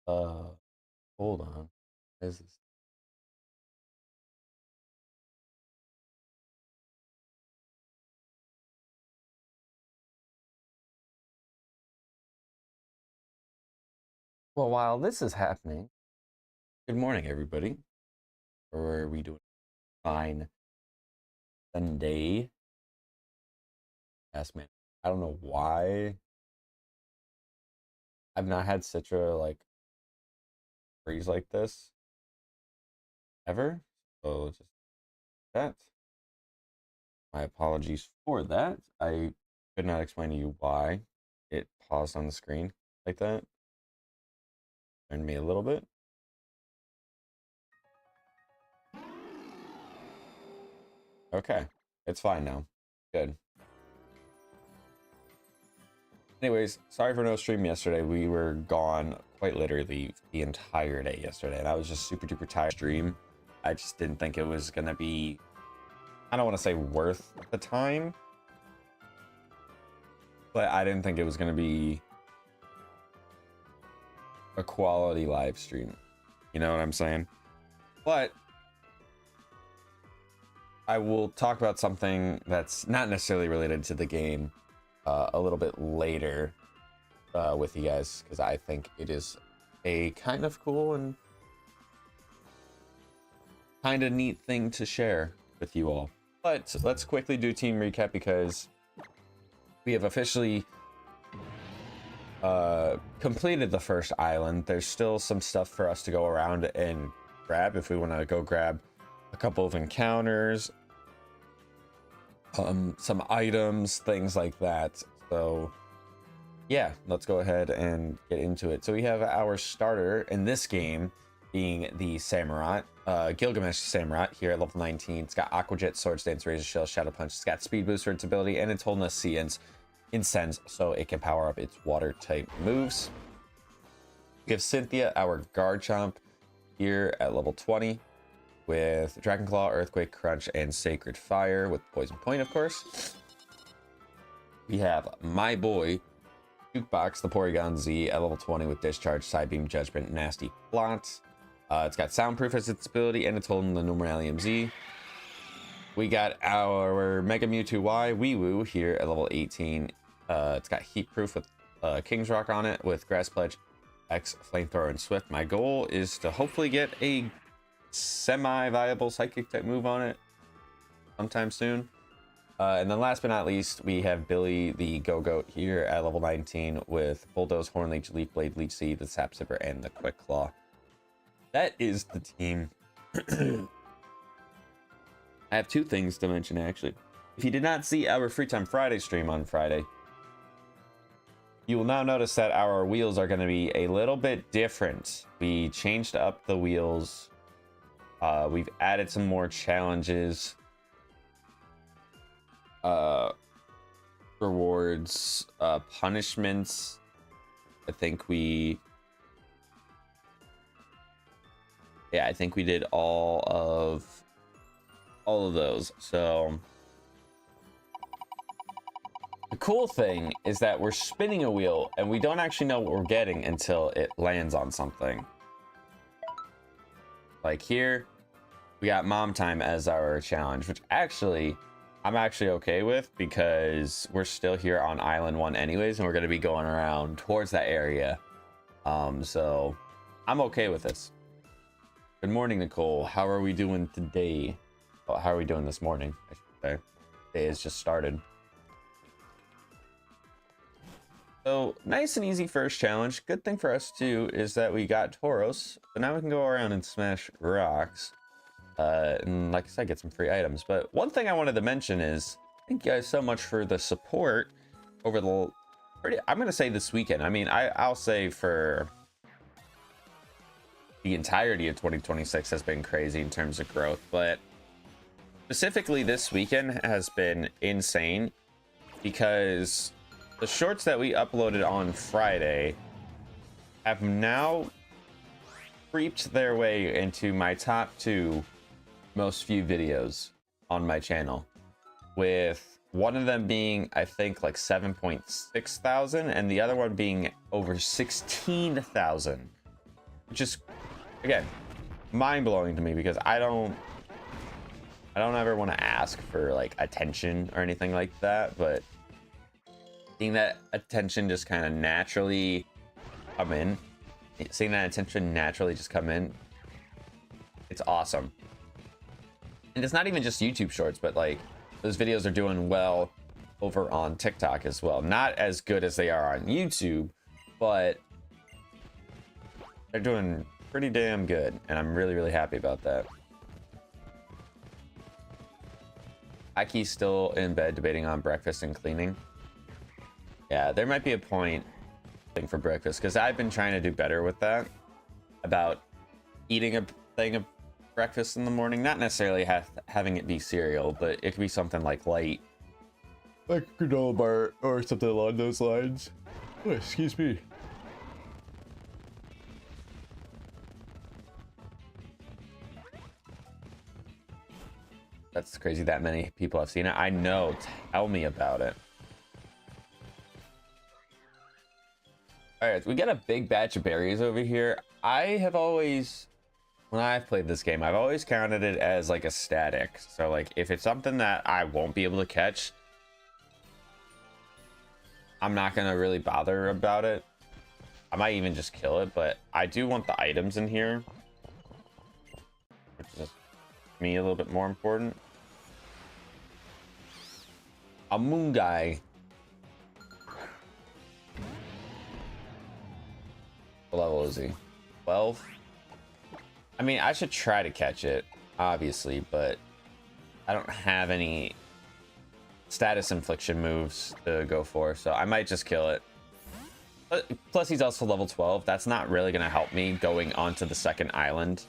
Uh, hold on. Is this? Well, while this is happening, good morning, everybody. Or are we doing fine Sunday? Yes, man. I don't know why I've not had such a freeze like this ever. So just that. My apologies for that. I could not explain to you why it paused on the screen like that. Turned me a little bit. Okay, it's fine now. Good. Anyways, sorry for no stream yesterday. We were gone quite literally the entire day yesterday, and I was just super duper tired. Stream. I just didn't think it was gonna be, I don't want to say worth the time, but I didn't think it was gonna be a quality live stream. You know what I'm saying? But I will talk about something that's not necessarily related to the game a little bit later with you guys, because I think it is a kind of cool and kind of neat thing to share with you all. But let's quickly do team recap, because we have officially completed the first island. There's still some stuff for us to go around and grab if we want to go grab a couple of encounters, some items, things like that. So yeah, let's go ahead and get into it. So we have our starter in this game being the Samurai, Gilgamesh Samurai here at level 19. It's got Aqua Jet, Sword Stance, Razor Shell, Shadow Punch. It's got Speed Boost for its ability, and its Wholeness Incense, so it can power up its water type moves. We have Cynthia, our Garchomp, here at level 20 with Dragon Claw, Earthquake, Crunch, and Sacred Fire with Poison Point, of course. We have my boy Jukebox, the Porygon Z, at level 20 with Discharge, Psybeam, Judgment, Nasty Plot. It's got Soundproof as its ability, and it's holding the Numeralium Z. We got our Mega Mewtwo Y, Weewoo, here at level 18. It's got Heat Proof with King's Rock on it, with Grass Pledge, X, Flamethrower, and Swift. My goal is to hopefully get a semi-viable Psychic type move on it sometime soon. And then last but not least, we have Billy the Go-Goat here at level 19 with Bulldoze, Horn Leech, Leaf Blade, Leech Seed, the Sap Sipper, and the Quick Claw. That is the team. I have two things to mention, actually. If you did not see our Free Time Friday stream on Friday, you will now notice that our wheels are going to be a little bit different. We changed up the wheels. We've added some more challenges, rewards, punishments. I think we did all of those. So the cool thing is that we're spinning a wheel and we don't actually know what we're getting until it lands on something. Like here, we got Mom Time as our challenge, which actually I'm actually okay with, because we're still here on Island 1 anyways, and we're going to be going around towards that area. So I'm okay with this. Good morning, Nicole. How are we doing today? Well, how are we doing this morning, I should say. Day has just started. So nice and easy first challenge. Good thing for us too is that we got Tauros, so now we can go around and smash rocks. And like I said, get some free items. But one thing I wanted to mention is thank you guys so much for the support over the I'm gonna say this weekend. I mean, I'll say for the entirety of 2026 has been crazy in terms of growth, but specifically this weekend has been insane, because the shorts that we uploaded on Friday have now creeped their way into my top 2 most viewed videos on my channel, with one of them being, I think, like 7.6 thousand, and the other one being over 16,000 which is, again, mind-blowing to me because I don't ever want to ask for like attention or anything like that, but seeing that attention just kind of naturally come in, it's awesome. And it's not even just YouTube shorts, but like those videos are doing well over on TikTok as well. Not as good as they are on YouTube, but they're doing pretty damn good, and I'm really, really happy about that. Aki's still in bed debating on breakfast and cleaning. Yeah, there might be a point thing for breakfast, because I've been trying to do better with that, about eating a thing of breakfast in the morning. Not necessarily having it be cereal, but it could be something like light, like a granola bar or something along those lines. Oh, excuse me. That's crazy that many people have seen it. I know. Tell me about it. All right, we got a big batch of berries over here. I have always, when I've played this game, I've always counted it as like a static. So like if it's something that I won't be able to catch, I'm not gonna really bother about it. I might even just kill it, but I do want the items in here, which is me a little bit more important. A moon guy. What level is he? 12? I mean, I should try to catch it, obviously, but I don't have any status infliction moves to go for, so I might just kill it. Plus, he's also level 12. That's not really going to help me going onto the second island.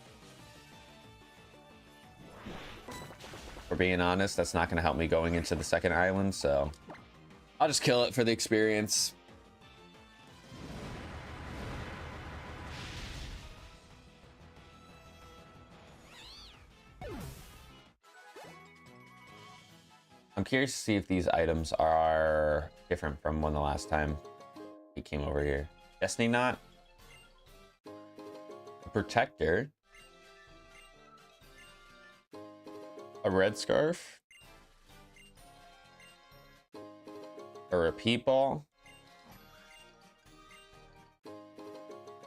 For being honest, that's not going to help me going into the second island, so I'll just kill it for the experience. I'm curious to see if these items are different from when the last time he came over here. Destiny knot. A protector. A red scarf. A repeat ball.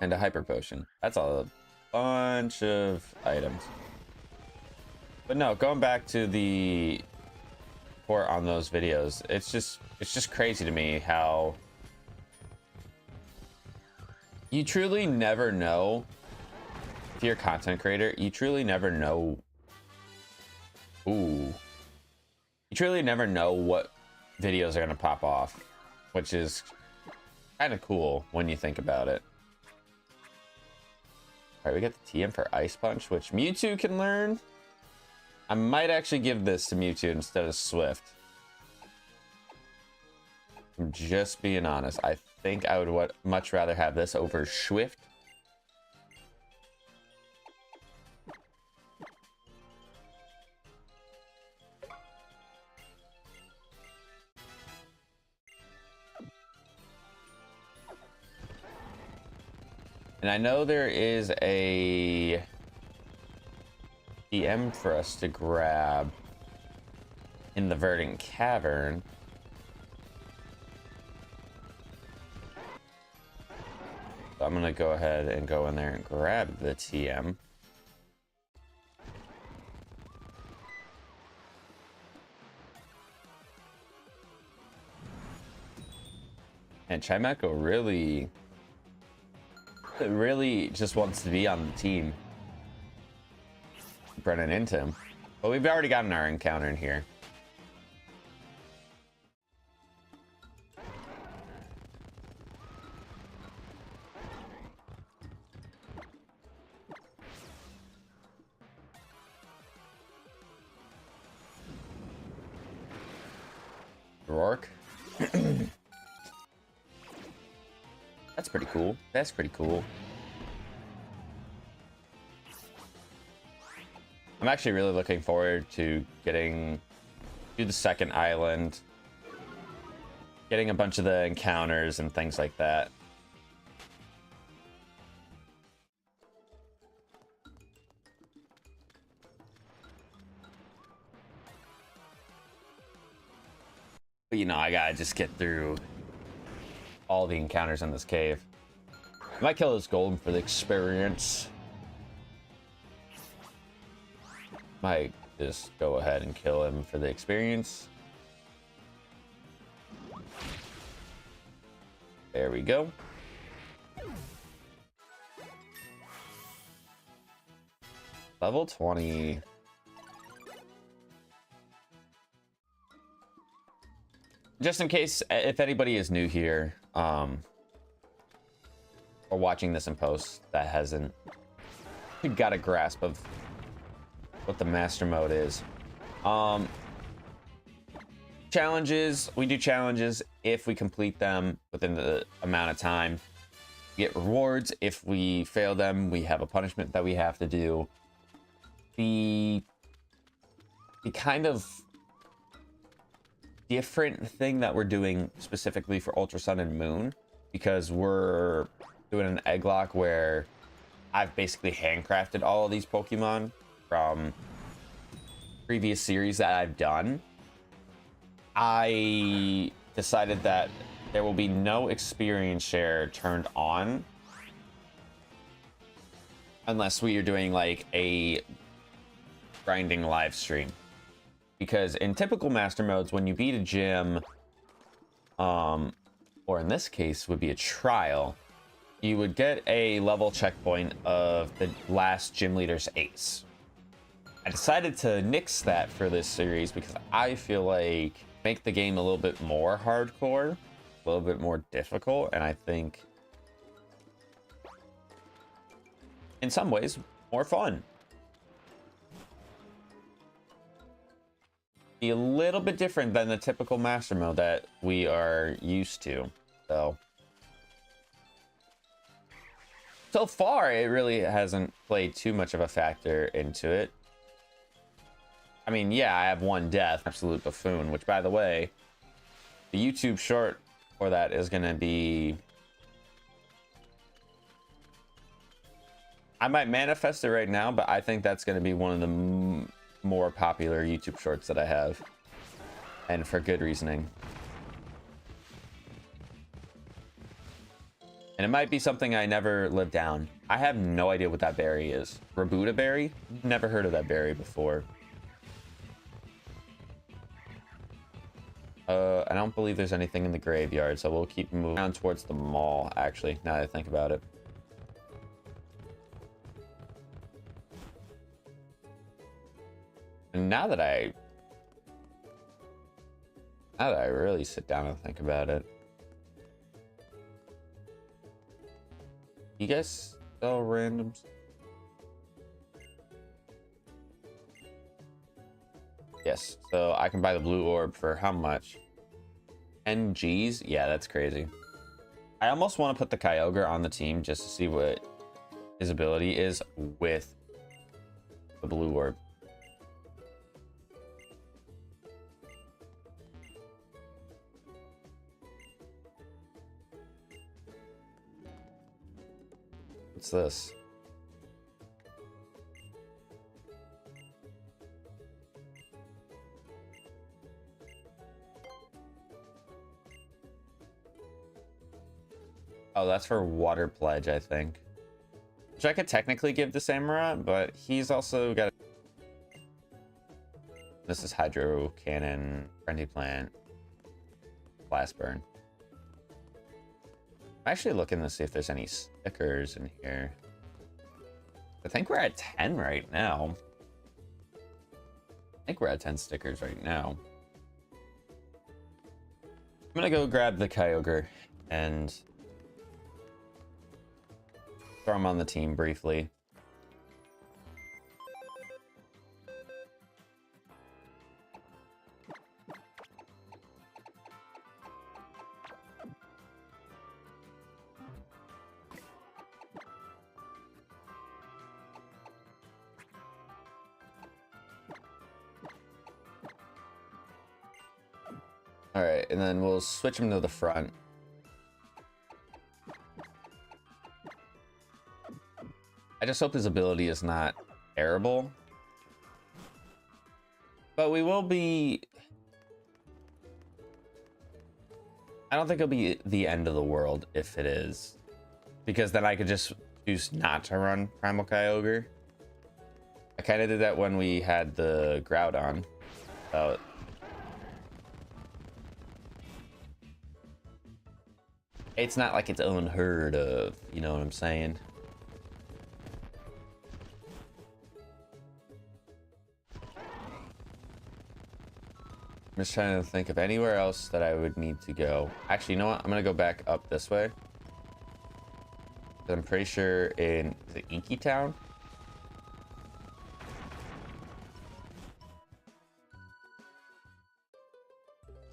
And a hyper potion. That's a bunch of items. But no, going back to the report on those videos, it's just crazy to me how you truly never know. If you're a content creator, you truly never know. You truly never know what videos are gonna pop off, which is kind of cool when you think about it. All right, we got the TM for Ice Punch, which Mewtwo can learn. I might actually give this to Mewtwo instead of Swift. I'm just being honest. I think I would much rather have this over Swift. And I know there is a TM for us to grab in the Verdant Cavern. So I'm gonna go ahead and go in there and grab the TM. And Chimecho really just wants to be on the team. Running into him. But we've already gotten our encounter in here. Rourke. That's pretty cool. That's pretty cool. I'm actually really looking forward to getting to the second island, getting a bunch of the encounters and things like that. you know, I gotta just get through all the encounters in this cave. I might kill this golem for the experience. Might just go ahead and kill him for the experience. There we go. Level 20. Just in case, if anybody is new here, or watching this in post that hasn't got a grasp of what the master mode is. Challenges, we do challenges if we complete them within the amount of time. We get rewards. If we fail them, we have a punishment that we have to do. The kind of different thing that we're doing specifically for Ultra Sun and Moon, because we're doing an Egglocke where I've basically handcrafted all of these Pokemon from previous series that I've done. I decided that there will be no experience share turned on unless we are doing like a grinding live stream, because in typical master modes, when you beat a gym, or in this case would be a trial, you would get a level checkpoint of the last gym leader's ace. I decided to nix that for this series because I feel like make the game a little bit more hardcore, a little bit more difficult, and I think in some ways more fun. Be a little bit different than the typical master mode that we are used to. So far, it really hasn't played too much of a factor into it. I mean, yeah, I have one death, absolute buffoon, which, by the way, the YouTube short for that is going to be... I might manifest it right now, but I think that's going to be one of the more popular YouTube shorts that I have, and for good reasoning. And it might be something I never lived down. I have no idea what that berry is. Rabuta berry? Never heard of that berry before. I don't believe there's anything in the graveyard, so we'll keep moving down towards the mall, actually, now that I think about it. And now that I really sit down and think about it, you guys sell randoms? Yes, so I can buy the blue orb for how much? 10 G's? Yeah, that's crazy. I almost want to put the Kyogre on the team just to see what his ability is with the blue orb. What's this? Oh, that's for Water Pledge, I think. Which I could technically give to Samurott, but he's also got... This is Hydro Cannon, Friendly Plant, Blast Burn. I'm actually looking to see if there's any stickers in here. I think we're at 10 right now. I think we're at 10 stickers right now. I'm gonna go grab the Kyogre and throw him on the team briefly. All right, and then we'll switch him to the front. I just hope his ability is not terrible. But we will be... I don't think it'll be the end of the world if it is, because then I could just choose not to run Primal Kyogre. I kind of did that when we had the Groudon. So it's not like it's unheard of, you know what I'm saying? I'm just trying to think of anywhere else that I would need to go. Actually, you know what? I'm gonna go back up this way. I'm pretty sure in the Inky Town.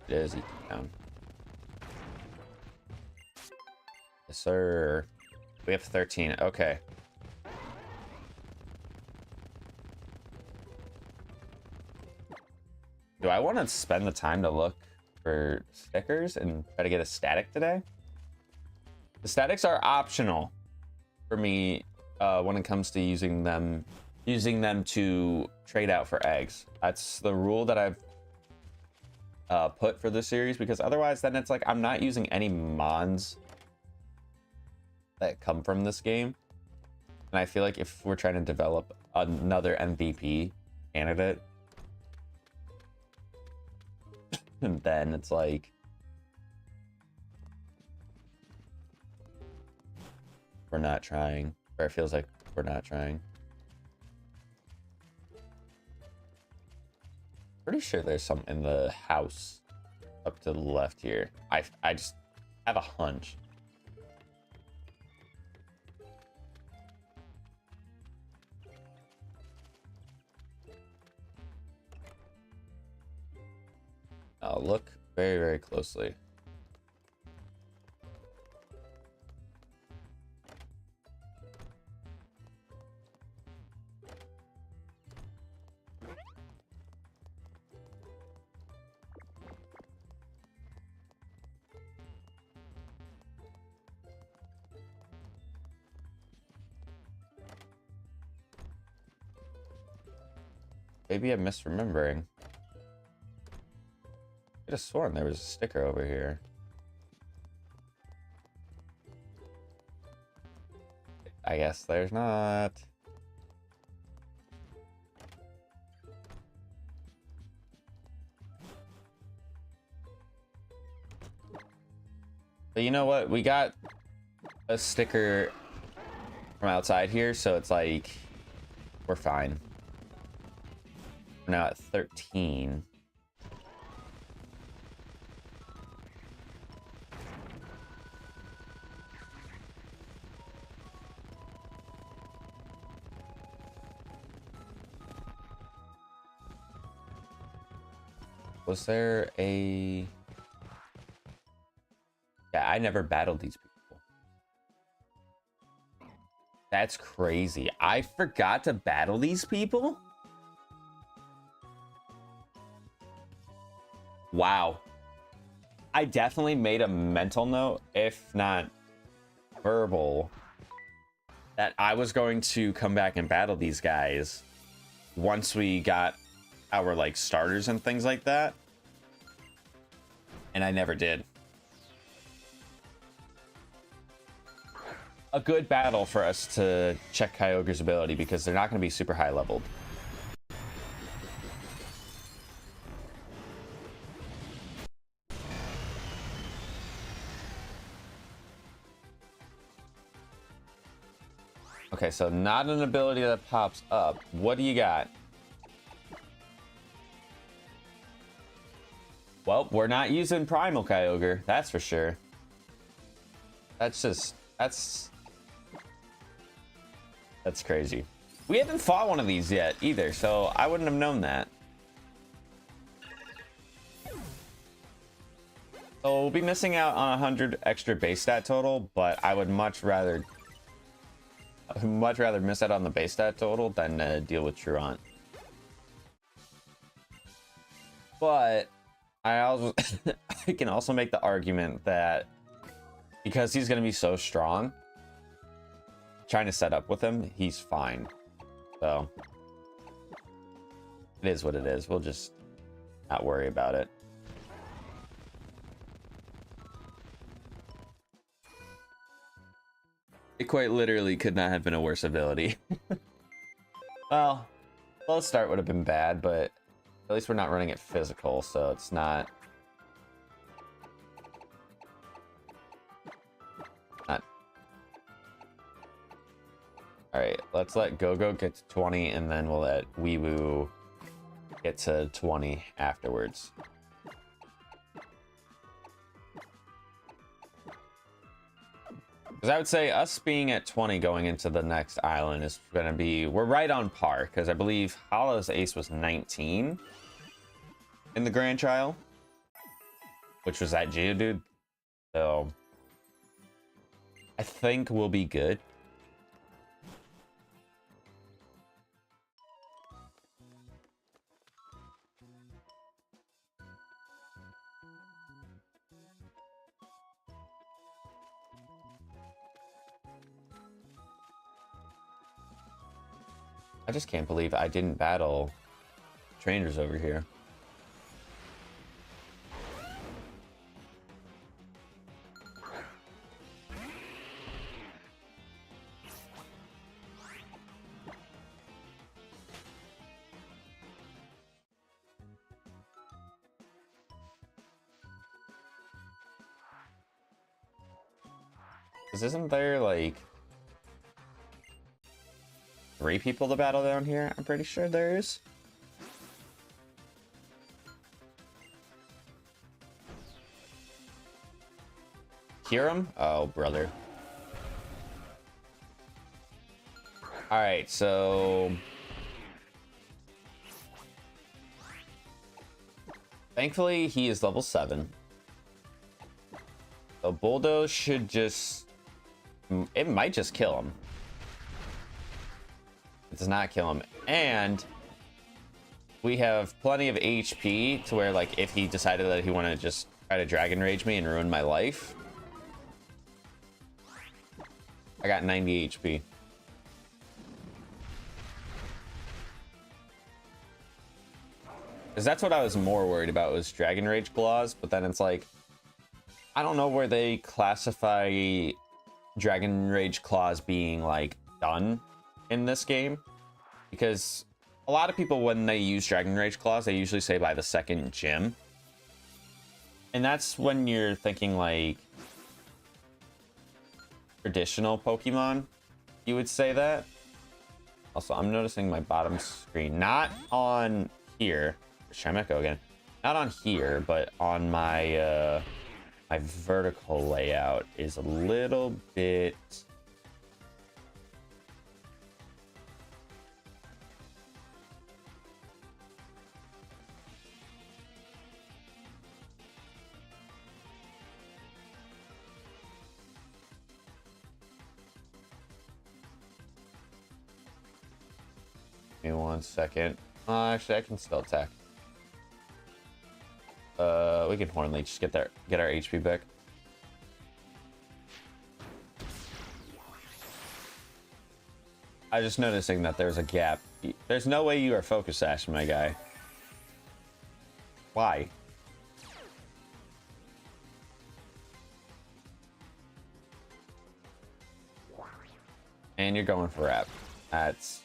It is Inky Town. Yes, sir. We have 13. Okay. Do I want to spend the time to look for stickers and try to get a static today? The statics are optional for me when it comes to using them to trade out for eggs. That's the rule that I've put for this series, because otherwise then it's like I'm not using any mods that come from this game. And I feel like if we're trying to develop another MVP candidate, and then it's like we're not trying, or it feels like we're not trying. Pretty sure there's some in the house up to the left here. I just have a hunch. I'll look very, very closely. Maybe I'm misremembering. I could have sworn there was a sticker over here. I guess there's not. But you know what? We got a sticker from outside here, so it's like we're fine. We're now at 13. Was there a... Yeah, I never battled these people. That's crazy. I forgot to battle these people? Wow. I definitely made a mental note, if not verbal, that I was going to come back and battle these guys once we got our like starters and things like that, and I never did. A good battle for us to check Kyogre's ability, because they're not going to be super high leveled. Okay, so not an ability that pops up. What do you got? Well, we're not using Primal Kyogre, that's for sure. That's crazy. We haven't fought one of these yet either, so I wouldn't have known that. So we'll be missing out on 100 extra base stat total, but I would much rather miss out on the base stat total than deal with Truant. But I can also make the argument that because he's going to be so strong, trying to set up with him, he's fine. So it is what it is. We'll just not worry about it. It quite literally could not have been a worse ability. Well, Close Start would have been bad, but at least we're not running it physical, so it's not... Alright, let's let Go-Go get to 20, and then we'll let Weewoo get to 20 afterwards. Because I would say us being at 20 going into the next island is going to be... We're right on par, because I believe Hollow's ace was 19 in the Grand Trial, which was that Geodude. So I think we'll be good. I just can't believe I didn't battle trainers over here. Isn't there like 3 people to battle down here? I'm pretty sure there is. Hear him? Oh, brother. Alright, so... Thankfully, he is level 7. So Bulldoze should just... It might just kill him. It does not kill him. And we have plenty of HP to where, like, if he decided that he wanted to just try to Dragon Rage me and ruin my life. I got 90 HP. Because that's what I was more worried about, was Dragon Rage claws. But then it's like, I don't know where they classify Dragon Rage claws being, like, done in this game, because a lot of people, when they use Dragon Rage claws, they usually say by the second gym, and that's when you're thinking like traditional Pokemon, you would say that. Also, I'm noticing my bottom screen, not on here, Shemeko again, not on here, but on my my vertical layout is a little bit... Give me 1 second. Actually, I can still attack. We can Horn Leech, get our HP back. I was just noticing that there's a gap. There's no way you are Focus Sash, my guy. Why? And you're going for Wrap. That's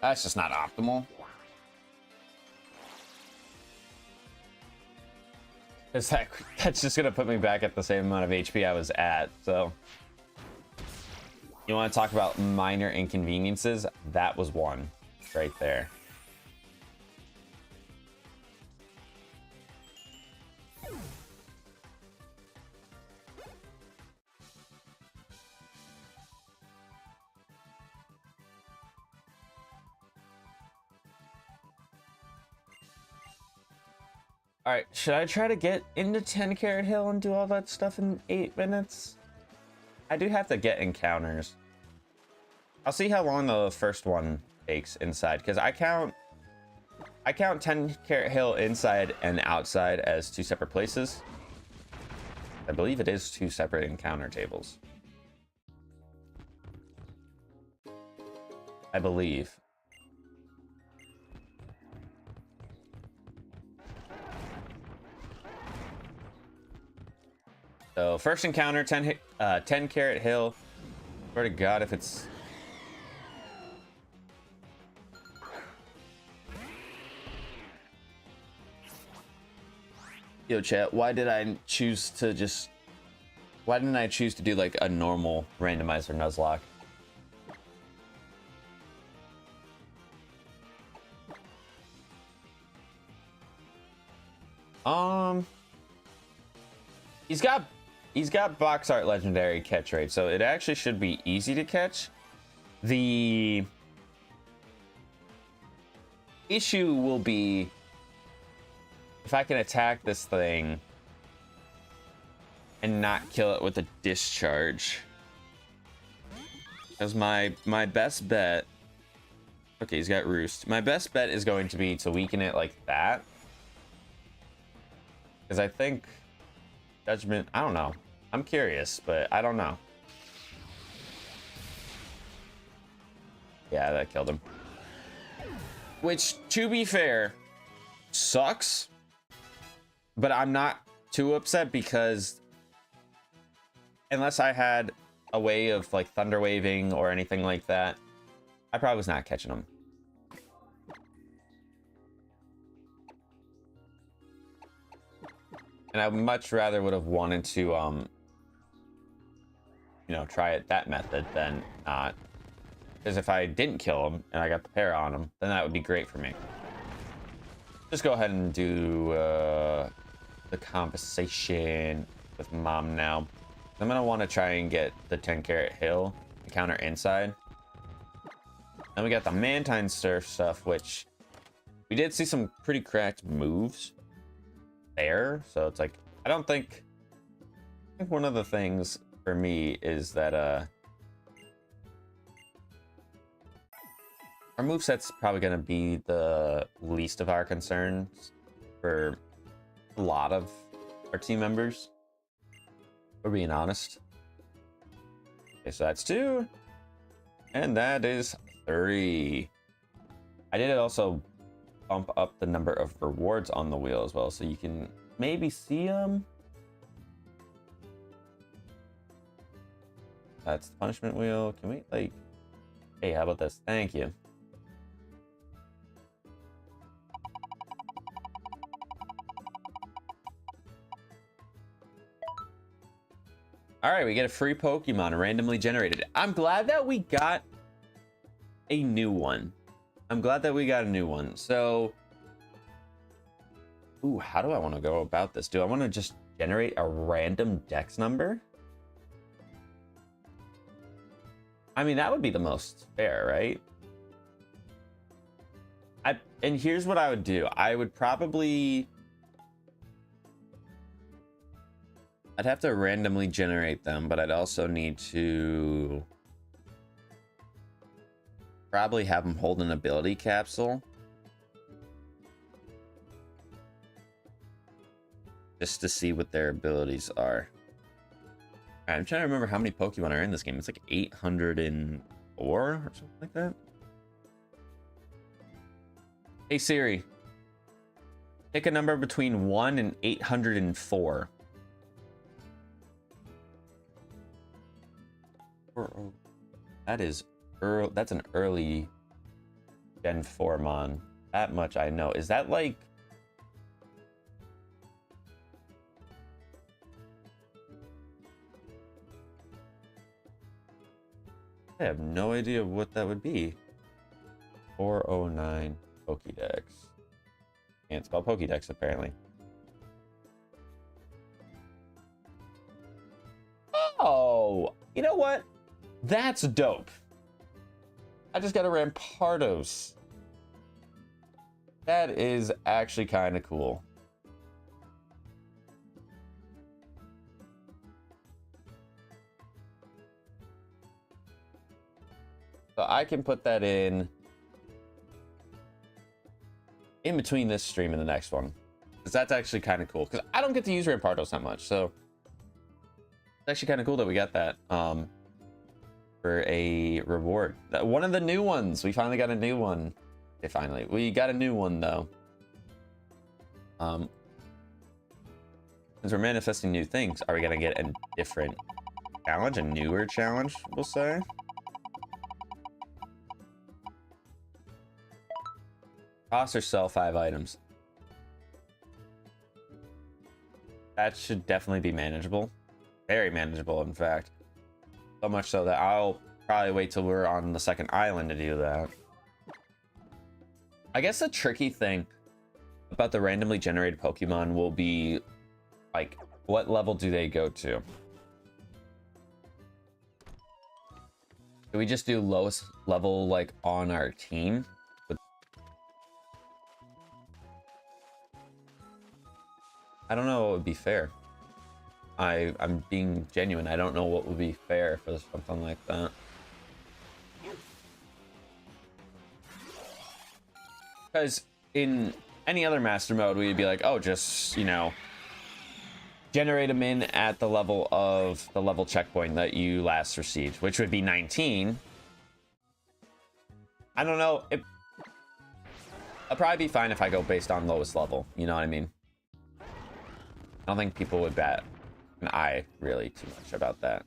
just not optimal. Because that's just gonna put me back at the same amount of HP I was at. So you want to talk about minor inconveniences? That was one right there. All right, should I try to get into 10 Carat Hill and do all that stuff in 8 minutes? I do have to get encounters. I'll see how long the first one takes inside, because I count 10 Carat Hill inside and outside as 2 separate places. I believe it is 2 separate encounter tables. I believe. So first encounter, 10 Carat Hill, Swear to God, if it's... Yo, chat, why did I choose to just... Why didn't I choose to do like a normal randomizer nuzlocke? He's got box art legendary catch rate, so it actually should be easy to catch. The issue will be if I can attack this thing and not kill it with a discharge. Because my best bet... Okay, he's got Roost. My best bet is going to be to weaken it like that. Because I think... Judgment... I don't know. I'm curious, but I don't know. Yeah, that killed him. Which, to be fair, sucks. But I'm not too upset because... Unless I had a way of like thunder waving or anything like that, I probably was not catching them. And I much rather would have wanted to, you know, try it that method than not. Because if I didn't kill him and I got the pair on him, then that would be great for me. Just go ahead and do the conversation with mom now. I'm gonna want to try and get the 10 carat hill to counter inside. Then we got the Mantine Surf stuff, which we did see some pretty cracked moves there. So it's like, I think one of the things for me is that our moveset's probably gonna be the least of our concerns for a lot of our team members. We're being honest. Okay, so that's 2. And that is 3. I did also bump up the number of rewards on the wheel as well, so you can maybe see them. That's the punishment wheel. Can we, like... Hey, how about this? Thank you. All right, we get a free Pokemon randomly generated. I'm glad that we got a new one. So, ooh, how do I want to go about this? Do I want to just generate a random dex number? I mean, that would be the most fair, right? And here's what I would do. I would probably... I'd have to randomly generate them, but I'd also need to probably have them hold an ability capsule. Just to see what their abilities are. I'm trying to remember how many Pokemon are in this game. It's like 804 or something like that. Hey Siri, pick a number between 1 and 804. That is early. That's an early Gen 4 mon. That much I know. Is that like... I have no idea what that would be. 409 Pokédex. Can't spell Pokédex apparently. Oh, you know what? That's dope. I just got a Rampardos. That is actually kind of cool. So I can put that in between this stream and the next one. Because that's actually kind of cool. Because I don't get to use Rampardos that much. So it's actually kind of cool that we got that. For a reward. One of the new ones. We finally got a new one. Okay, finally. We got a new one, though. Since we're manifesting new things, are we going to get a different challenge, a newer challenge, we'll say. Toss or sell 5 items. That should definitely be manageable. Very manageable, in fact. So much so that I'll probably wait till we're on the second island to do that. I guess the tricky thing about the randomly generated Pokemon will be, like, what level do they go to? Do we just do lowest level, like, on our team? I don't know what would be fair. I'm being genuine. I don't know what would be fair for something like that. Because in any other master mode, we'd be like, oh, just, you know, generate them in at the level of the level checkpoint that you last received, which would be 19. I don't know. I'll probably be fine if I go based on lowest level. You know what I mean? I don't think people would bat an eye really too much about that.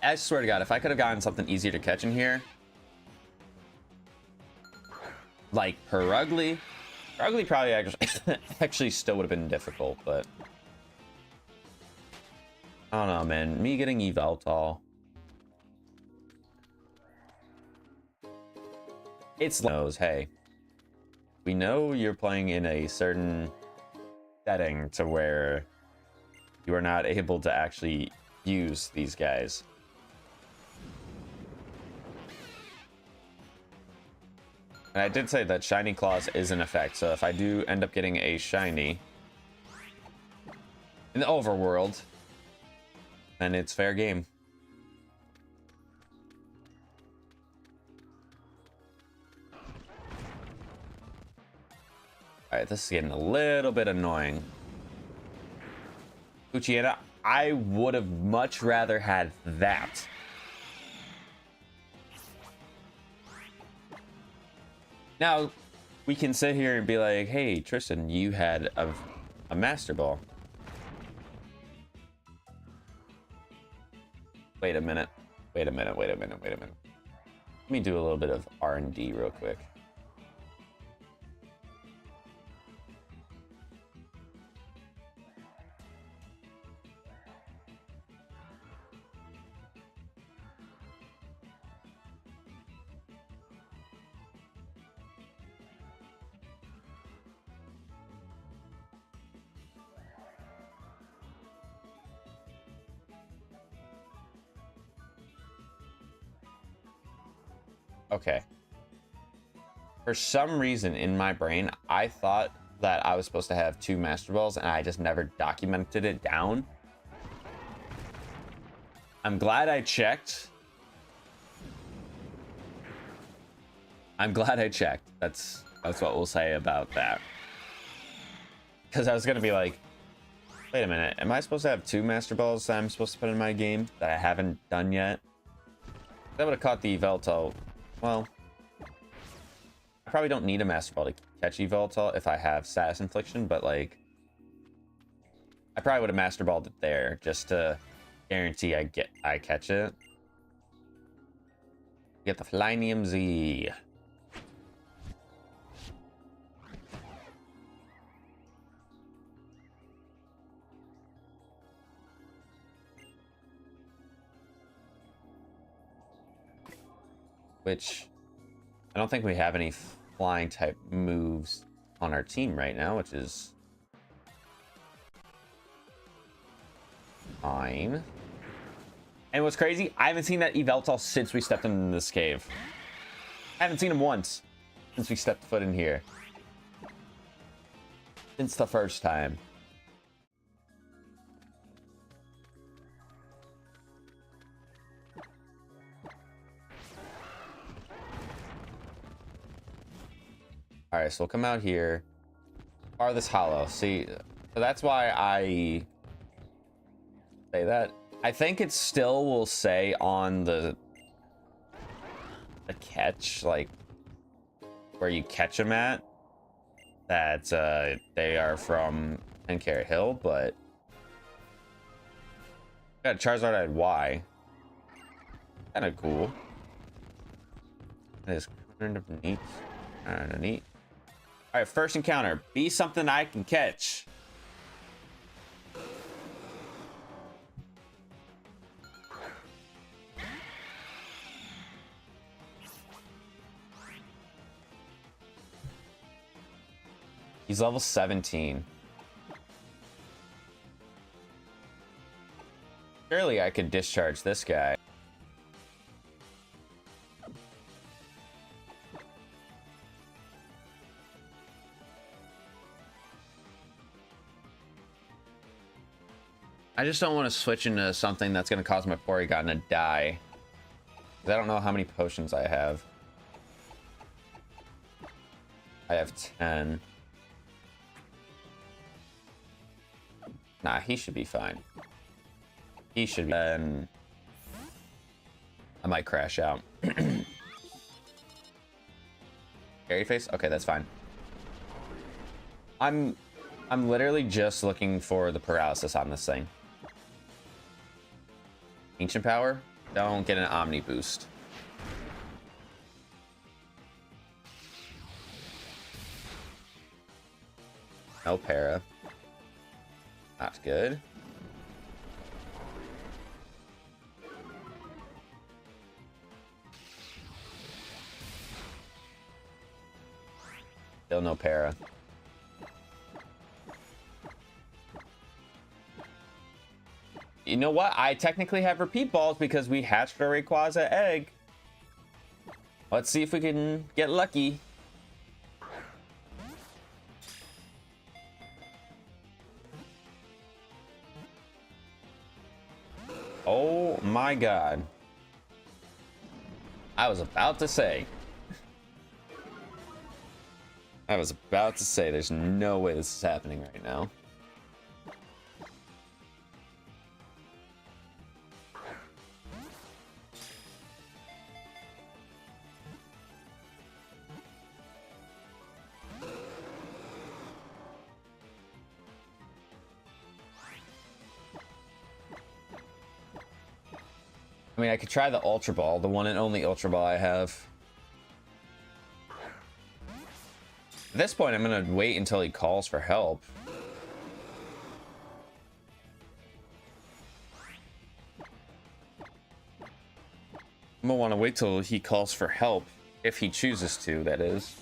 I swear to God, if I could have gotten something easier to catch in here, like Perugly probably actually still would have been difficult, but I don't know, man. Me getting Yveltal, it's knows, hey, we know you're playing in a certain setting to where you are not able to actually use these guys. And I did say that Shiny Claws is in effect, so if I do end up getting a Shiny in the overworld, then it's fair game. Alright, this is getting a little bit annoying. Uchiera, I would have much rather had that. Now, we can sit here and be like, hey, Tristan, you had a Master Ball. Wait a minute. Let me do a little bit of R&D real quick. Okay. For some reason in my brain, I thought that I was supposed to have 2 Master Balls, and I just never documented it down. I'm glad I checked. That's what we'll say about that. Because I was gonna be like, wait a minute, am I supposed to have 2 Master Balls that I'm supposed to put in my game that I haven't done yet? That would have caught the Yveltal. Well, I probably don't need a Master Ball to catch Yveltal if I have Status Infliction, but like, I probably would have Master Balled it there just to guarantee I catch it. Get the Flynium Z. Which I don't think we have any flying type moves on our team right now, which is fine. And what's crazy, I haven't seen that Yveltal since we stepped into this cave. I haven't seen him once since we stepped foot in here. Since the first time. All right, so we'll come out here. Farthest hollow. See, so that's why I say that. I think it still will say on the catch, like where you catch them at, that they are from Carrot Hill, but Got a Charizard at Y. Kind of cool. That is kind of neat. Kind of neat. All right, first encounter. Be something I can catch. He's level 17. Surely I could discharge this guy. I just don't want to switch into something that's going to cause my Porygon to die. I don't know how many potions I have. I have 10. Nah, he should be fine. He should be. I might crash out. Scary face? Okay, that's fine. I'm literally just looking for the paralysis on this thing. Ancient power? Don't get an Omni boost. No para. Not good. Still no para. You know what? I technically have repeat balls because we hatched a Rayquaza egg. Let's see if we can get lucky. Oh my god. I was about to say. There's no way this is happening right now. I mean, I could try the Ultra Ball, the one and only Ultra Ball I have. At this point, I'm gonna wait until he calls for help. I'm gonna want to wait till he calls for help, if he chooses to, that is.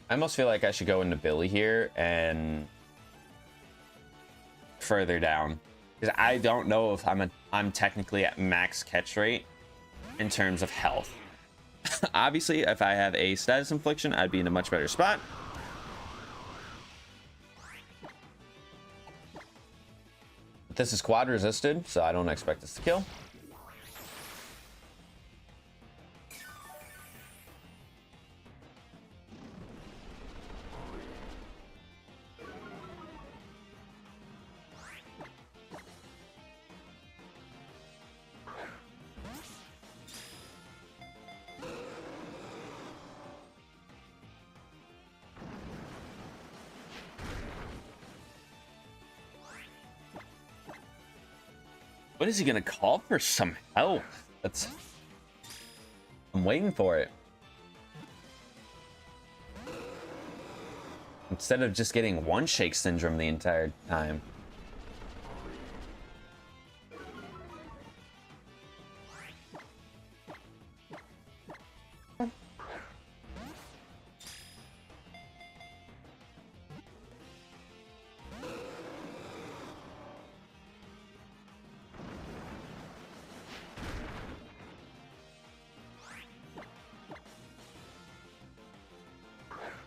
I almost feel like I should go into Billy here and further down, because I don't know if I'm technically at max catch rate in terms of health. Obviously, if I have a status infliction, I'd be in a much better spot. But this is quad resisted, so I don't expect this to kill. What is he gonna call for some help? I'm waiting for it. Instead of just getting one shake syndrome the entire time.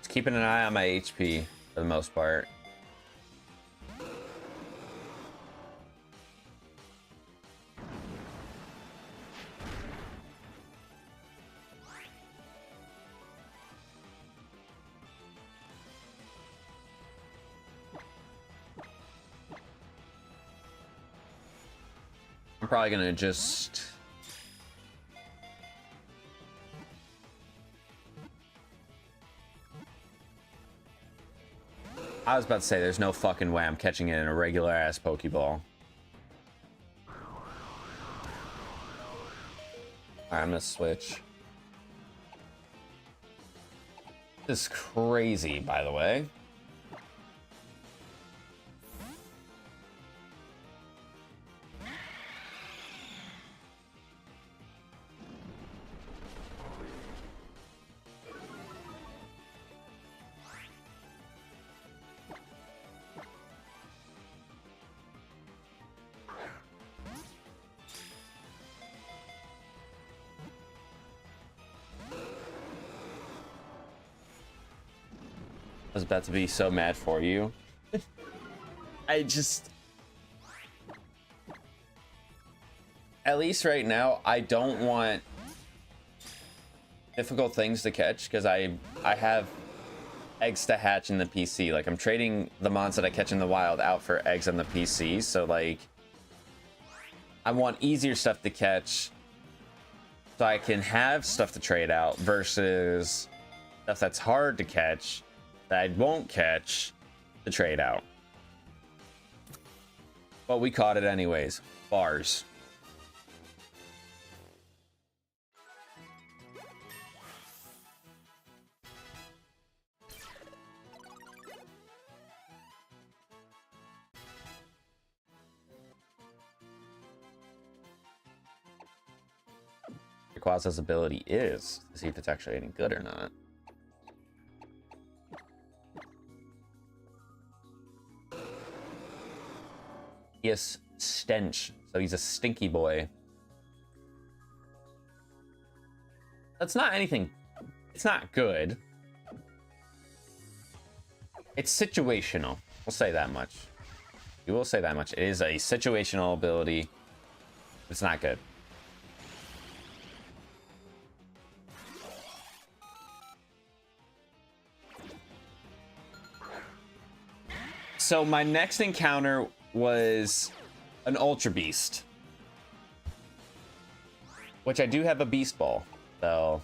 Keeping an eye on my HP for the most part. probably gonna just... I was about to say, there's no fucking way I'm catching it in a regular ass Pokeball. Alright, I'm gonna switch. This is crazy, by the way. I was about to be so mad for you. I just... At least right now, I don't want difficult things to catch, because I have eggs to hatch in the PC. Like, I'm trading the mons that I catch in the wild out for eggs on the PC, so, like, I want easier stuff to catch so I can have stuff to trade out versus stuff that's hard to catch that I won't catch to trade out. But we caught it anyways. Bars. Quasa's ability is to see if it's actually any good or not. He has stench, so he's a stinky boy. That's not anything. It's not good. It's situational. We'll say that much. We will say that much. It is a situational ability. It's not good. So my next encounter was an Ultra Beast, which I do have a Beast Ball, so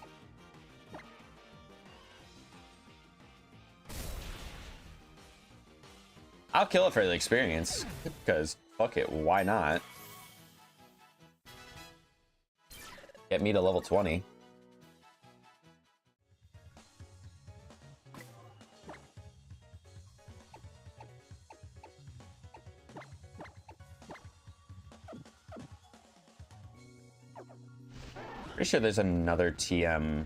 I'll kill it for the experience, because fuck it, why not? Get me to level 20. Pretty sure there's another TM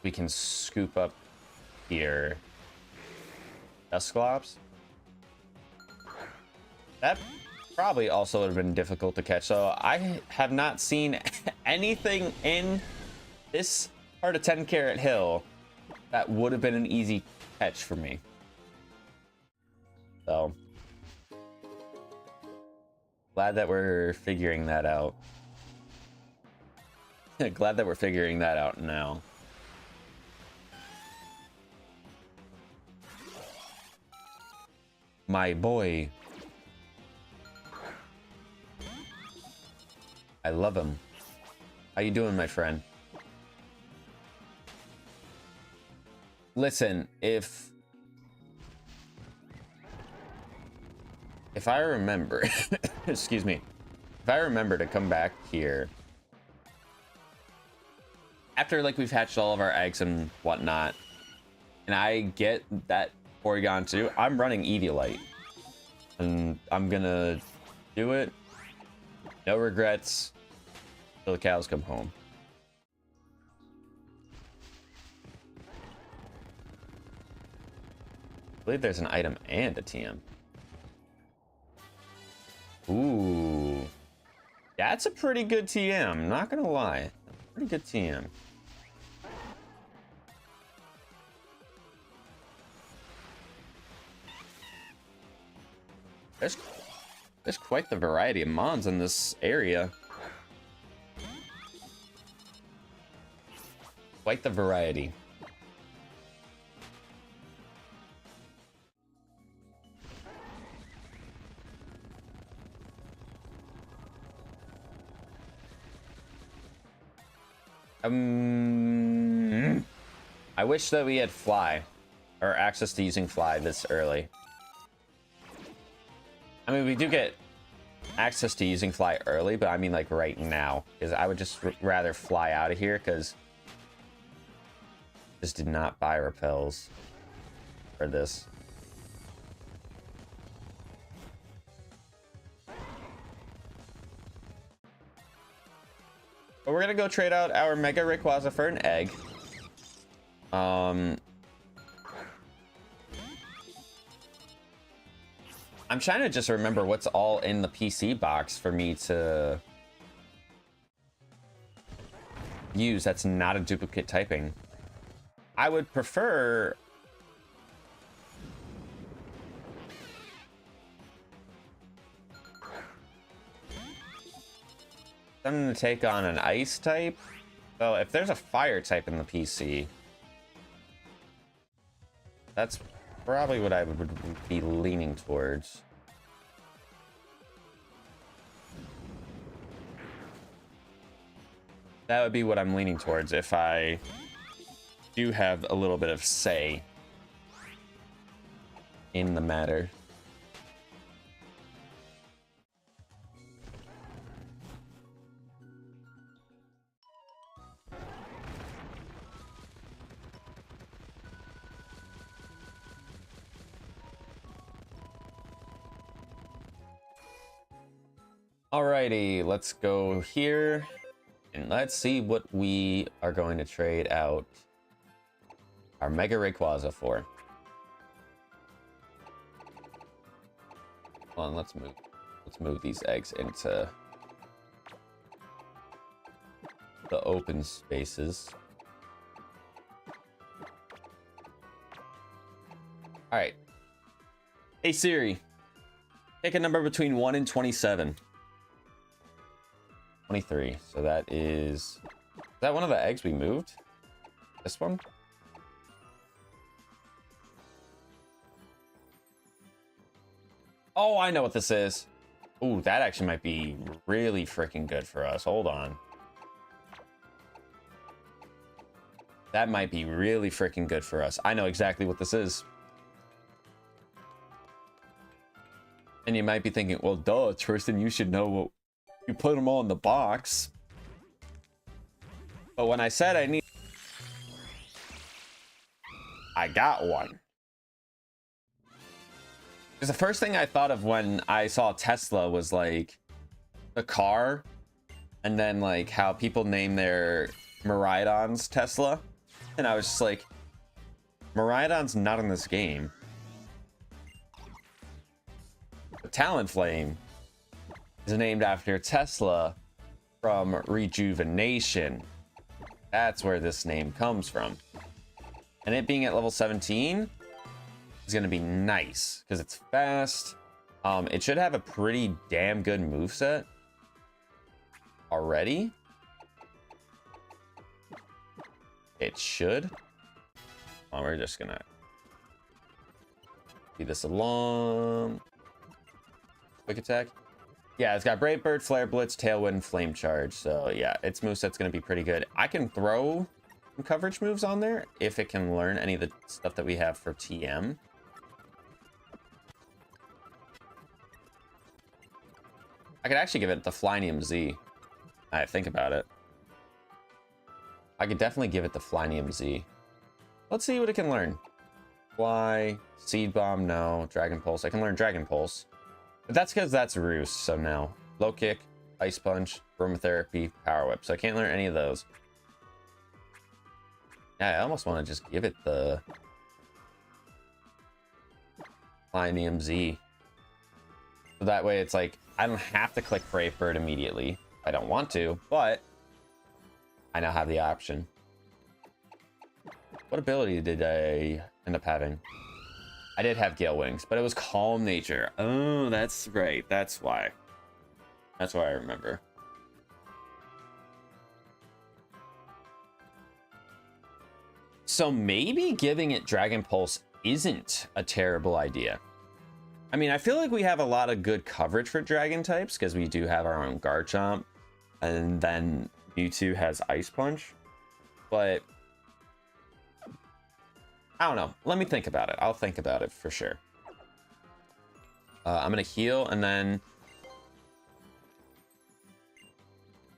we can scoop up here. Dusclops? That probably also would have been difficult to catch. So I have not seen anything in this part of 10 Carat Hill that would have been an easy catch for me. So glad that we're figuring that out. Glad that we're figuring that out now. My boy. I love him. How you doing, my friend? Listen, if I remember, excuse me, if I remember to come back here after, like, we've hatched all of our eggs and whatnot, and I get that Porygon too, I'm running Eviolite, and I'm gonna do it. No regrets till the cows come home. I believe there's an item and a TM. Ooh, that's a pretty good TM, not gonna lie. Pretty good TM. There's quite the variety of mons in this area. Quite the variety. I wish that we had fly or access to using fly this early. I mean, we do get access to using fly early, but I mean like right now, because I would just rather fly out of here because just did not buy repels for this. But we're gonna go trade out our Mega Rayquaza for an egg. I'm trying to just remember what's all in the PC box for me to use that's not a duplicate typing. I would prefer something to take on an ice type. So if there's a fire type in the PC, that's probably what I would be leaning towards. That would be what I'm leaning towards if I do have a little bit of say in the matter. Alrighty, let's go here and let's see what we are going to trade out our Mega Rayquaza for. Hold on, let's move these eggs into the open spaces. All right. Hey Siri, pick a number between 1 and 27. 23. So that is that one of the eggs we moved? This one? Oh, I know what this is. Ooh, that actually might be really freaking good for us. Hold on. That might be really freaking good for us. I know exactly what this is. And you might be thinking, well, duh, Tristan, you should know what you put them all in the box. But when I said I got one. Because the first thing I thought of when I saw Tesla was like the car, and then like how people name their Miraidons Tesla. And I was just like, Miraidon's not in this game. But Talonflame is named after Tesla from Rejuvenation. That's where this name comes from. And it being at level 17 is going to be nice because it's fast. It should have a pretty damn good moveset already. It should. Oh, we're just gonna see this along. Quick attack. Yeah, it's got Brave Bird, Flare Blitz, Tailwind, Flame Charge. So yeah, its moveset's gonna be pretty good. I can throw some coverage moves on there if it can learn any of the stuff that we have for TM. I could actually give it the Flynium Z. I think about it. I could definitely give it the Flynium Z. Let's see what it can learn. Fly, Seed Bomb, no. Dragon Pulse. I can learn Dragon Pulse. But that's because that's Roost, so no. Low Kick, Ice Punch, Aromatherapy, Power Whip. So I can't learn any of those. Yeah, I almost want to just give it the Flynium Z. So that way it's like, I don't have to click Brave Bird immediately. I don't want to, but I now have the option. What ability did I end up having? I did have Gale Wings, but it was Calm Nature. Oh, that's right. That's why. That's why I remember. So maybe giving it Dragon Pulse isn't a terrible idea. I mean, I feel like we have a lot of good coverage for Dragon types because we do have our own Garchomp, and then Mewtwo has Ice Punch. but I don't know. Let me think about it. I'll think about it for sure. I'm gonna heal, and then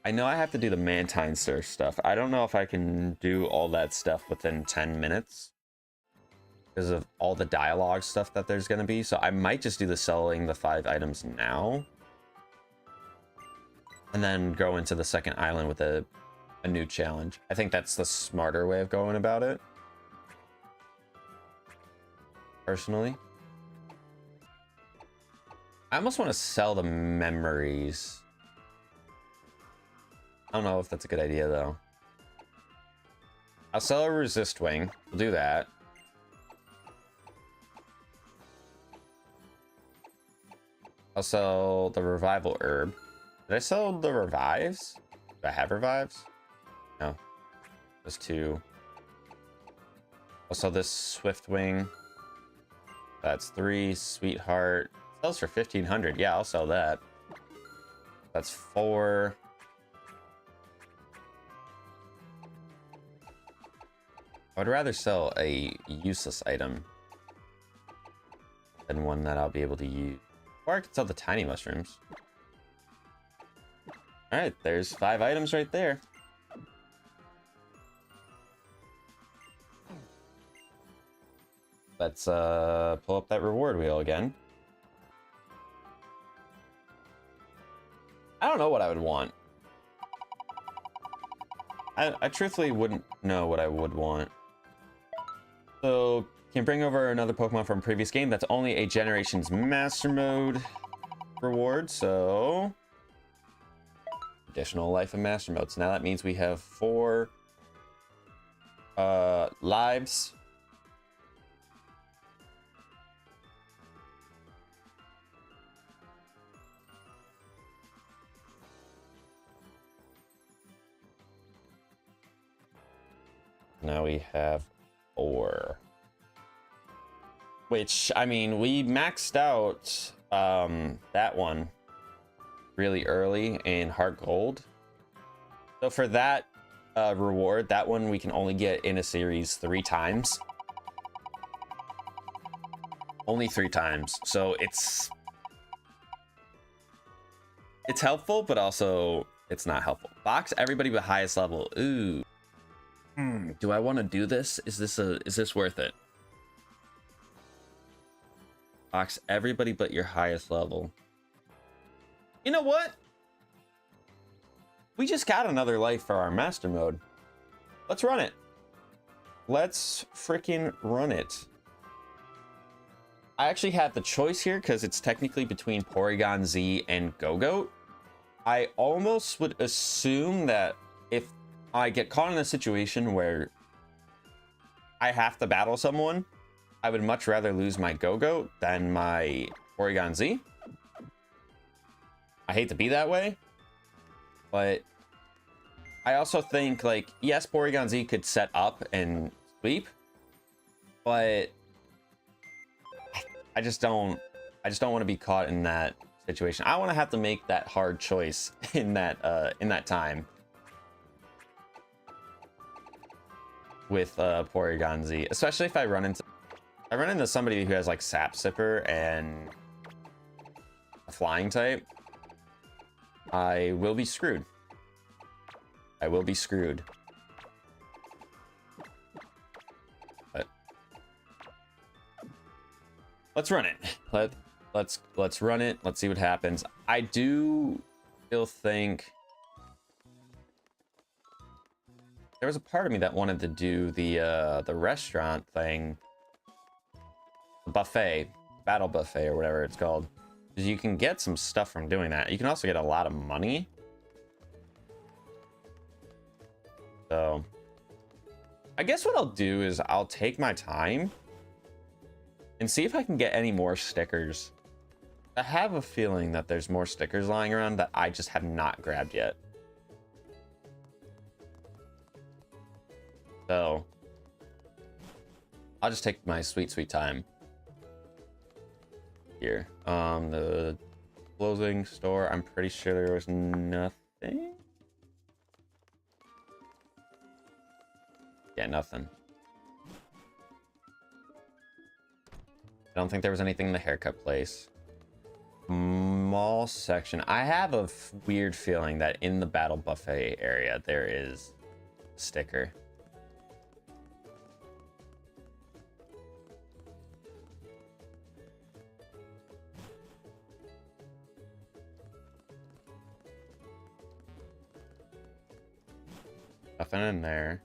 I know I have to do the Mantine Surf stuff. I don't know if I can do all that stuff within 10 minutes because of all the dialogue stuff that there's gonna be. So I might just do the selling the 5 items now, and then go into the second island with a new challenge. I think that's the smarter way of going about it, personally. I almost want to sell the memories. I don't know if that's a good idea, though. I'll sell a resist wing. We'll do that. I'll sell the revival herb. Did I sell the revives? Do I have revives? No. Just 2. I'll sell this swift wing. That's 3. Sweetheart. Sells for 1,500. Yeah, I'll sell that. That's 4. I would rather sell a useless item than one that I'll be able to use. Or I could sell the tiny mushrooms. Alright, there's 5 items right there. Let's pull up that reward wheel again. I don't know what I would want. I truthfully wouldn't know what I would want. So, can bring over another Pokemon from a previous game. That's only a Generations Master Mode reward, so... Additional Life of Master Mode. So now that means we have 4 lives. Now we have 4. Which, I mean, we maxed out that one really early in Heart Gold. So for that reward, that one we can only get in a series 3 times. Only 3 times. So it's helpful, but also it's not helpful. Box everybody but highest level. Ooh. Do I want to do this? Is this worth it? Box everybody but your highest level. You know what? We just got another life for our master mode. Let's run it. Let's freaking run it. I actually have the choice here because it's technically between Porygon Z and Go-Goat. I almost would assume that if I get caught in a situation where I have to battle someone, I would much rather lose my Go-Goat than my Porygon Z. I hate to be that way, but I also think, like, yes, Porygon Z could set up and sweep, but I just don't want to be caught in that situation. I want to have to make that hard choice in that time with Porygon Z, especially if I run into somebody who has like Sap Sipper and a flying type. I will be screwed. I will be screwed. But let's run it. Let's run it. Let's see what happens. I do still think there was a part of me that wanted to do the restaurant thing, the buffet, battle buffet or whatever it's called. Because you can get some stuff from doing that. You can also get a lot of money. So I guess what I'll do is I'll take my time and see if I can get any more stickers. I have a feeling that there's more stickers lying around that I just have not grabbed yet. So I'll just take my sweet time here. The clothing store, I'm pretty sure there was nothing. Yeah, nothing. I don't think there was anything in the haircut place. Mall section. I have a weird feeling that in the battle buffet area there is a sticker. Nothing in there.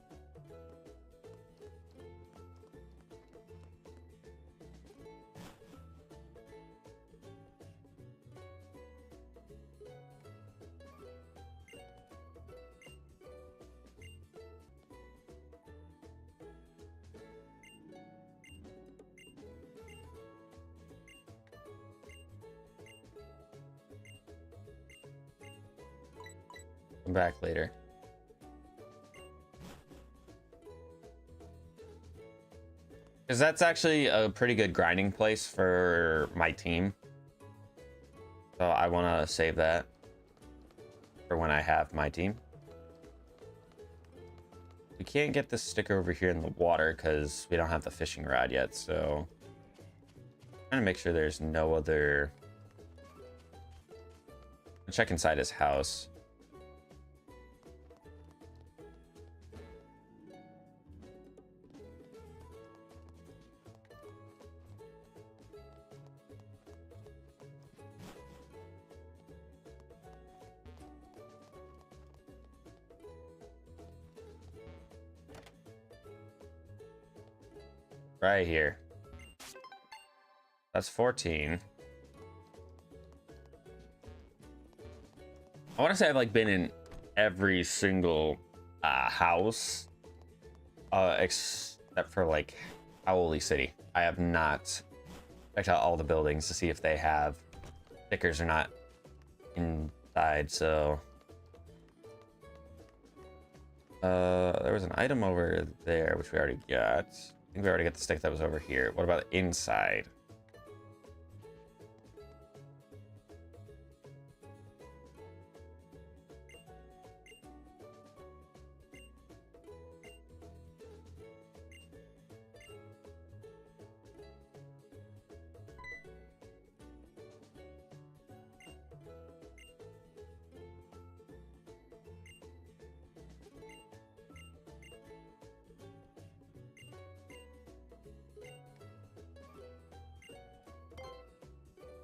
Come back later. Because that's actually a pretty good grinding place for my team. So I want to save that for when I have my team. We can't get this sticker over here in the water because we don't have the fishing rod yet. So I'm trying to make sure there's no other... I'll check inside his house. Right here. That's 14. I want to say I've like been in every single house except for like Howley City. I have not checked out all the buildings to see if they have stickers or not inside. So there was an item over there which we already got. I think we already got the stick that was over here. What about inside?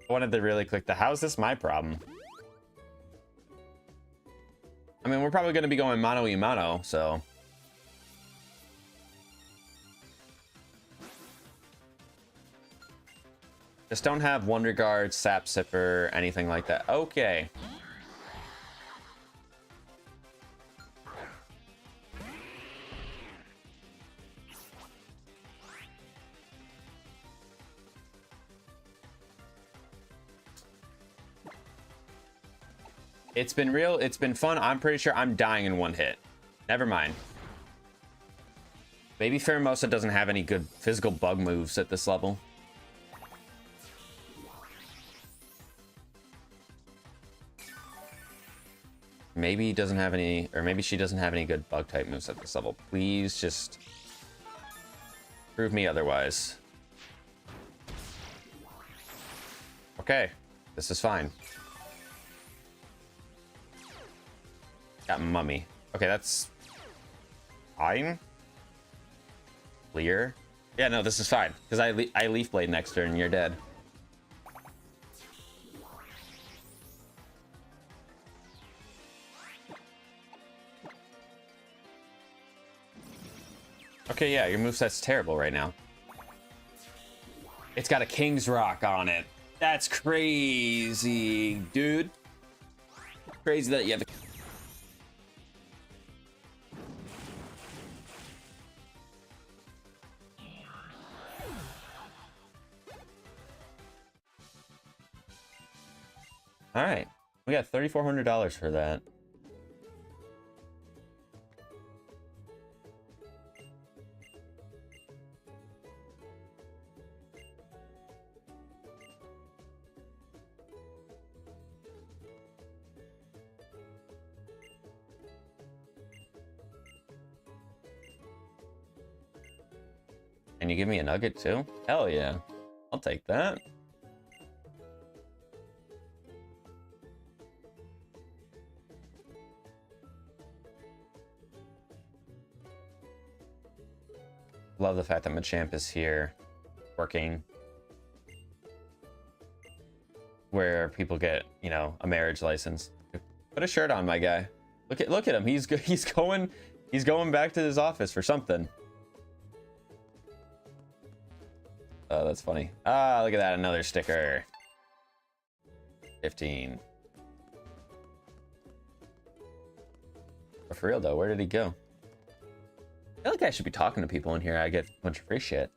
I wanted to really click the house. This is my problem. I mean, we're probably going to be going mano y mano, so. Just don't have Wonder Guard, Sap Sipper, anything like that. Okay. It's been real. It's been fun. I'm pretty sure I'm dying in one hit. Never mind. Maybe Pheromosa doesn't have any good physical bug moves at this level. Maybe he doesn't have any, or maybe she doesn't have any good bug type moves at this level. Please just prove me otherwise. Okay, this is fine. Got Mummy. Okay, that's fine. Clear. Yeah, no, this is fine because I Leaf Blade next turn and you're dead. Okay, yeah, your moveset's terrible right now. It's got a King's Rock on it. That's crazy, dude. Crazy that you have a... All right, we got $3,400 for that. Can you give me a nugget too? Hell yeah. I'll take that. Love the fact that Machamp is here working where people get, you know, a marriage license. Put a shirt on, my guy. Look at him. He's going back to his office for something. Oh, that's funny. Ah, look at that, another sticker. 15. But for real though, where did he go? I feel like I should be talking to people in here. I get a bunch of free shit.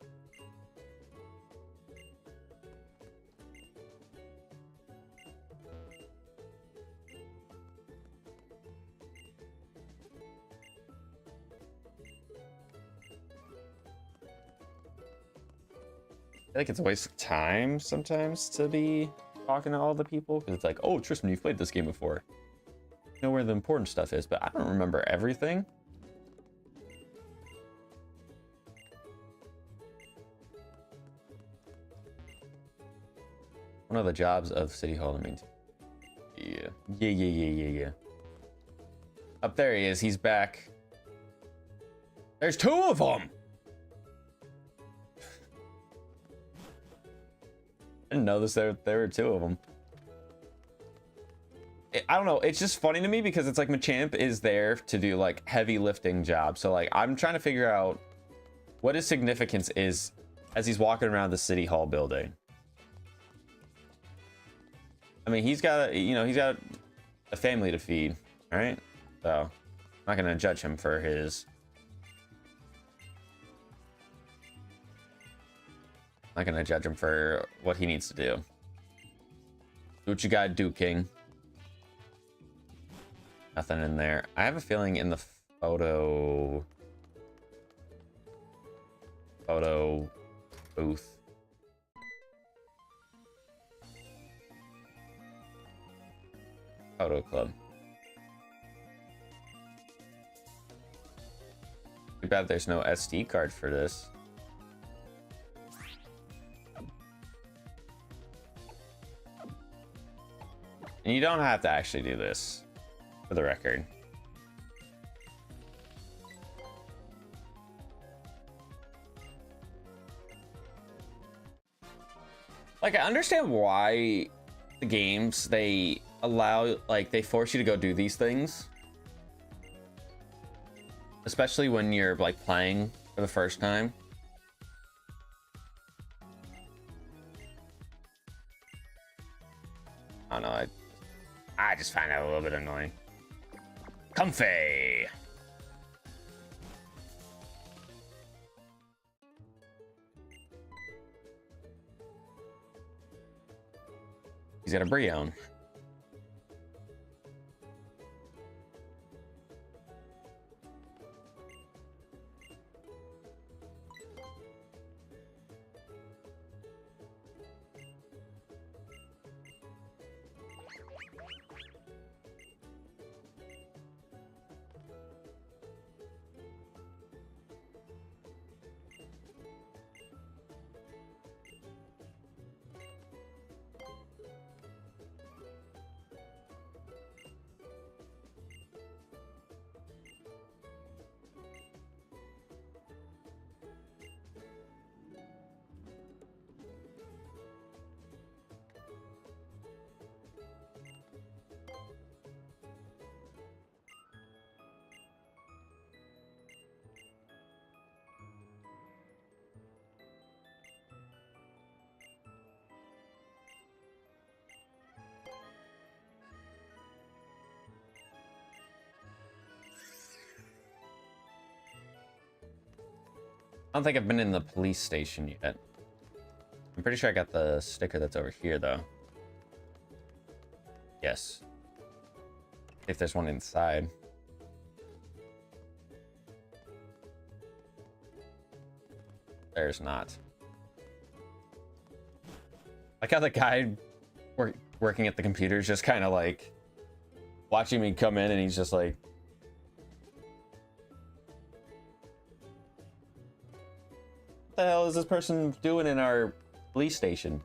I feel like it's a waste of time sometimes to be talking to all the people, because it's like, oh, Tristan, you've played this game before. You know where the important stuff is, but I don't remember everything. One of the jobs of City Hall to maintain. Yeah. Up there he is. He's back. There's two of them. I didn't know there were two of them. I don't know. It's just funny to me because it's like Machamp is there to do like heavy lifting jobs. So like I'm trying to figure out what his significance is as he's walking around the City Hall building. I mean, he's got a family to feed, all right? So I'm not gonna judge him for his. I'm not gonna judge him for what he needs to do. Do what you gotta do, King. Nothing in there. I have a feeling in the photo booth. Photo club. Too bad there's no SD card for this. And you don't have to actually do this, for the record. Like, I understand why the games, they allow, like, they force you to go do these things. Especially when you're, like, playing for the first time. I don't know, I just find that a little bit annoying. Comfy! He's got a Brion. I don't think I've been in the police station yet. I'm pretty sure I got the sticker that's over here, though. Yes. If there's one inside. There's not. Like how the guy working at the computer is just kind of like watching me come in, and he's just like, what the hell hell is this person doing in our police station?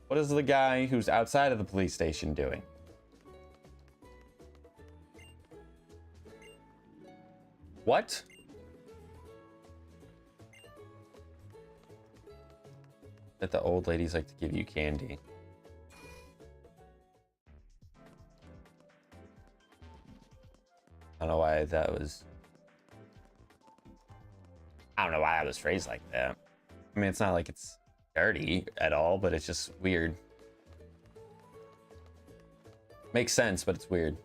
What is the guy who's outside of the police station doing? What? That the old ladies like to give you candy. I don't know why that was... I don't know why that was phrased like that. I mean, it's not like it's dirty at all, but it's just weird. Makes sense, but it's weird.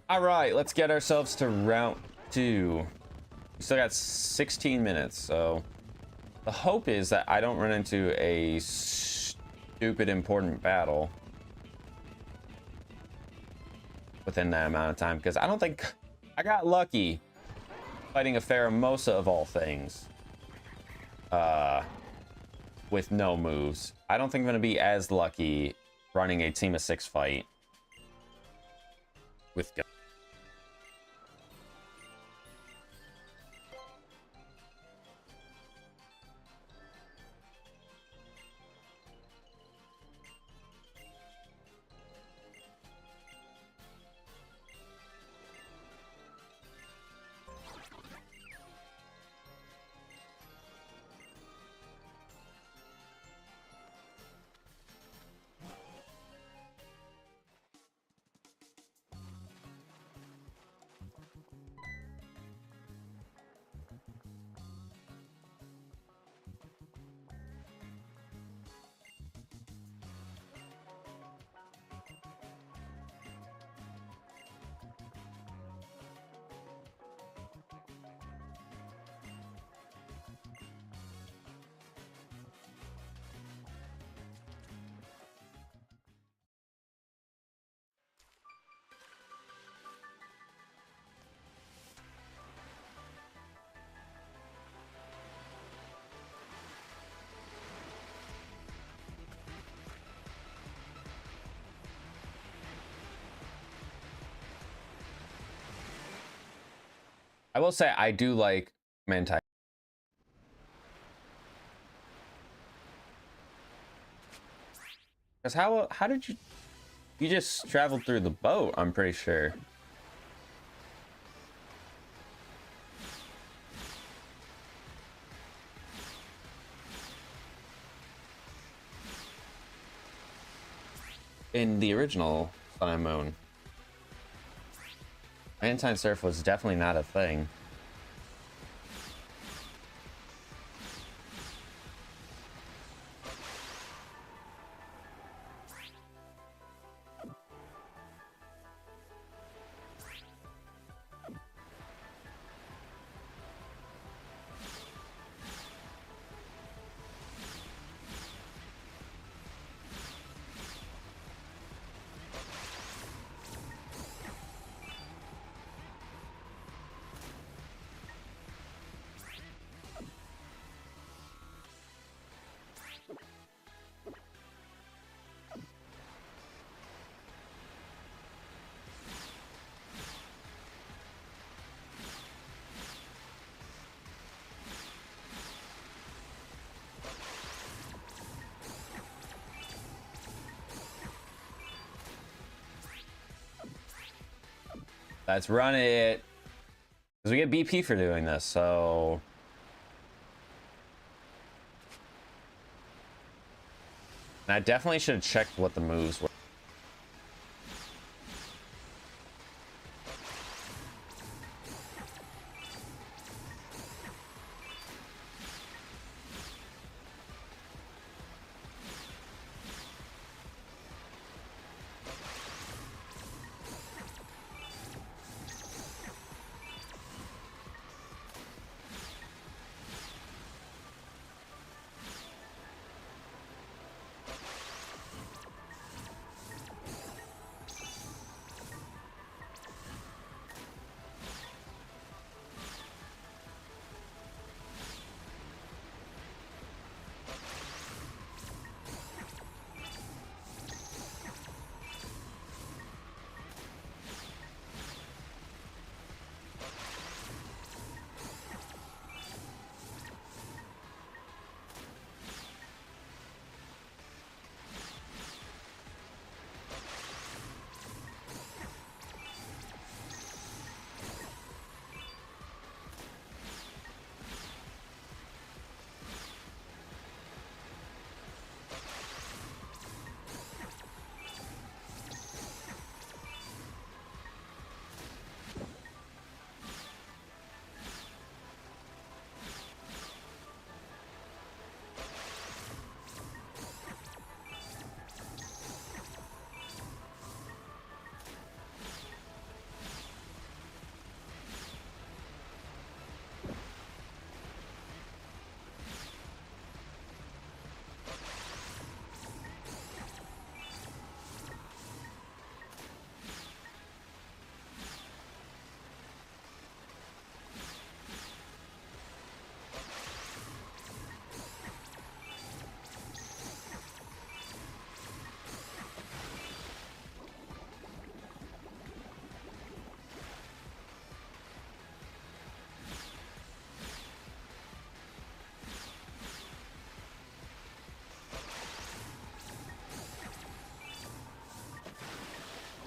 All right, let's get ourselves to round 2. We still got 16 minutes, so the hope is that I don't run into a stupid important battle within that amount of time, because I don't think I got lucky fighting a Pheromosa of all things with no moves. I don't think I'm gonna be as lucky running a team of 6 fight with I will say I do like Manti. Because how did you just traveled through the boat, I'm pretty sure. In the original Sun and Moon, anti-surf was definitely not a thing. Let's run it. Because we get BP for doing this, so... And I definitely should have checked what the moves were.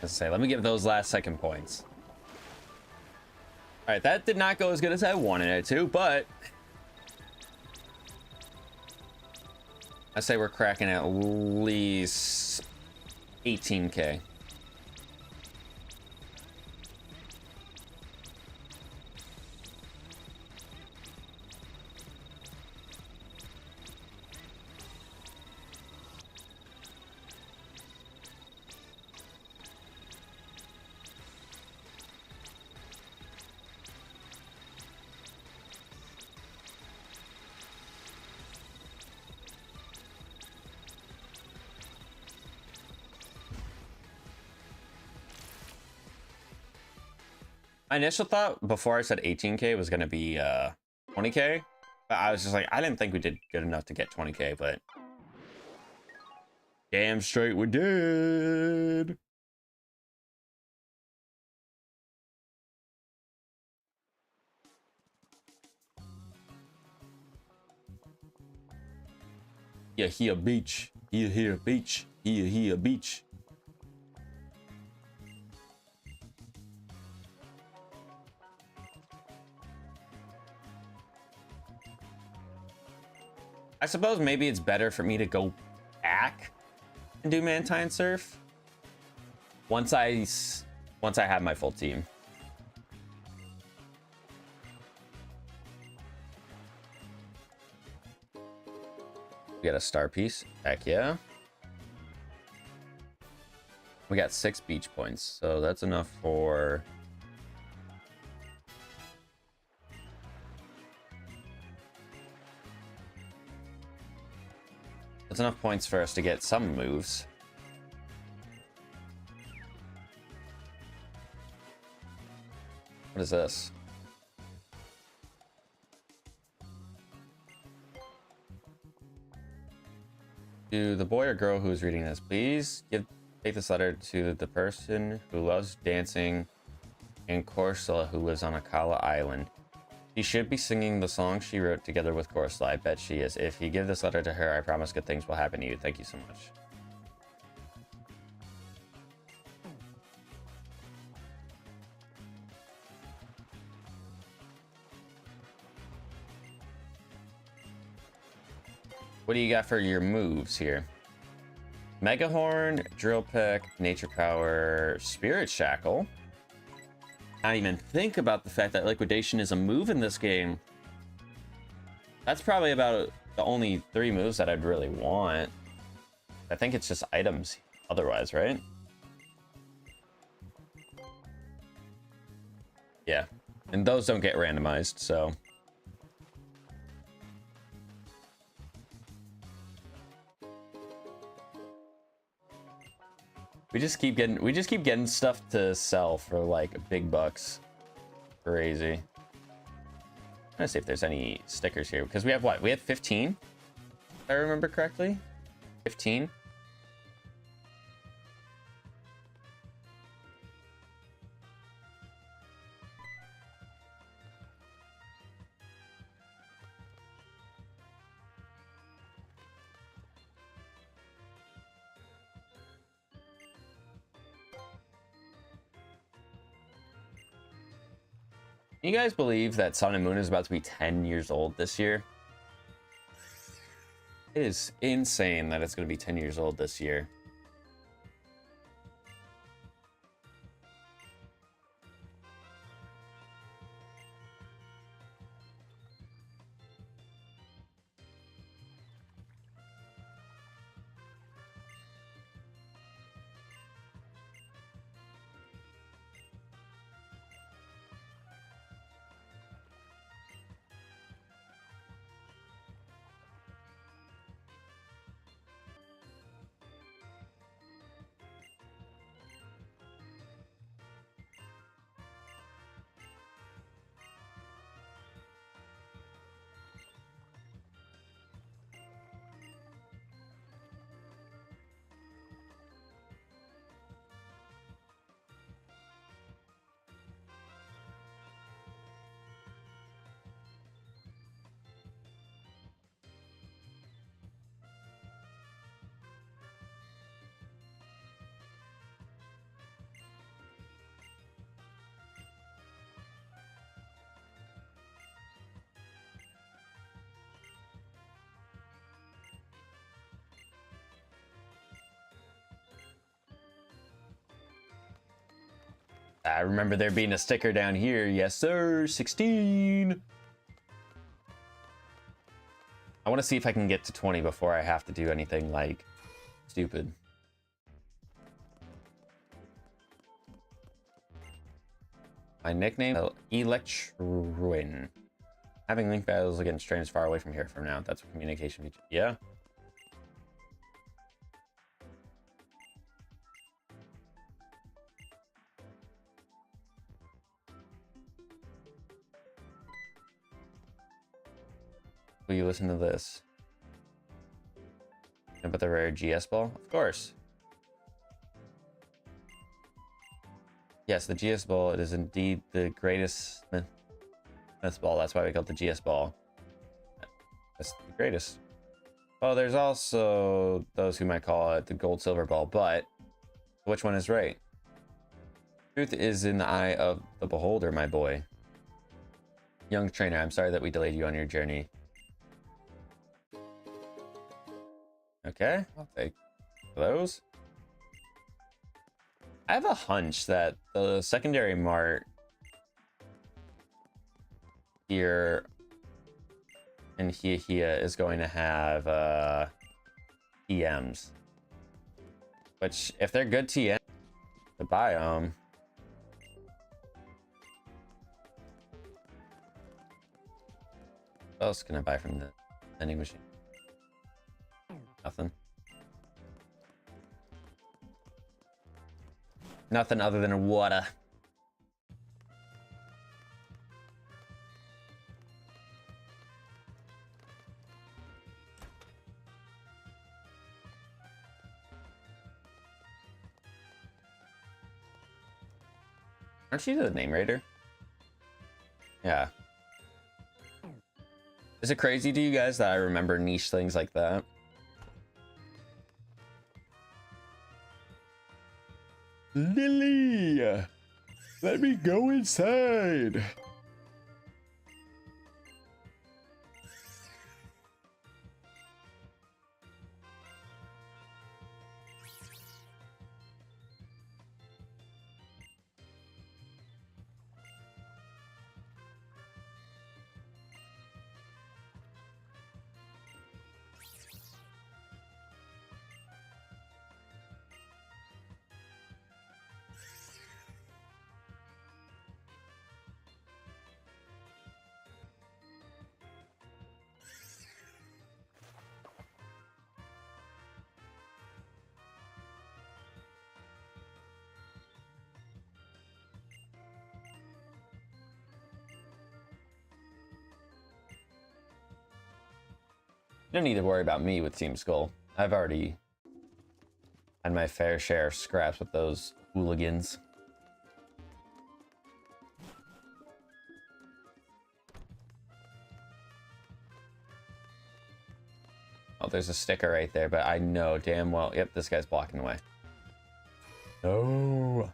to say. Let me get those last second points. All right, that did not go as good as I wanted it to, but I say we're cracking at least 18K. My initial thought before I said 18K was going to be 20K. But I was just like, I didn't think we did good enough to get 20K, but damn straight we did. Yeah, here beach. Here beach. Here beach. I suppose maybe it's better for me to go back and do Mantine Surf once I have my full team. We got a star piece. Heck yeah. We got 6 beach points, so that's enough for that's enough points for us to get some moves. What is this? To the boy or girl who is reading this, please take this letter to the person who loves dancing in Corsola who lives on Akala Island. She should be singing the song she wrote together with Corsola. I bet she is. If you give this letter to her, I promise good things will happen to you. Thank you so much. What do you got for your moves here? Mega Horn, Drill Pick, Nature Power, Spirit Shackle. I didn't even think about the fact that Liquidation is a move in this game. That's probably about the only 3 moves that I'd really want. I think it's just items otherwise, right? Yeah, and those don't get randomized, so. We just keep getting stuff to sell for like big bucks. Crazy. I'm gonna see if there's any stickers here because we have what? We have 15? If I remember correctly. 15. Can you guys believe that Sun and Moon is about to be 10 years old this year? It is insane that it's going to be 10 years old this year. I remember there being a sticker down here. Yes, sir. 16. I want to see if I can get to 20 before I have to do anything like stupid. My nickname, Electruin. Having link battles against strangers far away from here from now. That's a communication feature. Yeah. Will you listen to this? About the rare GS ball? Of course. Yes, the GS ball, it is indeed the greatest Smith ball. That's why we call it the GS ball. That's the greatest. Oh, there's also those who might call it the gold silver ball, but which one is right? Truth is in the eye of the beholder, my boy. Young trainer, I'm sorry that we delayed you on your journey. Okay, I'll take those. I have a hunch that the secondary mart here in Hia is going to have TMs. Which, if they're good TMs, the biome. What else can I buy from the vending machine? Nothing. Nothing other than water. Aren't you the name raider? Yeah. Is it crazy to you guys that I remember niche things like that? Lily! Let me go inside! You don't need to worry about me with Team Skull. I've already had my fair share of scraps with those hooligans. Oh, there's a sticker right there, but I know damn well. Yep, this guy's blocking the way. No.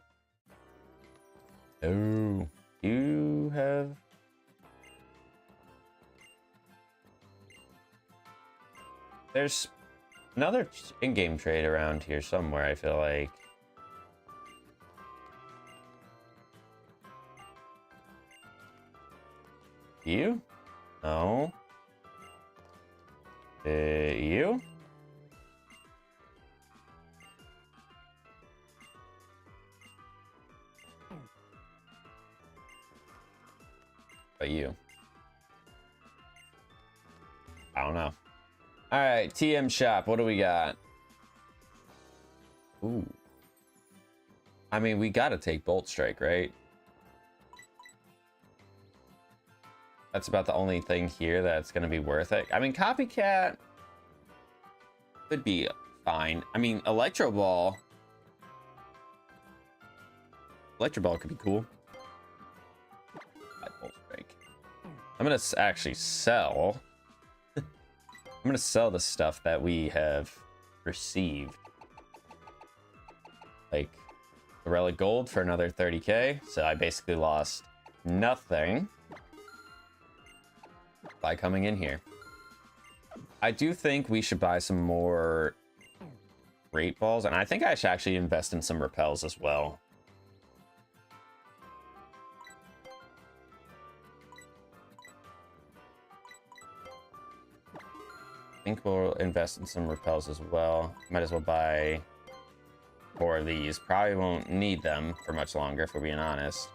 No. You have... There's another in-game trade around here somewhere, I feel like. You? No. You? But you? I don't know. All right, TM shop. What do we got? Ooh. I mean, we gotta take Bolt Strike, right? That's about the only thing here that's gonna be worth it. I mean, Copycat could be fine. I mean, Electro Ball could be cool. Bolt Strike. I'm gonna actually sell. I'm gonna sell the stuff that we have received. Like the Relic Gold for another 30k. So I basically lost nothing by coming in here. I do think we should buy some more Great Balls, and I think I should actually invest in some repels as well. think we'll invest in some repels as well. Might as well buy 4 of these. Probably won't need them for much longer, if we're being honest.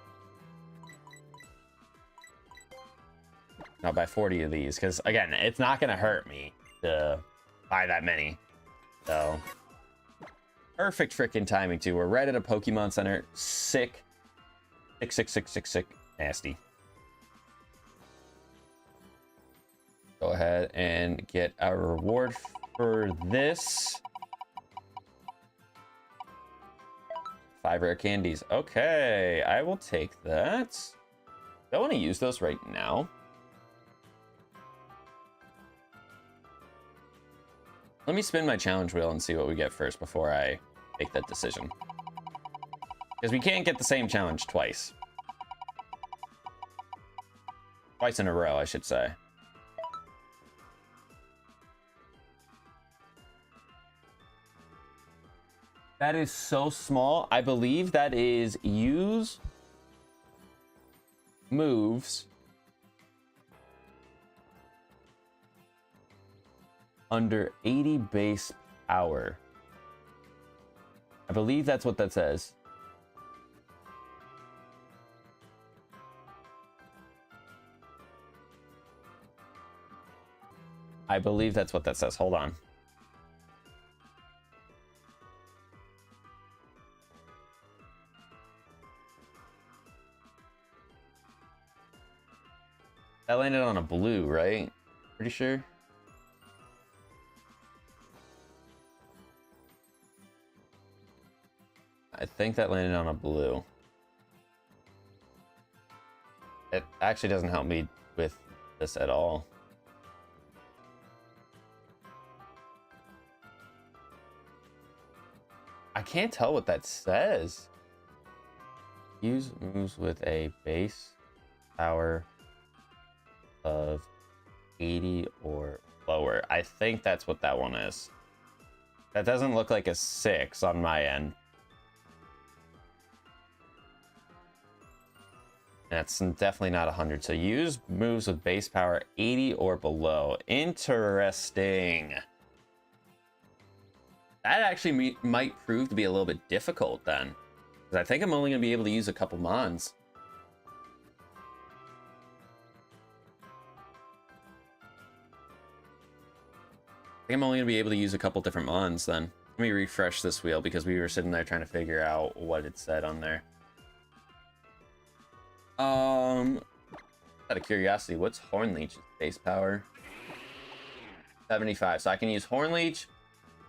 I'll buy 40 of these, because, again, it's not going to hurt me to buy that many. So, perfect freaking timing, too. We're right at a Pokemon Center. Sick. Sick, sick, sick, sick, sick. Nasty. Go ahead and get our reward for this. 5 rare candies. Okay, I will take that. Do I want to use those right now? Let me spin my challenge wheel and see what we get first before I make that decision. Because we can't get the same challenge twice. Twice in a row, I should say. That is so small. I believe that is use moves under 80 base power. I believe that's what that says. I believe that's what that says. Hold on. That landed on a blue, right? Pretty sure. I think that landed on a blue. It actually doesn't help me with this at all. I can't tell what that says. Use moves with a base power of 80 or lower. I think that's what that one is. That doesn't look like a 6 on my end. That's definitely not 100. So use moves with base power 80 or below. Interesting. That actually might prove to be a little bit difficult then. Because I think I'm only going to be able to use a couple mons. I think I'm only going to be able to use a couple different mons then. Let me refresh this wheel because we were sitting there trying to figure out what it said on there. Out of curiosity, what's Hornleech's base power? 75. So I can use Hornleech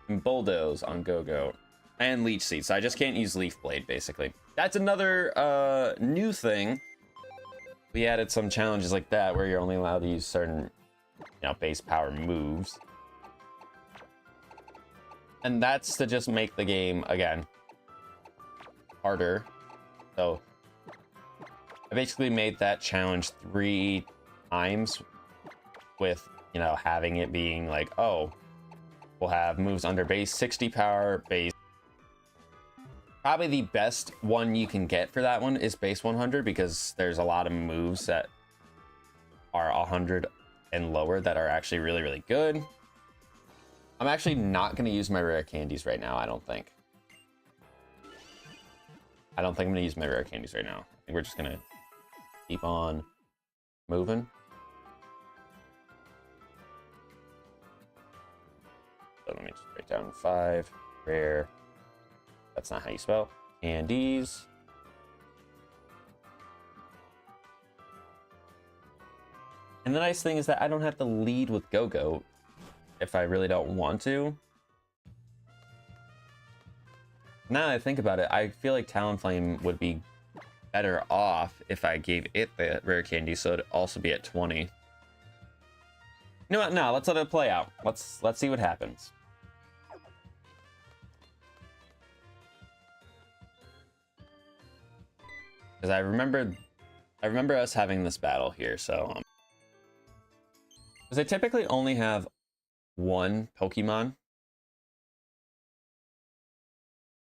and Bulldoze on Go-Go. And Leech Seed. So I just can't use Leaf Blade, basically. That's another new thing. We added some challenges like that where you're only allowed to use certain, base power moves. And that's to just make the game, again, harder. So I basically made that challenge 3 times with, having it being like, oh, we'll have moves under base 60 power, base. Probably the best one you can get for that one is base 100 because there's a lot of moves that are 100 and lower that are actually really, really good. I'm actually not going to use my rare candies right now, I don't think. I don't think I'm going to use my rare candies right now. I think we're just going to keep on moving. So let me just write down 5 rare. That's not how you spell candies. And the nice thing is that I don't have to lead with Go-Go if I really don't want to. Now that I think about it, I feel like Talonflame would be better off if I gave it the rare candy, so it'd also be at 20. You know what? No, let's let it play out. Let's see what happens. Because I remember us having this battle here, so because they typically only have 1 Pokemon,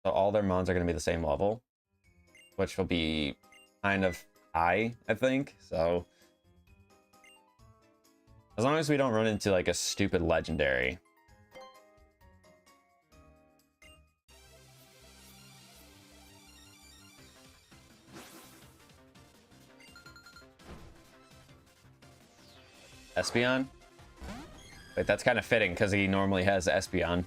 so all their mons are going to be the same level, which will be kind of high, I think. So As long as we don't run into like a stupid legendary. Espeon? Wait, that's kind of fitting because he normally has Espeon.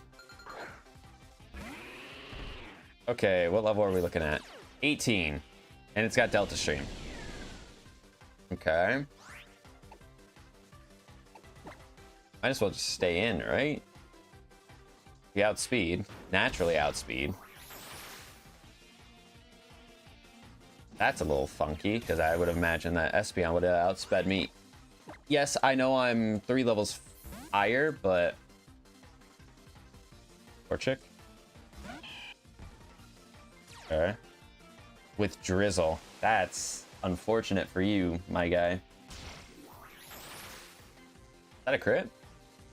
Okay, what level are we looking at? 18. And it's got Delta Stream. Okay. Might as well just stay in, right? We outspeed. Naturally outspeed. That's a little funky, because I would imagine that Espeon would have outsped me. Yes, I know I'm 3 levels higher, but... Torchic? Okay. With Drizzle. That's unfortunate for you, my guy. Is that a crit?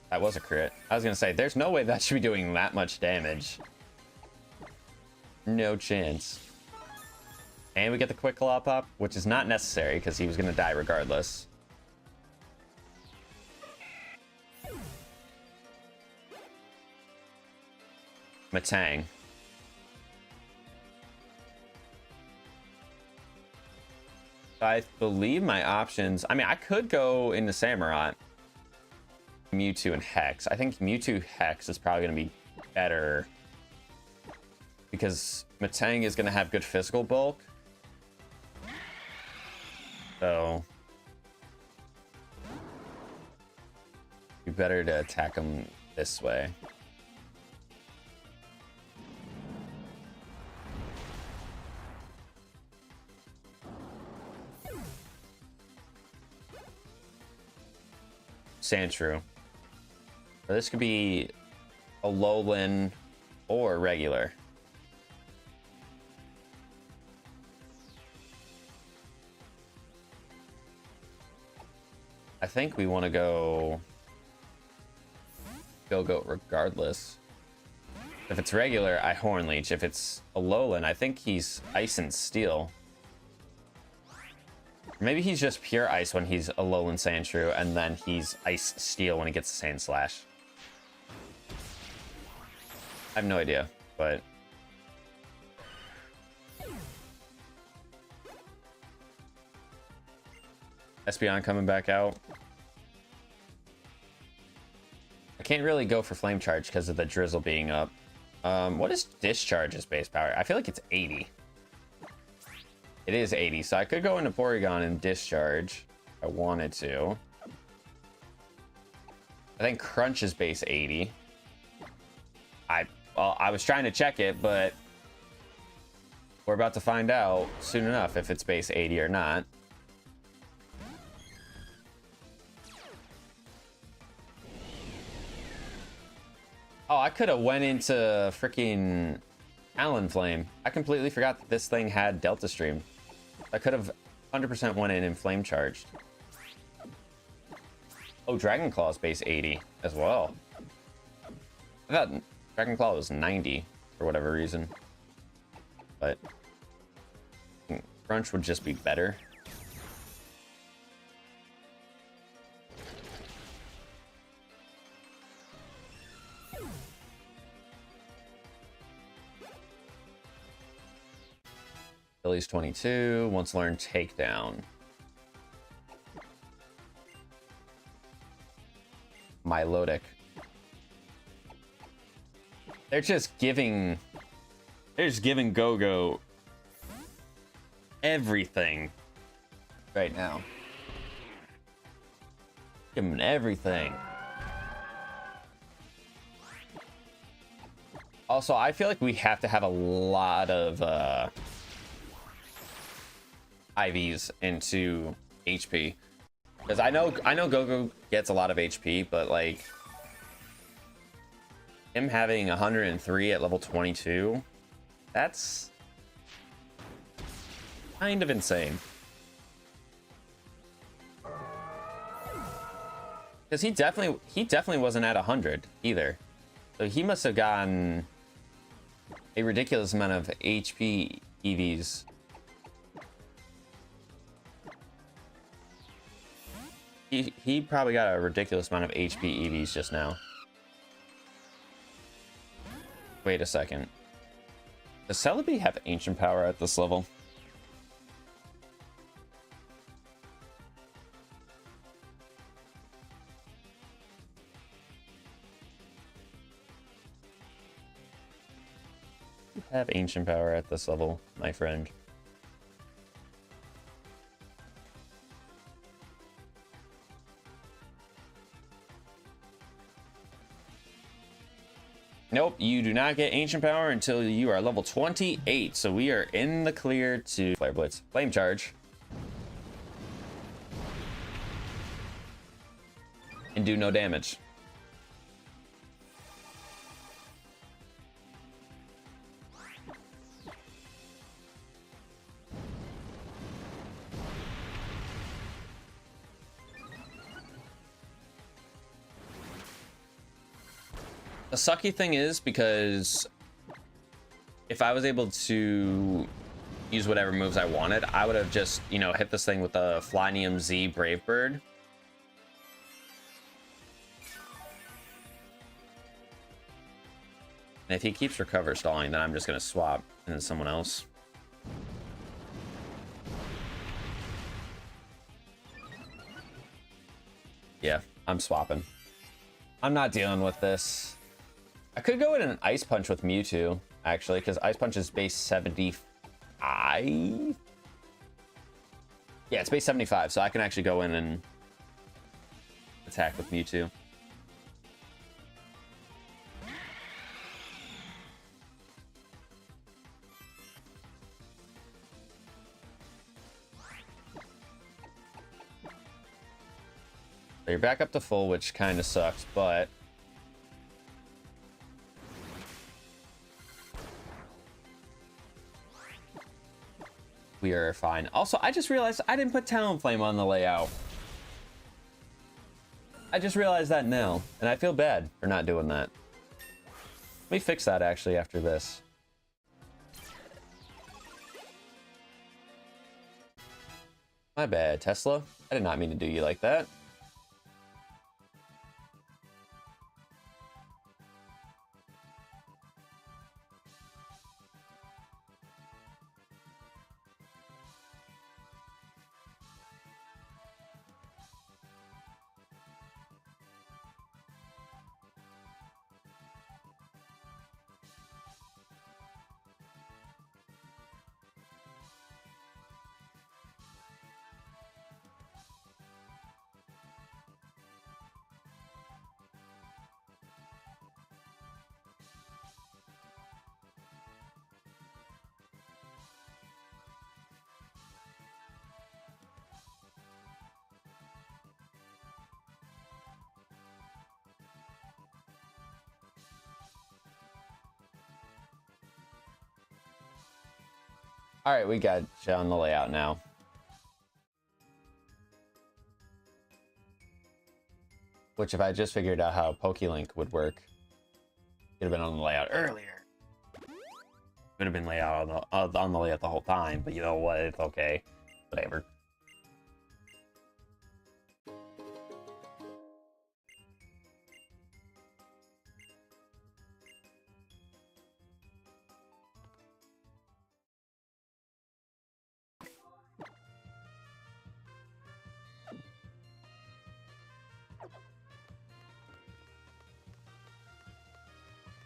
That was a crit. I was gonna say, there's no way that should be doing that much damage. No chance. And we get the quick claw pop, which is not necessary because he was gonna die regardless. Matang. I believe my options... I mean, I could go into Samurott. Mewtwo and Hex. I think Mewtwo Hex is probably going to be better. Because Matang is going to have good physical bulk. So... it'd be better to attack him this way. Sandshrew. This could be a Alolan or regular. I think we want to go regardless. If it's regular, I Horn Leech. If it's a Alolan, I think he's Ice and Steel. Maybe he's just pure ice when he's Alolan Sandshrew, and then he's Ice Steel when he gets the Sand Slash. I have no idea, but... Espeon coming back out. I can't really go for Flame Charge because of the Drizzle being up. What is Discharge's base power? I feel like it's 80. It is 80, so I could go into Porygon and Discharge if I wanted to. I think Crunch is base 80. Well, I was trying to check it, but we're about to find out soon enough if it's base 80 or not. Oh, I could have went into freaking Talonflame. I completely forgot that this thing had Delta Stream. I could have 100% went in and Flame Charged. Oh, Dragon Claw is base 80 as well. I thought Dragon Claw was 90 for whatever reason. But Crunch would just be better. Billy's 22, wants to learn Takedown. Milotic. They're just giving Go-Go everything right now. Give him everything. Also, I feel like we have to have a lot of IVs into HP, because I know Go-Go gets a lot of HP, but like him having 103 at level 22, that's kind of insane. Because he definitely wasn't at 100 either, so he must have gotten a ridiculous amount of HP EVs. He probably got a ridiculous amount of HP EVs just now. Wait a second. Does Celebi have ancient power at this level? You have ancient power at this level, my friend. Nope, you do not get ancient power until you are level 28. So we are in the clear to Flare Blitz. Flame Charge. And do no damage. The sucky thing is, because if I was able to use whatever moves I wanted, I would have just, you know, hit this thing with the Flynium Z Brave Bird. And if he keeps recover stalling, then I'm just going to swap into someone else. Yeah, I'm swapping. I'm not dealing with this. I could go in an Ice Punch with Mewtwo, actually, because Ice Punch is base 75. Yeah, it's base 75, so I can actually go in and attack with Mewtwo. So you're back up to full, which kind of sucks, but we are fine. Also, I just realized I didn't put Talonflame on the layout. I just realized that now, and I feel bad for not doing that. Let me fix that actually after this. My bad, Tesla. I did not mean to do you like that. All right, we got you on the layout now. Which, if I just figured out how PokeLink would work, could have been on the layout earlier. Could have been layout on the layout the whole time, but you know what? It's okay. Whatever.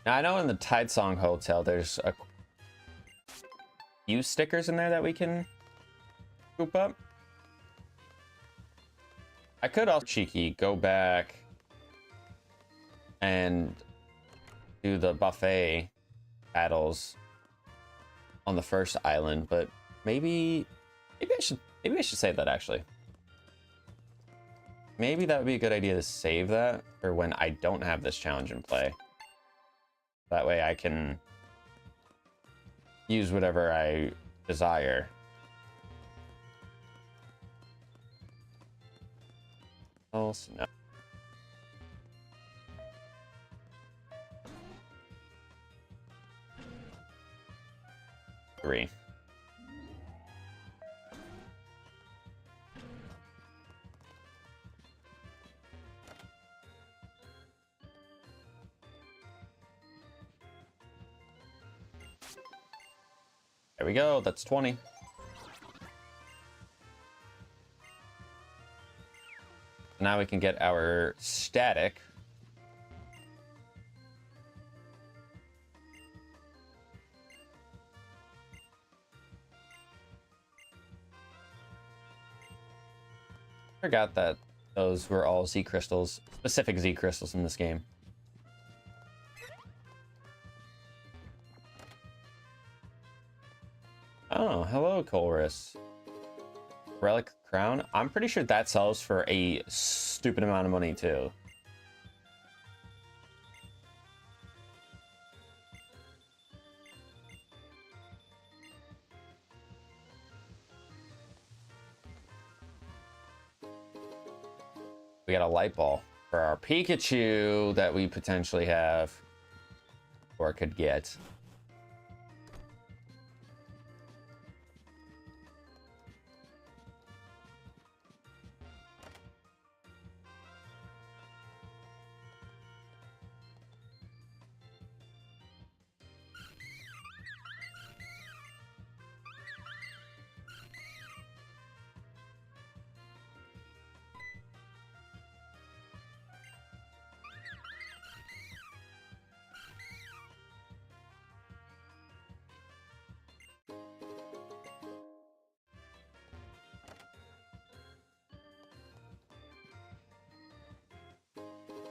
Now, I know in the Tide Song Hotel, there's a few stickers in there that we can scoop up. I could also cheeky go back and do the buffet battles on the first island, but maybe I should save that actually. Maybe that would be a good idea to save that for when I don't have this challenge in play. That way I can use whatever I desire. Also, no. Three. we go. That's 20. Now we can get our static. Forgot that those were all Z crystals, specific Z crystals in this game. Oh, hello, Colress. Relic crown. I'm pretty sure that sells for a stupid amount of money too. We got a light ball for our Pikachu that we potentially have or could get.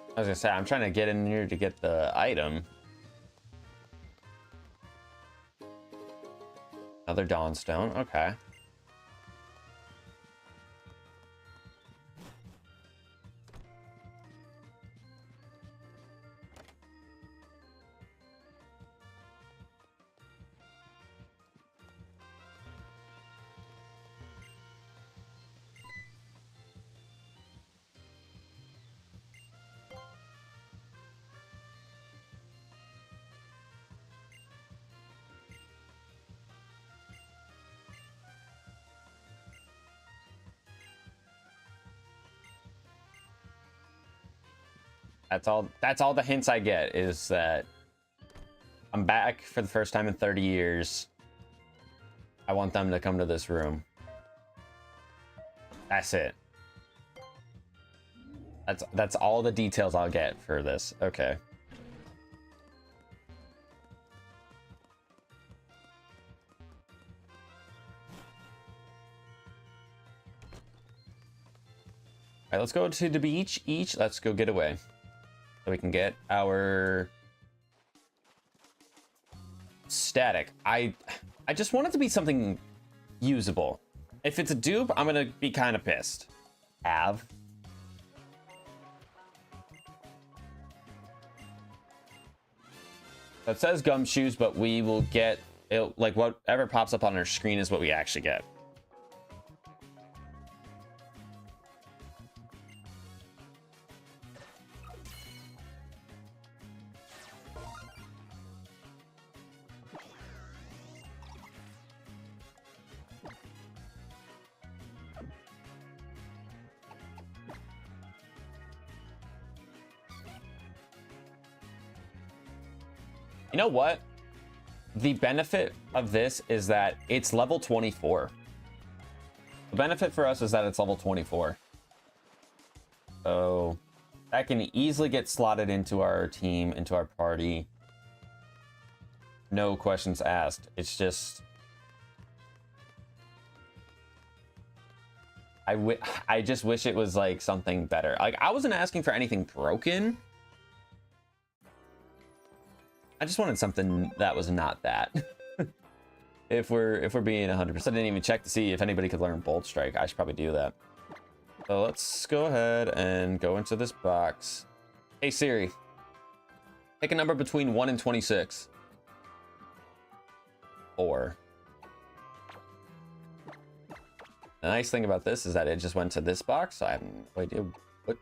I was gonna say, I'm trying to get in here to get the item. Another Dawnstone, okay. That's all the hints I get is that I'm back for the first time in 30 years. I want them to come to this room. That's it. That's all the details I'll get for this. Okay. All right, let's go to the beach. Let's go get away. So we can get our static. I just want it to be something usable. If it's a dupe, I'm gonna be kind of pissed. It says gumshoes, but we will get it, like whatever pops up on our screen is what we actually get. You know what? The benefit of this is that it's level 24. The benefit for us is that it's level 24. So that can easily get slotted into our team, into our party. No questions asked. It's just... I just wish it was like something better. Like, I wasn't asking for anything broken. I just wanted something that was not that. if we're being 100%. I didn't even check to see if anybody could learn Bolt Strike. I should probably do that. So let's go ahead and go into this box. Hey Siri, pick a number between 1 and 26. 4. The nice thing about this is that it just went to this box, so I have no idea what.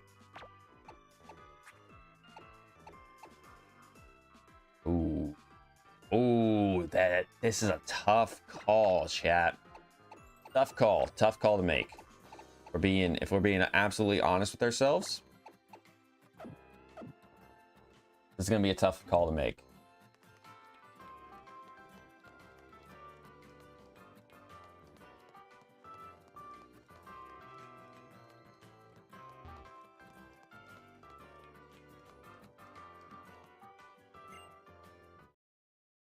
Ooh. Ooh, this is a tough call, chat. Tough call to make. If we're being absolutely honest with ourselves, this is gonna be a tough call to make.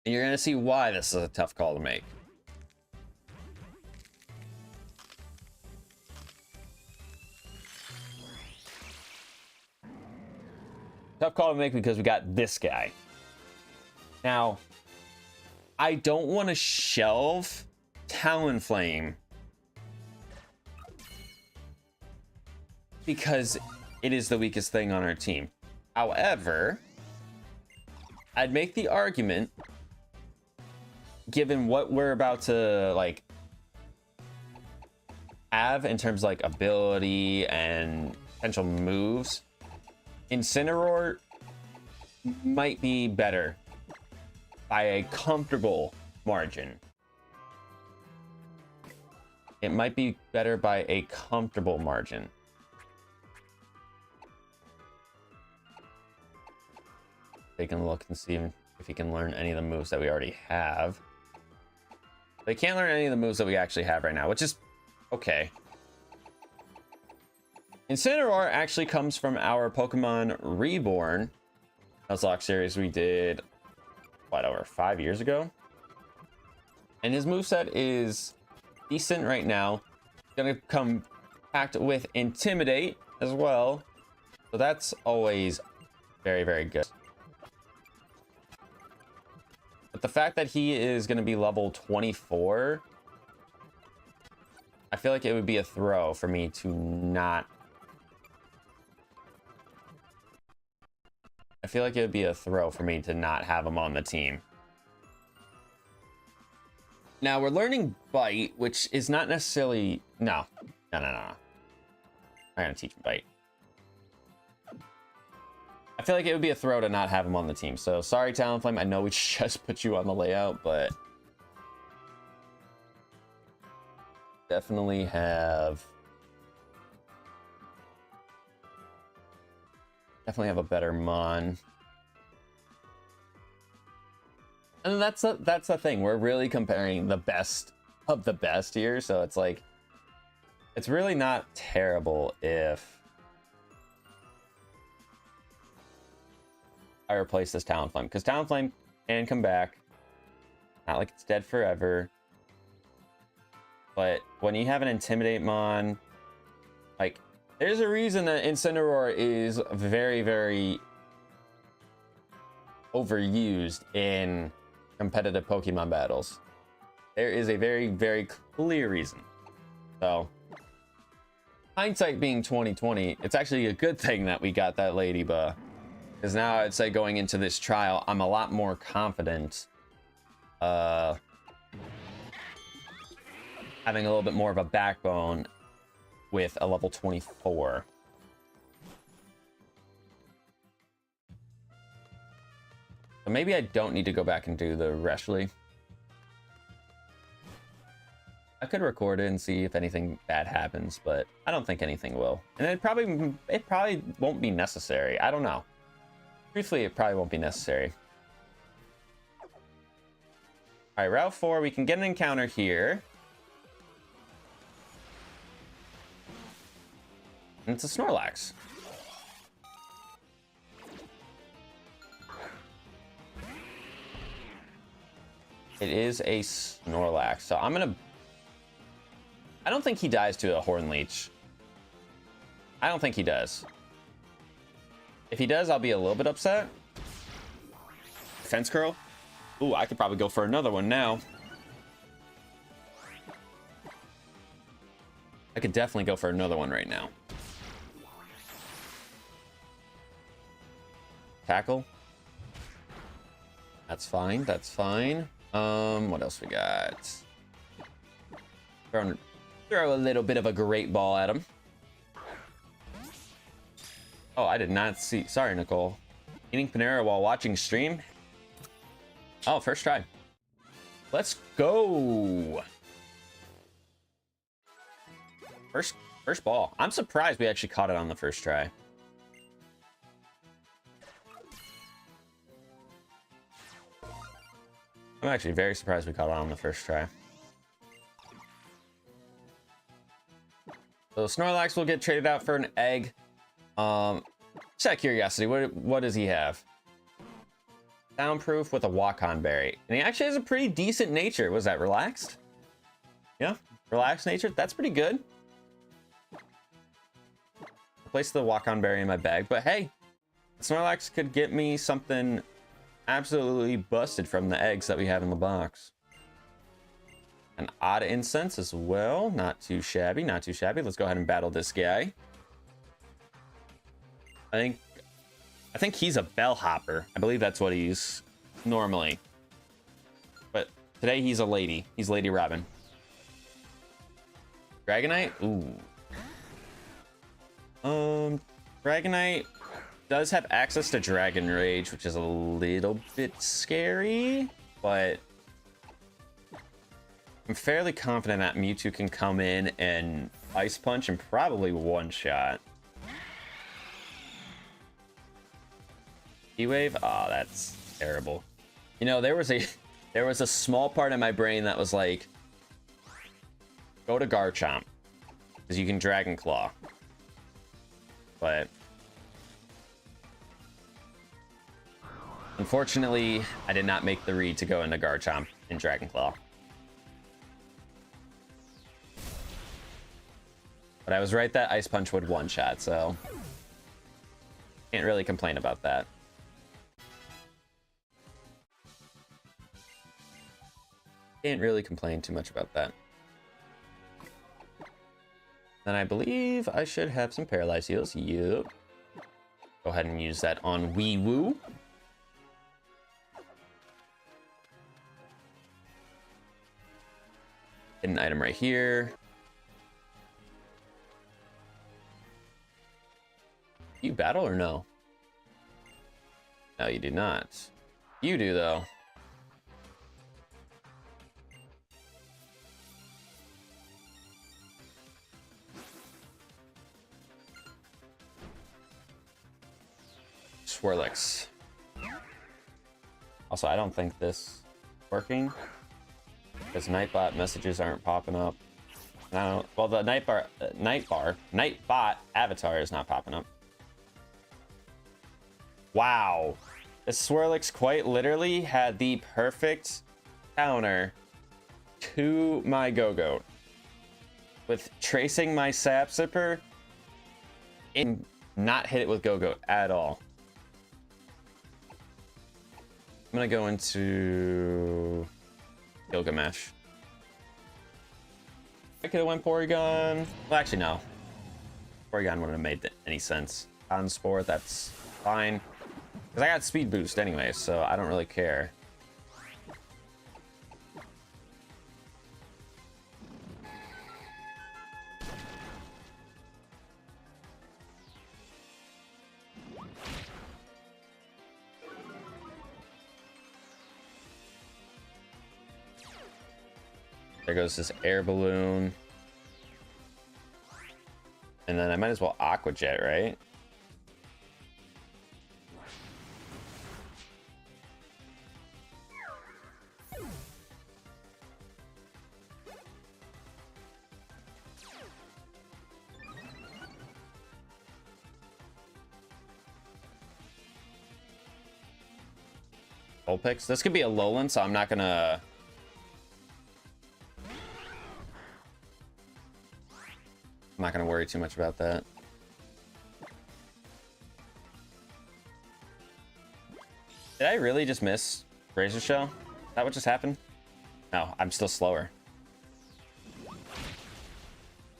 And you're going to see why this is a tough call to make. Tough call to make because we got this guy. Now, I don't want to shelve Talonflame because it is the weakest thing on our team. However, I'd make the argument, given what we're about to like have in terms of like ability and potential moves, Incineroar might be better by a comfortable margin. It might be better by a comfortable margin. Take a look and see if he can learn any of the moves that we already have. They can't learn any of the moves that we actually have right now, which is okay. Incineroar actually comes from our Pokemon Reborn Nuzlocke series we did, what, over 5 years ago? And his moveset is decent right now. Gonna come packed with Intimidate as well. So that's always very, very good. But the fact that he is going to be level 24, I feel like it would be a throw for me to not... I feel like it would be a throw for me to not have him on the team. Now, we're learning Bite, which is not necessarily... No. I'm going to teach him Bite. I feel like it would be a throw to not have him on the team. So, sorry, Talonflame. I know we just put you on the layout, but... definitely have a better Mon. And that's the thing. We're really comparing the best of the best here. So it's like, it's really not terrible if I replace this Talonflame, because Talonflame can come back. Not like it's dead forever. But when you have an Intimidate Mon, like, there's a reason that Incineroar is very, very overused in competitive Pokemon battles. There is a very, very clear reason. So, hindsight being 2020, it's actually a good thing that we got that Ladybug. Because now I'd say going into this trial, I'm a lot more confident having a little bit more of a backbone with a level 24. So maybe I don't need to go back and do the Reshley. I could record it and see if anything bad happens, but I don't think anything will. And it probably won't be necessary. I don't know. Briefly, it probably won't be necessary. All right, Route 4, we can get an encounter here. And it's a Snorlax. It is a Snorlax. So I'm gonna... I don't think he dies to a Horn Leech. I don't think he does. If he does, I'll be a little bit upset. Defense Curl? Ooh, I could probably go for another one now. I could definitely go for another one right now. Tackle. That's fine. That's fine. What else we got? Throw a little bit of a great ball at him. Oh, I did not see. Sorry, Nicole. Eating Panera while watching stream. Oh, first try. Let's go. First ball. I'm surprised we actually caught it on the first try. I'm actually very surprised we caught it on the first try. So Snorlax will get traded out for an egg. Just out of curiosity, what does he have? Soundproof with a walk-on berry. And he actually has a pretty decent nature. Was that relaxed? Yeah, relaxed nature. That's pretty good. Place the walk-on berry in my bag, but hey, Snorlax could get me something absolutely busted from the eggs that we have in the box. An odd incense as well. Not too shabby, not too shabby. Let's go ahead and battle this guy. I think he's a bellhopper. I believe that's what he's normally. But today he's a lady. He's Lady Robin. Dragonite? Ooh. Dragonite does have access to Dragon Rage, which is a little bit scary, but I'm fairly confident that Mewtwo can come in and Ice Punch and probably one-shot. T-Wave? Oh, that's terrible. You know, there was a small part of my brain that was like, go to Garchomp, because you can Dragon Claw. But unfortunately, I did not make the read to go into Garchomp and Dragon Claw. But I was right that Ice Punch would one-shot, so can't really complain about that. Can't really complain too much about that. Then I believe I should have some Paralyze Heals. Yup. Go ahead and use that on Weewoo. Hidden item right here. Do you battle or no? No, you do not. You do, though. Swirlix. Also, I don't think this is working because Nightbot messages aren't popping up. I don't. Well, the Nightbot avatar is not popping up. Wow, this Swirlix quite literally had the perfect counter to my Go-Goat with tracing my Sap Sipper and not hit it with Go-Goat at all. I'm gonna go into Gilgamesh. I could have went Porygon. Well, actually, no. Porygon wouldn't have made any sense. Conspore, that's fine. Because I got speed boost anyway, so I don't really care. There goes this air balloon. And then I might as well Aqua Jet, right? Vulpix. This could be a Alolan, so I'm not gonna... I'm not gonna worry too much about that. Did I really just miss Razor Shell? Is that what just happened? No, I'm still slower. I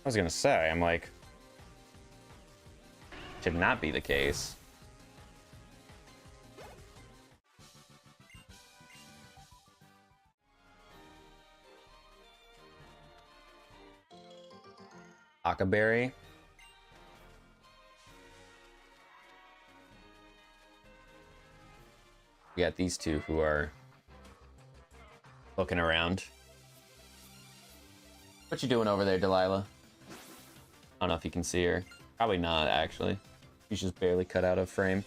was gonna say, I'm like... Should not be the case. Akaberry. We got these two who are looking around. What you doing over there, Delilah? I don't know if you can see her. Probably not, actually. She's just barely cut out of frame.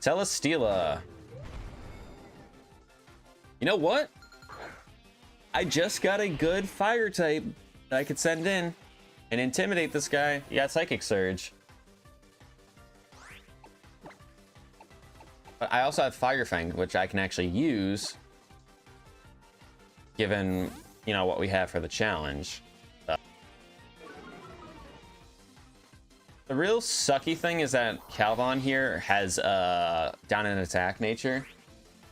Celesteela. You know what? I just got a good fire type that I could send in and intimidate this guy. You got Psychic Surge. But I also have Fire Fang, which I can actually use given, you know, what we have for the challenge. So. The real sucky thing is that Calvon here has down and attack nature.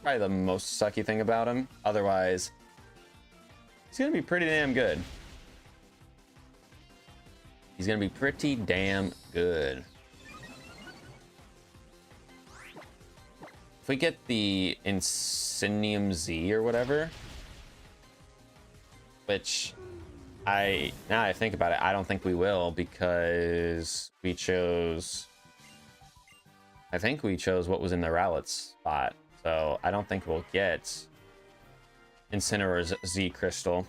Probably the most sucky thing about him. Otherwise, he's gonna be pretty damn good. He's gonna be pretty damn good. If we get the Insinium Z or whatever, which now I think about it, I don't think we will, because we chose, I think we chose what was in the Rowlet spot. So I don't think we'll get Incineroar's Z Crystal.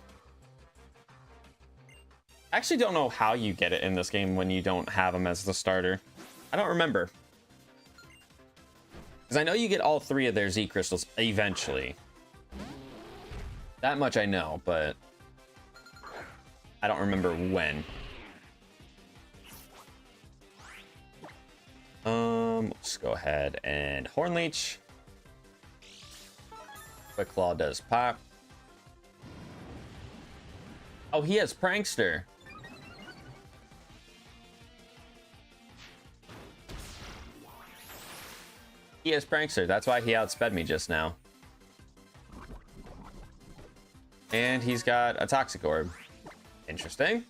I actually don't know how you get it in this game when you don't have him as the starter. I don't remember. Because I know you get all 3 of their Z Crystals eventually. That much I know, but I don't remember when. Let's go ahead and Horn Leech. Quick Claw does pop. Oh, he has Prankster. He has Prankster. That's why he outsped me just now. And he's got a Toxic Orb. Interesting.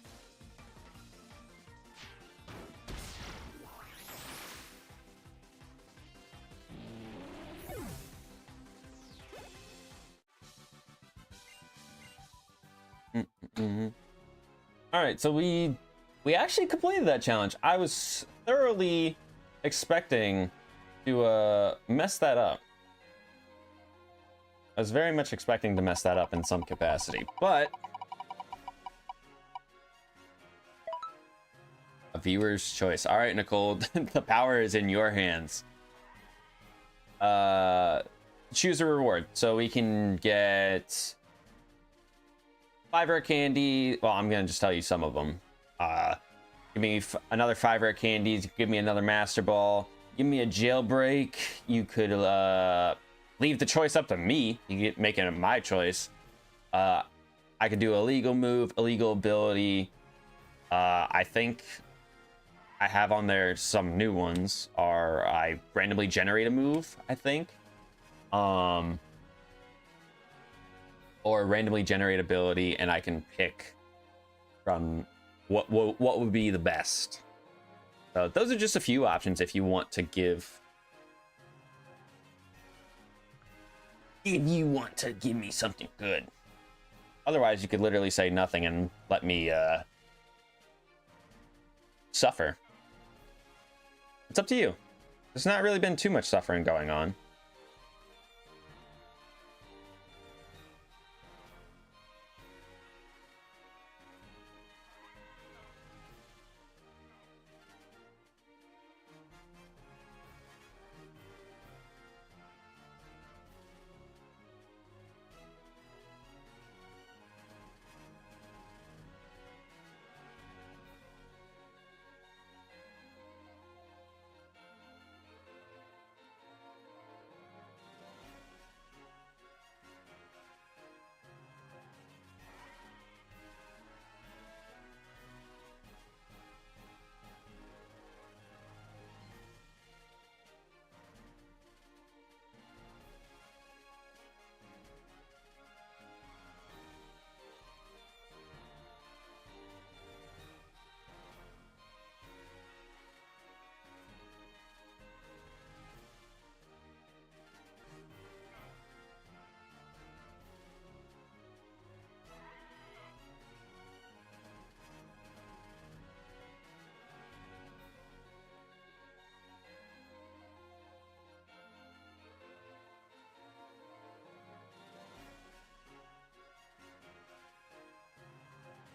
All right, so we actually completed that challenge. I was thoroughly expecting to mess that up. I was very much expecting to mess that up in some capacity, but a viewer's choice. All right, Nicole, the power is in your hands. Choose a reward. So we can get 5 rare candy. Well, I'm gonna just tell you some of them. Give me another 5 rare candies. Give me another Master Ball. Give me a jailbreak. You could leave the choice up to me. You get making it my choice. I could do a legal move, illegal ability. I think I have on there some new ones. Are I randomly generate a move? I think. Or randomly generate ability, and I can pick from what would be the best. So those are just a few options if you want to give. If you want to give me something good. Otherwise, you could literally say nothing and let me suffer. It's up to you. There's not really been too much suffering going on.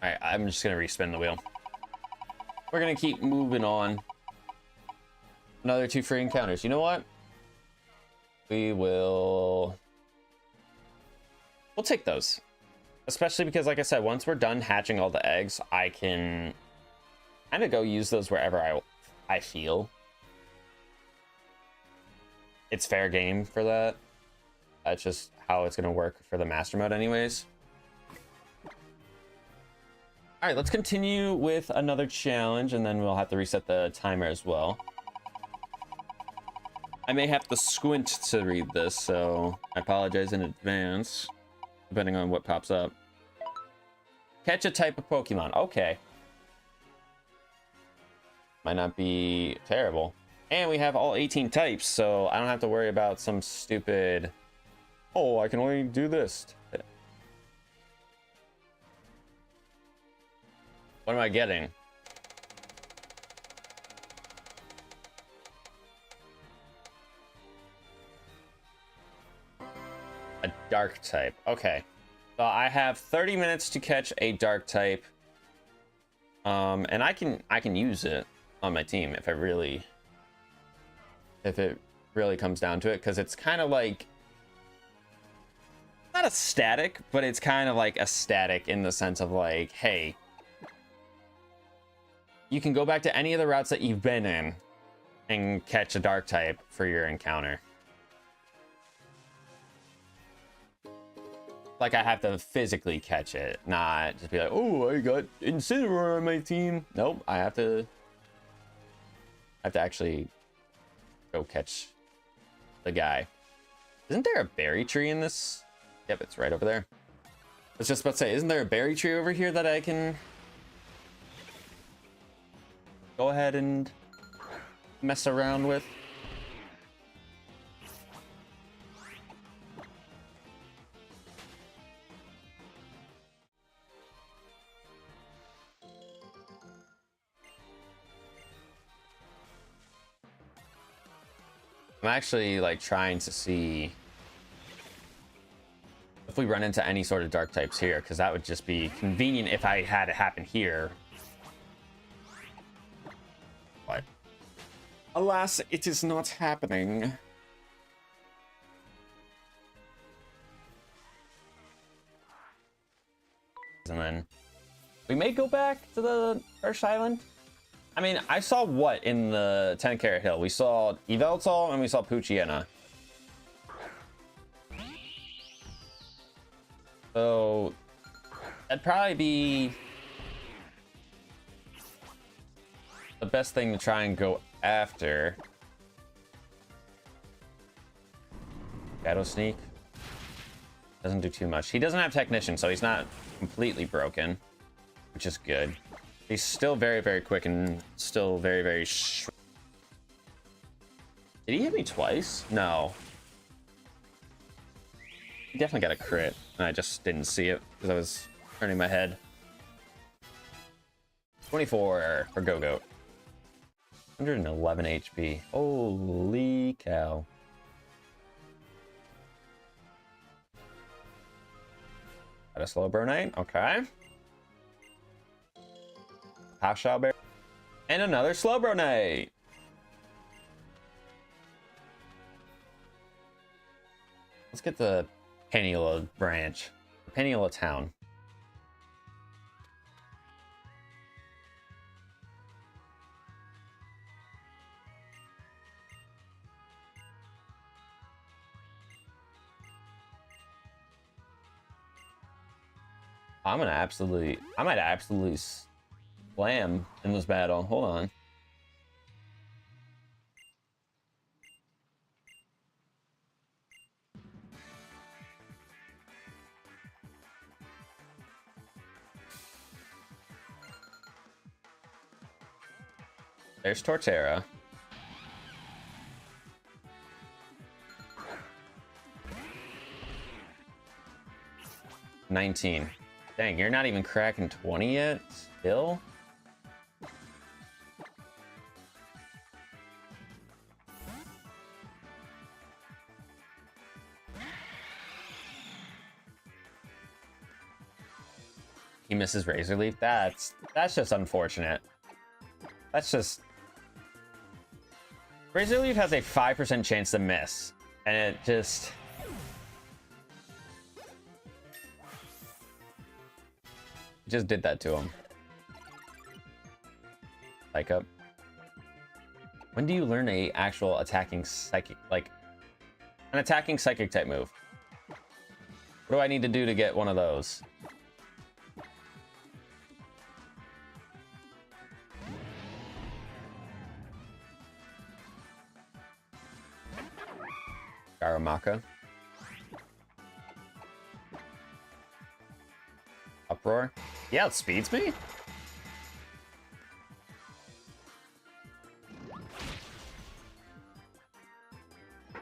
All right, I'm just gonna respin the wheel. We're gonna keep moving on. Another 2 free encounters. You know what? We'll take those. Especially because, like I said, once we're done hatching all the eggs, I can kind of go use those wherever I feel. it's fair game for that. That's just how it's gonna work for the master mode anyways. All right, let's continue with another challenge, and then we'll have to reset the timer as well. I may have to squint to read this, so I apologize in advance, depending on what pops up. Catch a type of Pokemon. Okay. Might not be terrible. And we have all 18 types, so I don't have to worry about some stupid, oh, I can only do this. What am I getting? A dark type. Okay. So I have 30 minutes to catch a dark type. And I can use it on my team if it really comes down to it, because it's kind of like not a static, but it's kind of like a static in the sense of like, hey, you can go back to any of the routes that you've been in and catch a dark type for your encounter. Like I have to physically catch it, not just be like, oh, I got Incineroar on my team. Nope, I have to actually go catch the guy. Isn't there a berry tree in this? Yep, it's right over there. I was just about to say, isn't there a berry tree over here that I can go ahead and mess around with? I'm actually like trying to see if we run into any sort of dark types here, because that would just be convenient if I had it happen here. But alas, it is not happening. And then we may go back to the first island. I mean, I saw what in the 10 Carat Hill? We saw Yveltal and we saw Poochyena. So that'd probably be the best thing to try and go after. Shadow Sneak doesn't do too much. He doesn't have Technician, so he's not completely broken, which is good. He's still very, very quick and still very, very Did he hit me twice? No. He definitely got a crit. I just didn't see it because I was turning my head. 24 for Go-Goat. 111 HP. Holy cow. Got a slow Burnite. Okay. Half Shell Bear. And another slow Burnite. Let's get the Pennula branch. Pennula town. I might absolutely slam in this battle. Hold on. There's Torterra. $19. Dang, you're not even cracking 20 yet? Still? He misses Razor Leaf? That's just unfortunate. That's just... Razor Leaf has a 5% chance to miss, and it just... just did that to him. Psych up. When do you learn a actual attacking psychic, like An attacking psychic type move. What do I need to do to get one of those? Garamaka. Uproar. Yeah, it speeds me.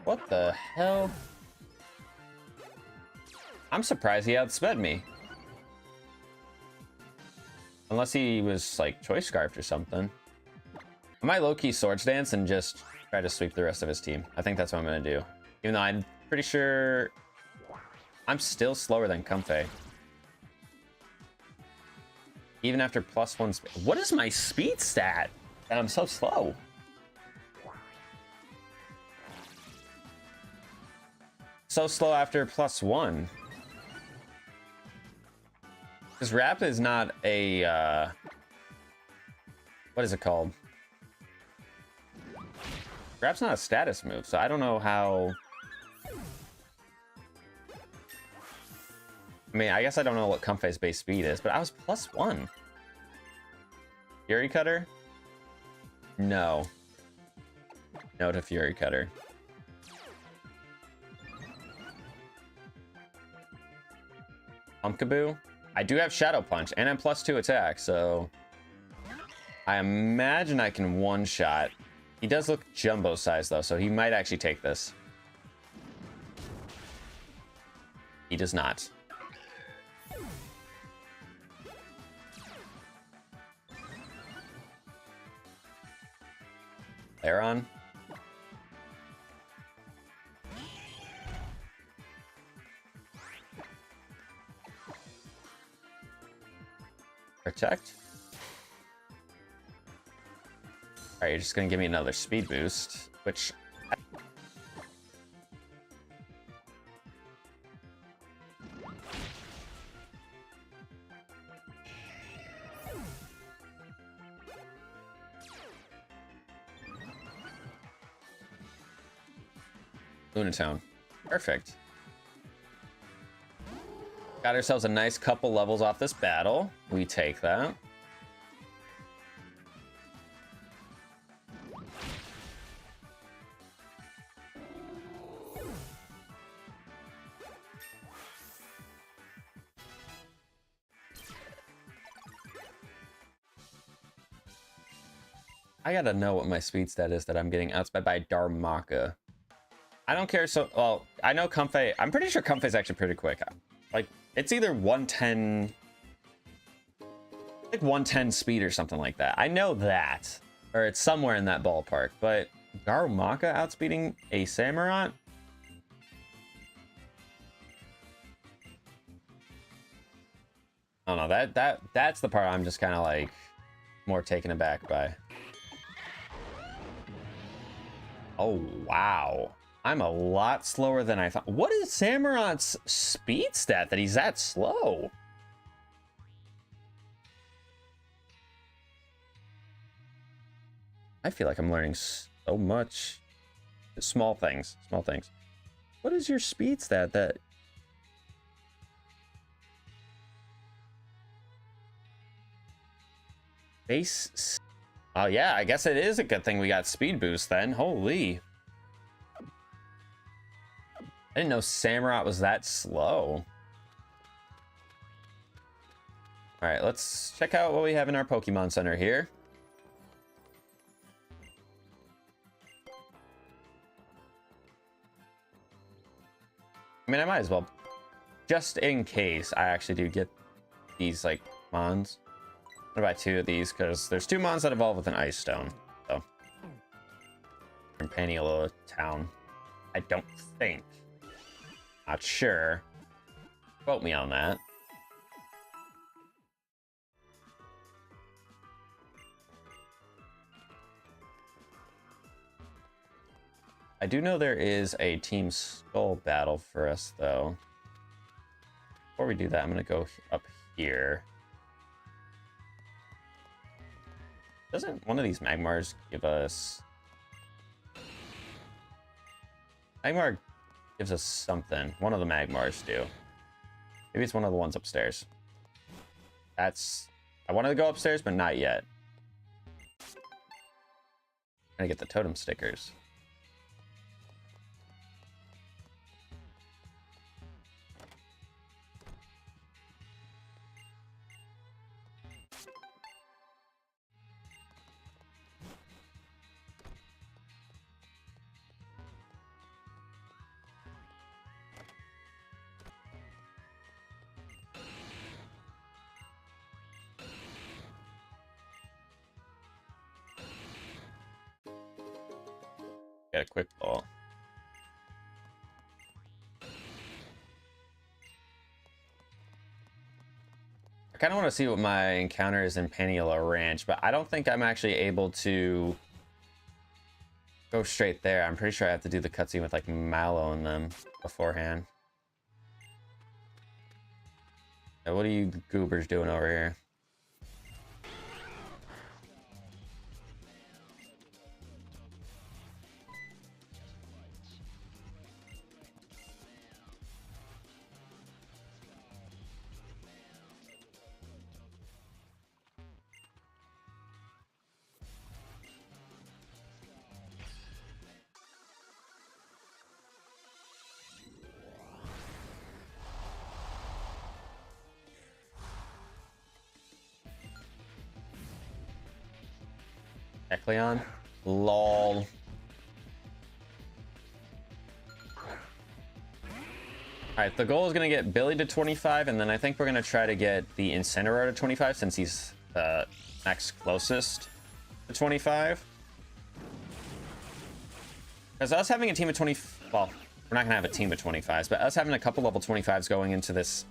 What the hell? I'm surprised he outsped me. Unless he was like choice scarfed or something. I might low-key swords dance and just try to sweep the rest of his team. I think that's what I'm gonna do. Even though I'm pretty sure I'm still slower than Comfey. Even after +1 speed. What is my speed stat? And I'm so slow. So slow after +1. Because Rap is not a, what is it called? Rap's not a status move, so I don't know how... I mean, I guess I don't know what Comfey's base speed is, but I was +1. Fury Cutter? No. No to Fury Cutter. Pumpkaboo? I do have Shadow Punch, and I'm +2 attack, so... I imagine I can one-shot. He does look jumbo-sized, though, so he might actually take this. He does not. Aeron. Protect. Alright, you're just gonna give me another speed boost, which... Lunatown. Perfect. Got ourselves a nice couple levels off this battle. We take that. I gotta know what my speed stat is that I'm getting outsped by Darmaka. I don't care so... Well, I know Comfey... I'm pretty sure Comfey's actually pretty quick. Like, it's either 110... Like 110 speed or something like that. I know that. Or it's somewhere in that ballpark. But Darumaka outspeeding a Samurott? I don't know. That's the part I'm just kind of like... more taken aback by. Oh, wow. I'm a lot slower than I thought. What is Samurott's speed stat that he's that slow? I feel like I'm learning so much. Small things, small things. What is your speed stat that... Base... Oh yeah, I guess it is a good thing we got speed boost then. Holy. I didn't know Samurott was that slow. All right, let's check out what we have in our Pokemon Center here. I mean, I might as well, just in case I actually do get these, like, Mons. I'm gonna buy 2 of these, because there's 2 Mons that evolve with an Ice Stone. So, from Paniolo Town. I don't think. Not sure. Quote me on that. I do know there is a Team Skull battle for us, though. Before we do that, I'm going to go up here. Doesn't one of these Magmars give us... Magmar gives us something. One of the Magmars do. Maybe it's one of the ones upstairs. That's... I wanted to go upstairs, but not yet. I'm gonna get the totem stickers. Get a quick ball. I kind of want to see what my encounter is in Paniela Ranch, but I don't think I'm actually able to go straight there. I'm pretty sure I have to do the cutscene with like Mallow and them beforehand. Now, what are you goobers doing over here? Ekleon? Lol. Alright, the goal is going to get Billy to 25, and then I think we're going to try to get the Incineroar to 25 since he's next closest to 25. Because us having a team of 20... Well, we're not going to have a team of 25s, but us having a couple level 25s going into this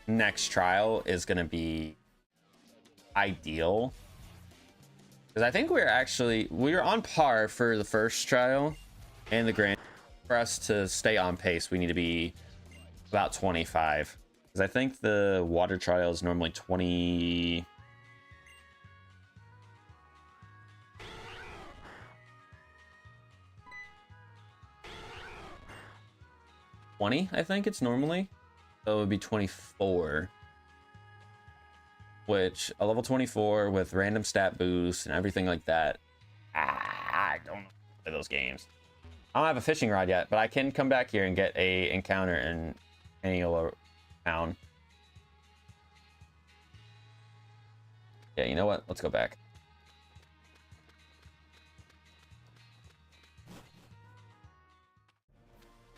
next trial is going to be ideal. Because I think we were on par for the first trial and the grand. For us to stay on pace, we need to be about 25. Because I think the water trial is normally 20. 20, I think it's normally. So it would be 24. Which, a level 24 with random stat boosts and everything like that. I don't play those games. I don't have a fishing rod yet, but I can come back here and get a encounter in Paniela Town. Yeah, you know what? Let's go back.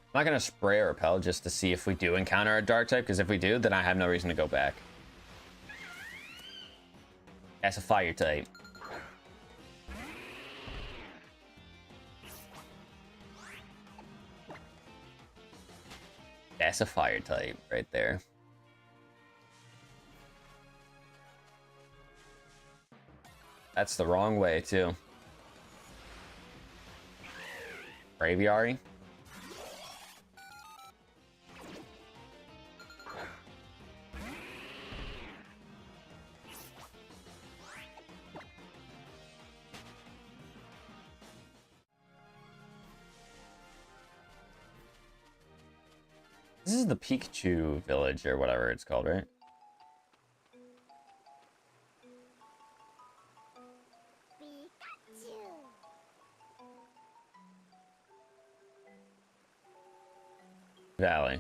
I'm not going to spray or repel just to see if we do encounter a dark type, because if we do, then I have no reason to go back. That's a fire type. That's a fire type right there. That's the wrong way, too. Braviary. This is the Pikachu village or whatever it's called, right? Valley.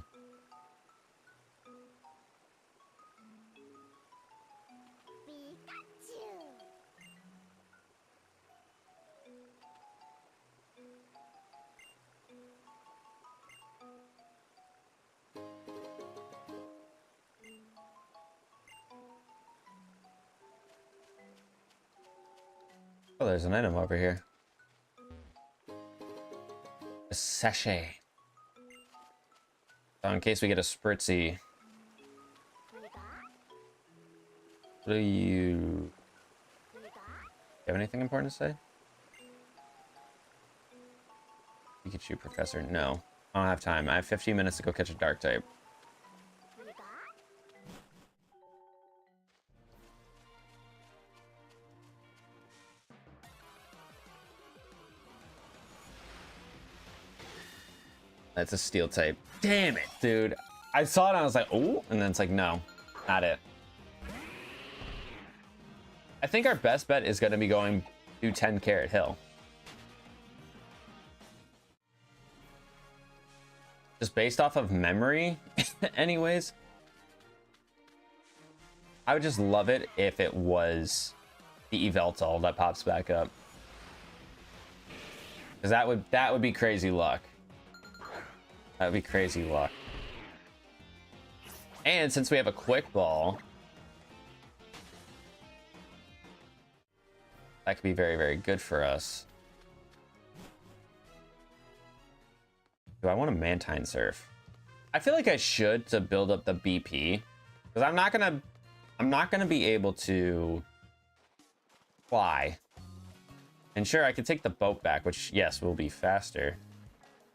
Oh, there's an item over here. A sachet. So in case we get a spritzy. What do you have anything important to say? Pikachu Professor. No. I don't have time. I have 15 minutes to go catch a dark type. That's a steel type. Damn it, dude. I saw it and I was like, oh, and then it's like, no, not it. I think our best bet is going to be going to 10 Carrot Hill. Just based off of memory, anyways. I would just love it if it was the Yveltal that pops back up. Because that would be crazy luck. That would be crazy luck. And since we have a quick ball, that could be very, very good for us. Do I want a Mantine Surf? I feel like I should to build up the BP. Because I'm not gonna be able to fly. And sure, I could take the boat back, which yes, will be faster.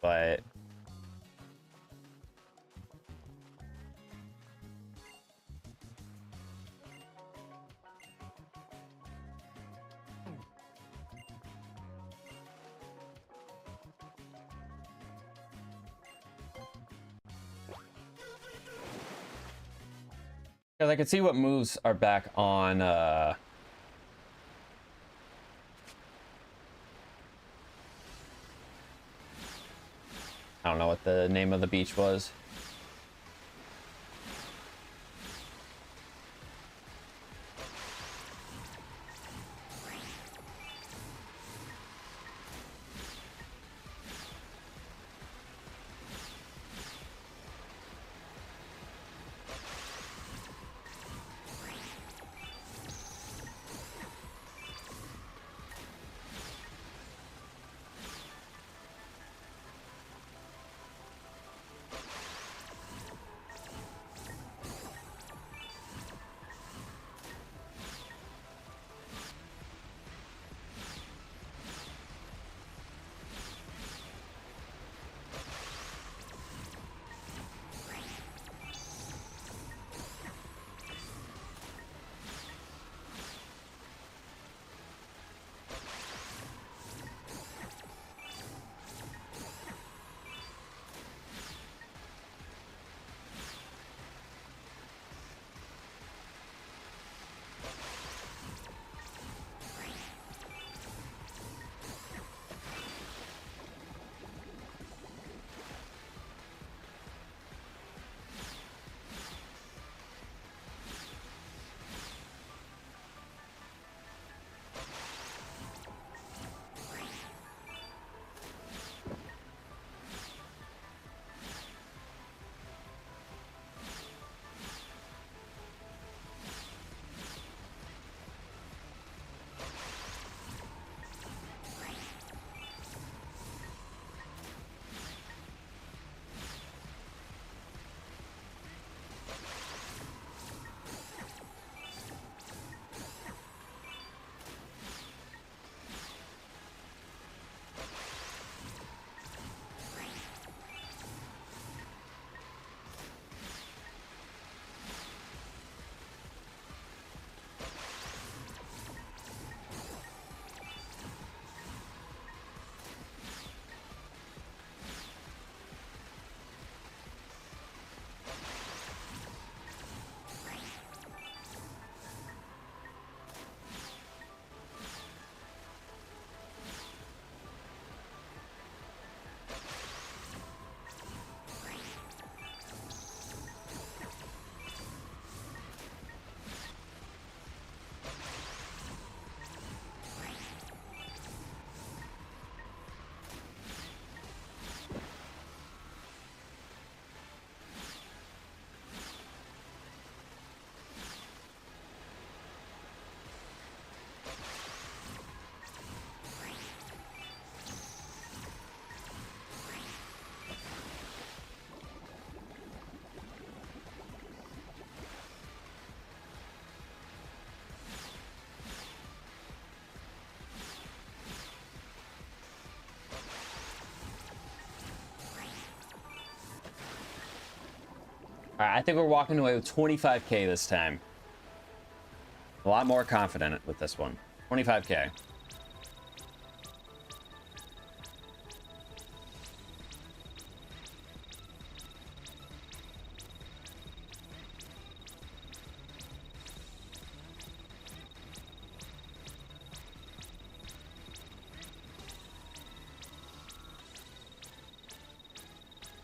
But because I can see what moves are back on I don't know what the name of the beach was. All right, I think we're walking away with 25K this time. A lot more confident with this one. 25K.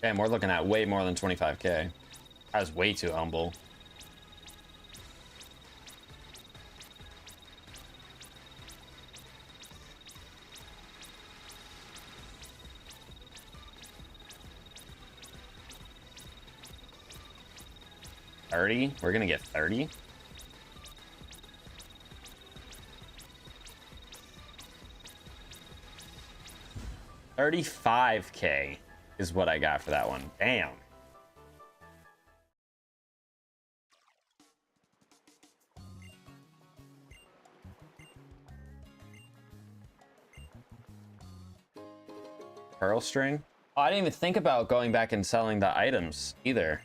Damn, we're looking at way more than 25k. I was way too humble. $30? We're gonna get 30? $35k is what I got for that one. Damn. Pearl string? Oh, I didn't even think about going back and selling the items either.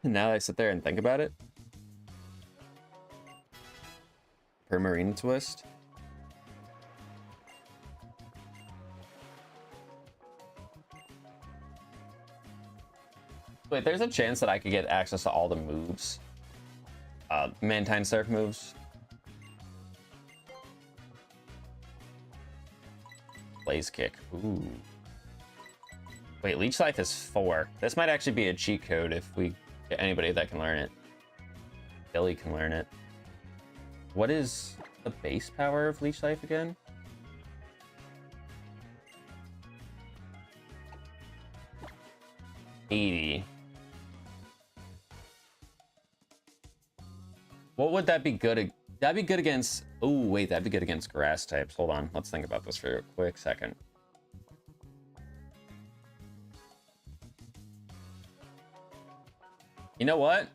Now that I sit there and think about it. Per marine twist. Wait, there's a chance that I could get access to all the moves. Mantine Surf moves. Blaze Kick. Ooh. Wait, Leech Life is 4. This might actually be a cheat code if we get anybody that can learn it. Billy can learn it. What is the base power of Leech Life again? $80. What would that be good? That'd be good against... Oh, wait, that'd be good against grass types. Hold on. Let's think about this for a quick second. You know what?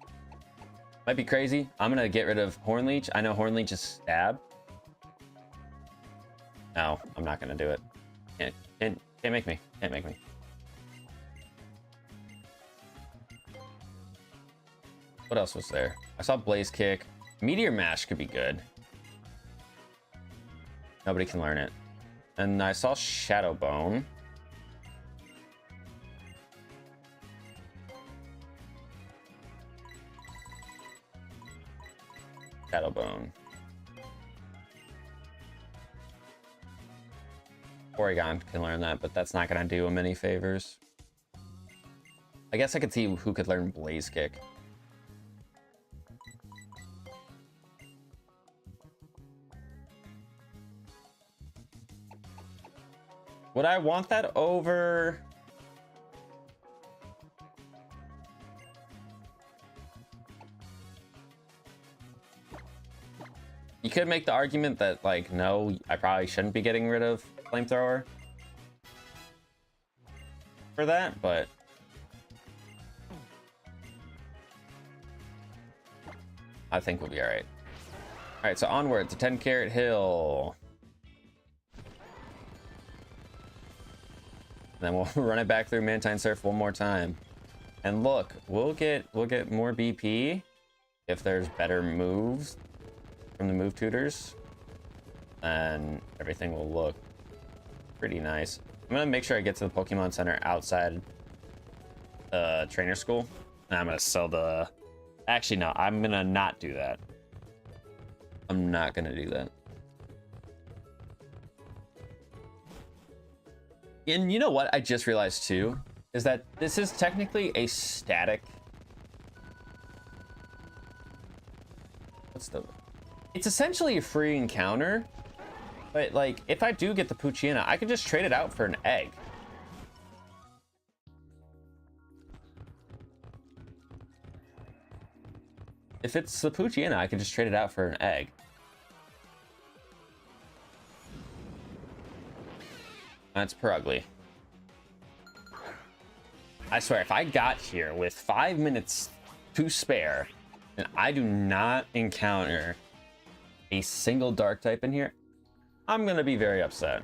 Might be crazy. I'm going to get rid of Horn Leech. I know Horn Leech is stab. No, I'm not going to do it. Can't make me. Can't make me. What else was there? I saw Blaze Kick. Meteor Mash could be good. Nobody can learn it. And I saw Shadow Bone. Shadow Bone. Porygon can learn that, but that's not going to do him any favors. I guess I could see who could learn Blaze Kick. Would I want that over... You could make the argument that, like, no, I probably shouldn't be getting rid of Flamethrower for that, but... I think we'll be alright. Alright, so onward to 10 Carat Hill. Then we'll run it back through Mantine Surf one more time. And look, we'll get more BP if there's better moves from the move tutors. And everything will look pretty nice. I'm gonna make sure I get to the Pokemon Center outside the trainer school. And I'm gonna sell the... Actually, no, I'm gonna not do that. I'm not gonna do that. And you know what I just realized too is that this is technically a static. It's essentially a free encounter, but like if I do get the Poochyena, I could just trade it out for an egg. If it's the Poochyena, I could just trade it out for an egg. That's per ugly. I swear, if I got here with 5 minutes to spare and I do not encounter a single dark type in here, I'm gonna be very upset.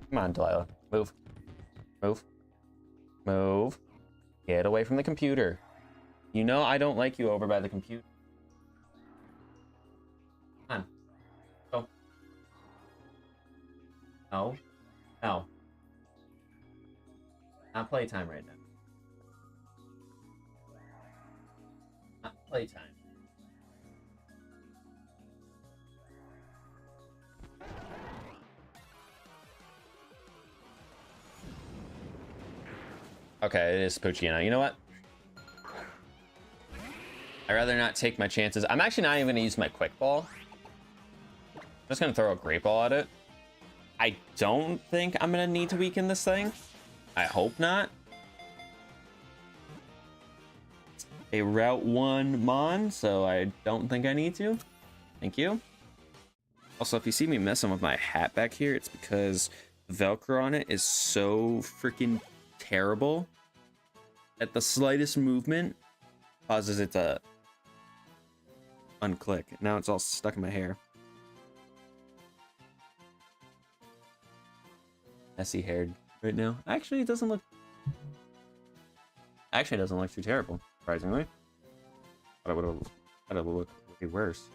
Come on, Delilah. Move. Move. Move. Get away from the computer. You know I don't like you over by the computer. Come on. Go. No. No. Not playtime right now. Not playtime. Okay, it is Pucciano. You know what? I'd rather not take my chances. I'm actually not even gonna use my quick ball. I'm just gonna throw a great ball at it. I don't think I'm gonna need to weaken this thing. I hope not. A Route 1 Mon, so I don't think I need to. Thank you. Also, if you see me messing with my hat back here, it's because the Velcro on it is so freaking terrible that the slightest movement causes it to unclick. Now it's all stuck in my hair. Messy haired right now. Actually, it doesn't look. Actually, it doesn't look too terrible, surprisingly. But it would have looked way worse.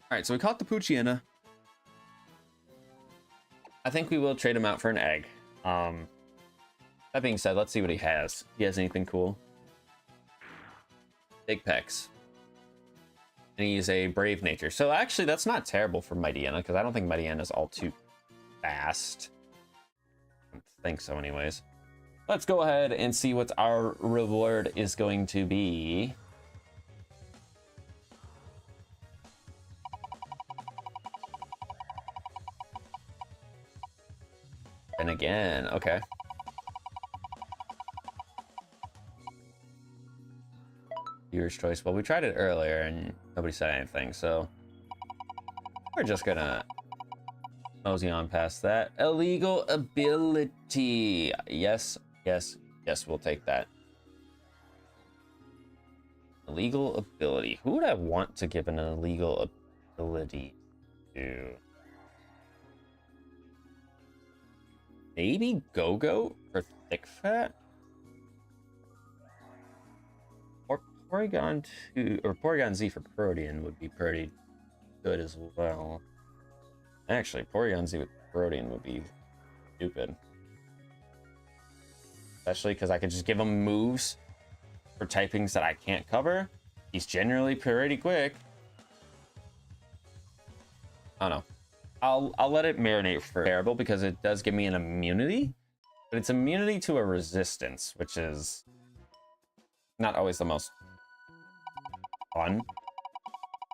All right, so we caught the Pucciana. I think we will trade him out for an egg. That being said, let's see what he has. He has anything cool? Big pecs. And he's a brave nature. So actually, that's not terrible for Mightyena, because I don't think Mightyena is all too fast. I don't think so anyways. Let's go ahead and see what our reward is going to be. And again, okay. Viewer's choice. Well, we tried it earlier and nobody said anything, so we're just gonna mosey on past that. Illegal ability. Yes, yes, yes, we'll take that. Illegal ability. Who would I want to give an illegal ability to? Maybe Go-Go for Thick Fat? Or Porygon 2, or Porygon Z for Protean would be pretty good as well. Actually, Porygon Z with Protean would be stupid. Especially because I could just give him moves for typings that I can't cover. He's generally pretty quick. I don't know. I'll let it marinate for terrible because it does give me an immunity, but it's immunity to a resistance, which is not always the most fun.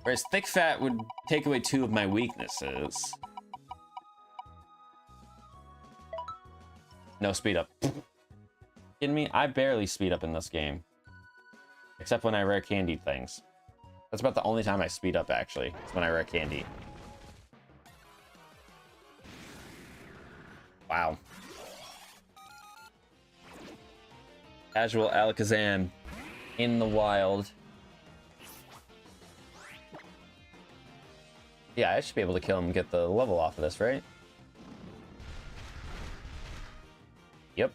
Whereas Thick Fat would take away 2 of my weaknesses. No speed up. Kidding me? I barely speed up in this game. Except when I rare candy things. That's about the only time I speed up, actually. It's when I rare candy. Wow. Casual Alakazam in the wild. Yeah, I should be able to kill him and get the level off of this, right? Yep.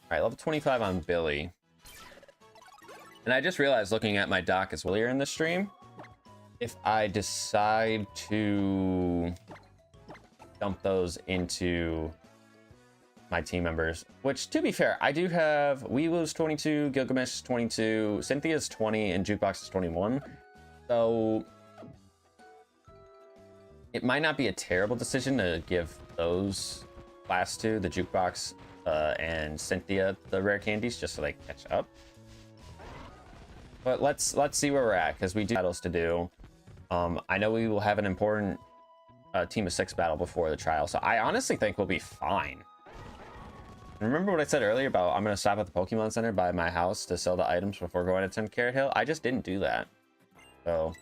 Alright, level 25 on Billy. And I just realized looking at my doc as well here in the stream, if I decide to dump those into my team members, which to be fair, I do have Weewoo's 22, Gilgamesh is 22, Cynthia's 20, and Jukebox is 21. So it might not be a terrible decision to give those last two, the Jukebox and Cynthia, the rare candies, just so they catch up. But let's see where we're at, because we do battles to do. I know we will have an important team of 6 battle before the trial, so I honestly think we'll be fine. Remember what I said earlier about I'm going to stop at the Pokemon Center by my house to sell the items before going to 10 Carrot Hill? I just didn't do that. So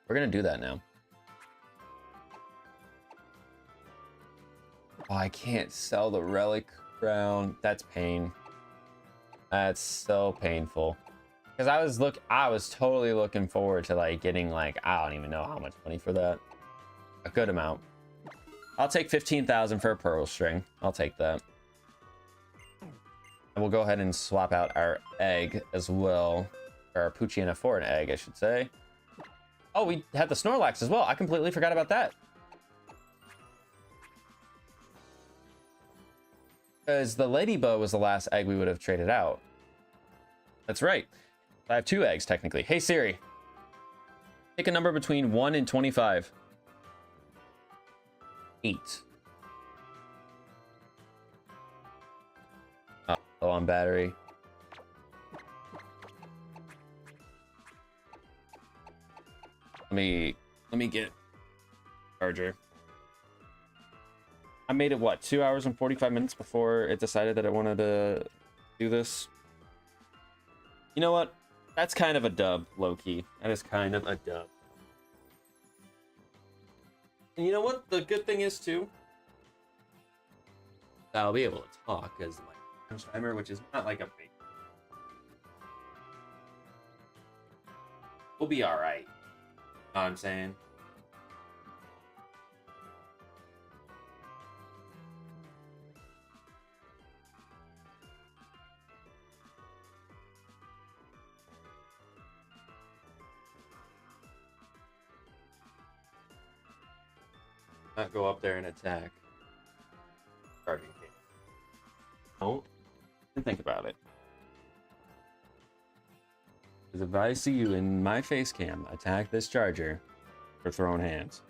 we're going to do that now. Oh, I can't sell the Relic Crown. That's pain. That's so painful. Because I was totally looking forward to like getting like, I don't even know how much money for that. A good amount. I'll take 15,000 for a Pearl String. I'll take that. And we'll go ahead and swap out our egg as well. Or our Pucciana for an egg, I should say. Oh, we had the Snorlax as well. I completely forgot about that. Because the Ladybug was the last egg we would have traded out. That's right. I have 2 eggs, technically. Hey, Siri. Pick a number between 1 and 25. 8. Oh, low on battery. Let me get charger. I made it, what, 2 hours and 45 minutes before it decided that it wanted to do this? You know what? That's kind of a dub, low-key. That is kind of a dub. And you know what the good thing is, too? I'll be able to talk as my timer, which is not like a big... We'll be alright. Know what I'm saying? Not go up there and attack. Charging cable. Don't even think about it. Because if I see you in my face cam attack this charger for throwing hands.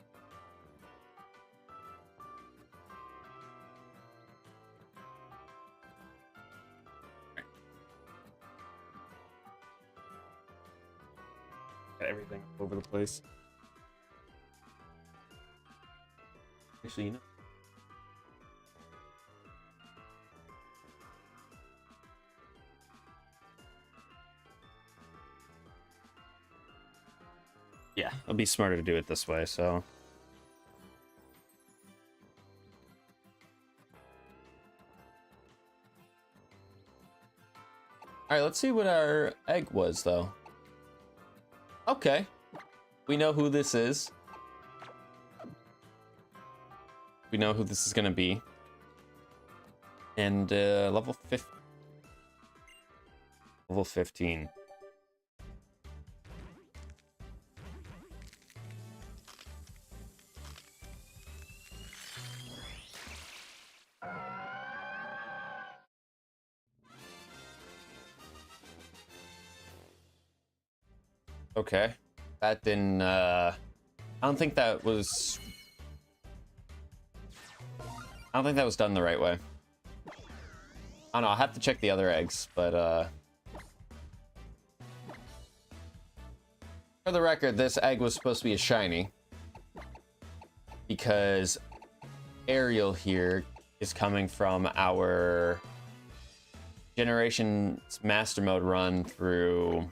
Got everything all over the place. Actually, you know. Yeah, it'll be smarter to do it this way, so. All right, let's see what our egg was, though. Okay. We know who this is. We know who this is going to be. And level 15. Level 15. Okay. That didn't, I don't think that was... I don't think that was done the right way. I don't know, I'll have to check the other eggs, but, for the record, this egg was supposed to be a shiny. Because Ariel here is coming from our Generations Master Mode run through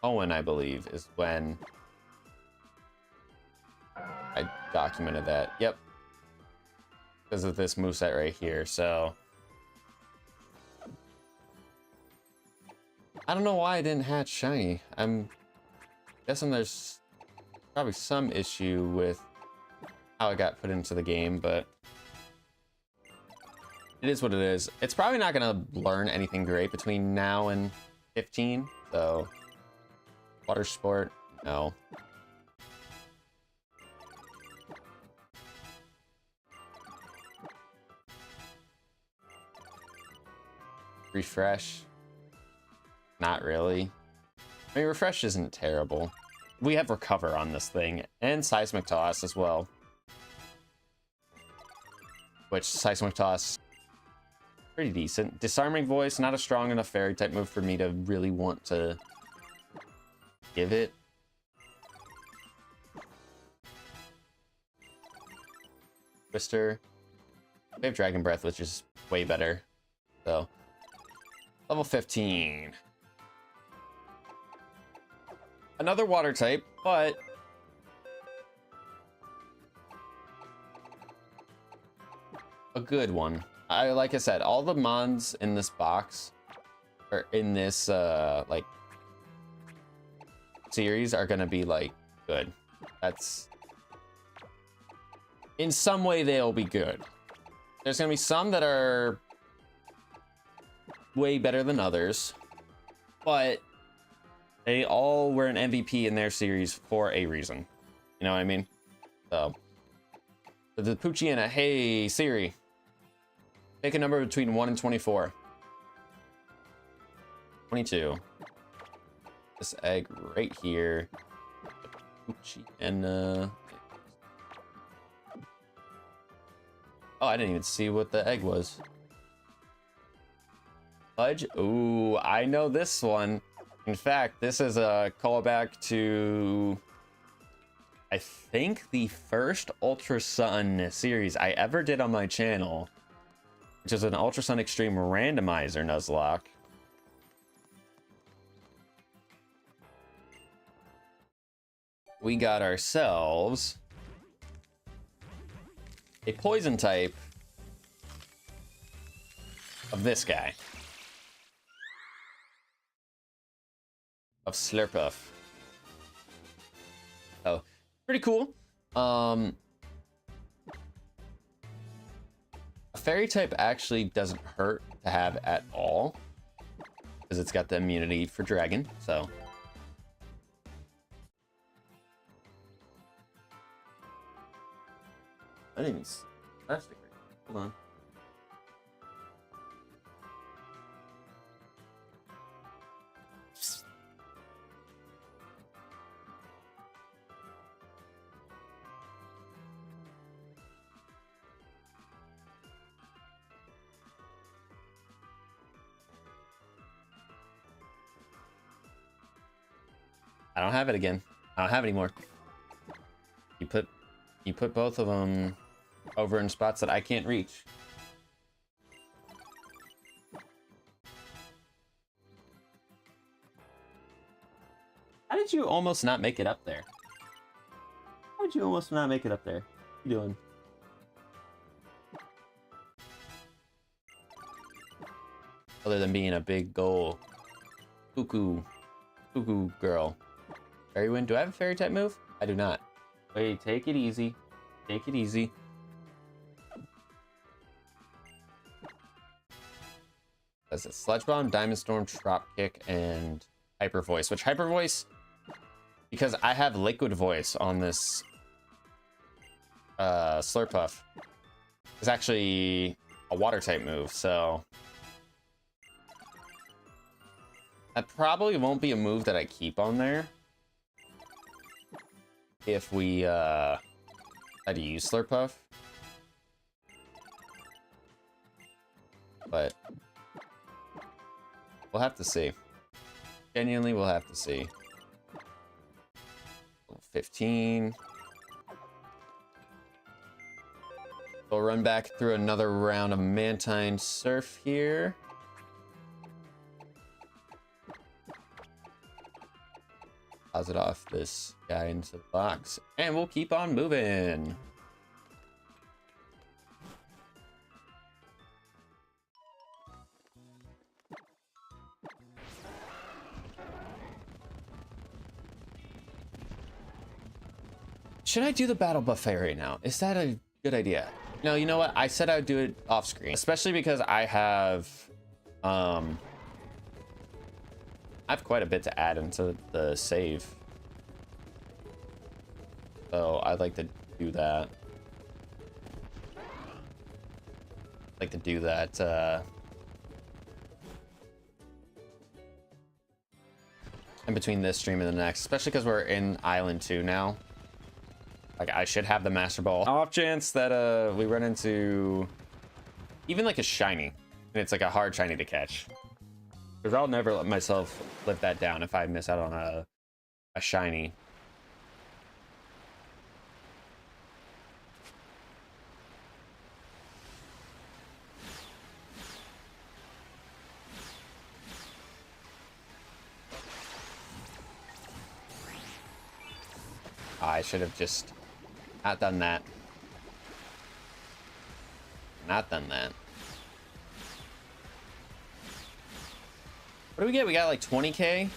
Owen, I believe, is when I documented that. Yep. Because of this moveset right here, so. I don't know why I didn't hatch shiny. I'm guessing there's probably some issue with how it got put into the game, but it is what it is. It's probably not gonna learn anything great between now and 15, so water sport, no. Refresh, not really. I mean, refresh isn't terrible. We have recover on this thing, and seismic toss as well. Which seismic toss, pretty decent. Disarming voice, not a strong enough fairy type move for me to really want to give it. Twister. We have Dragon Breath, which is way better. So, level 15. Another water type, but a good one. Like I said, all the mons in this box, or in this like series, are gonna be like good. That's in some way they'll be good. There's gonna be some that are way better than others, but they all were an MVP in their series for a reason. You know what I mean? So the Poochyena, hey Siri, pick a number between 1 and 24. 22. this egg right here. And oh, I didn't even see what the egg was. Fudge? Ooh, I know this one. In fact, this is a callback to, I think, the first Ultra Sun series I ever did on my channel, which is an Ultra Sun Extreme Randomizer Nuzlocke. We got ourselves a poison type of this guy. Of Slurpuff. Oh, pretty cool. A fairy type actually doesn't hurt to have at all, because it's got the immunity for dragon, so. I didn't even see plastic right now. Hold on. I don't have it again. I don't have it anymore. You put both of them over in spots that I can't reach. How did you almost not make it up there? How did you almost not make it up there? What are you doing? Other than being a big goal. Cuckoo girl. Fairy Wind. Do I have a fairy type move? I do not. Wait, take it easy. Take it easy. That's it. Sludge Bomb, Diamond Storm, Drop Kick, and Hyper Voice. Which Hyper Voice, because I have Liquid Voice on this Slurpuff, is actually a water type move, so that probably won't be a move that I keep on there if we try to use Slurpuff. But we'll have to see. Genuinely, we'll have to see. 15. We'll run back through another round of Mantine Surf here. Deposit off this guy into the box, and we'll keep on moving. Should I do the battle buffet right now? Is that a good idea? No, you know what? I said I would do it off screen, especially because I have quite a bit to add into the save. So I'd like to do that. In between this stream and the next, especially because we're in Island 2 now. Like, I should have the Master Ball. Off chance that we run into even like a shiny, and it's like a hard shiny to catch. Because I'll never let myself live that down if I miss out on a shiny. I should have just not done that. Not done that. What do we get? We got like 20k?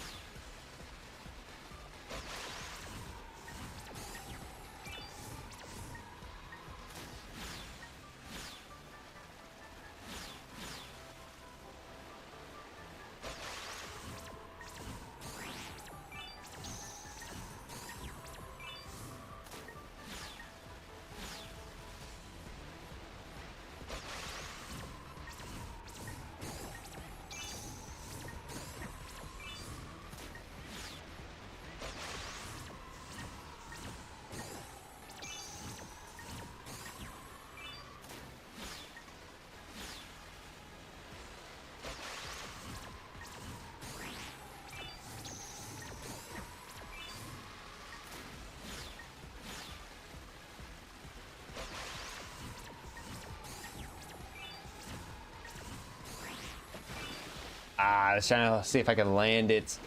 I was trying to see if I could land it.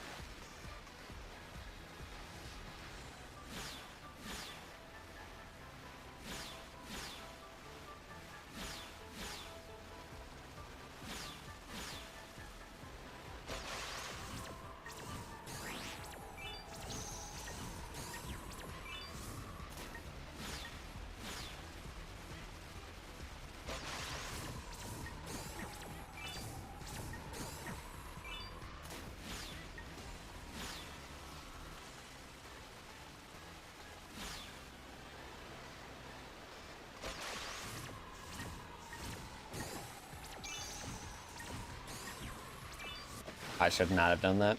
I should not have done that.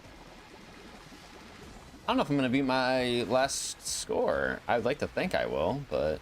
I don't know if I'm going to beat my last score. I'd like to think I will, but...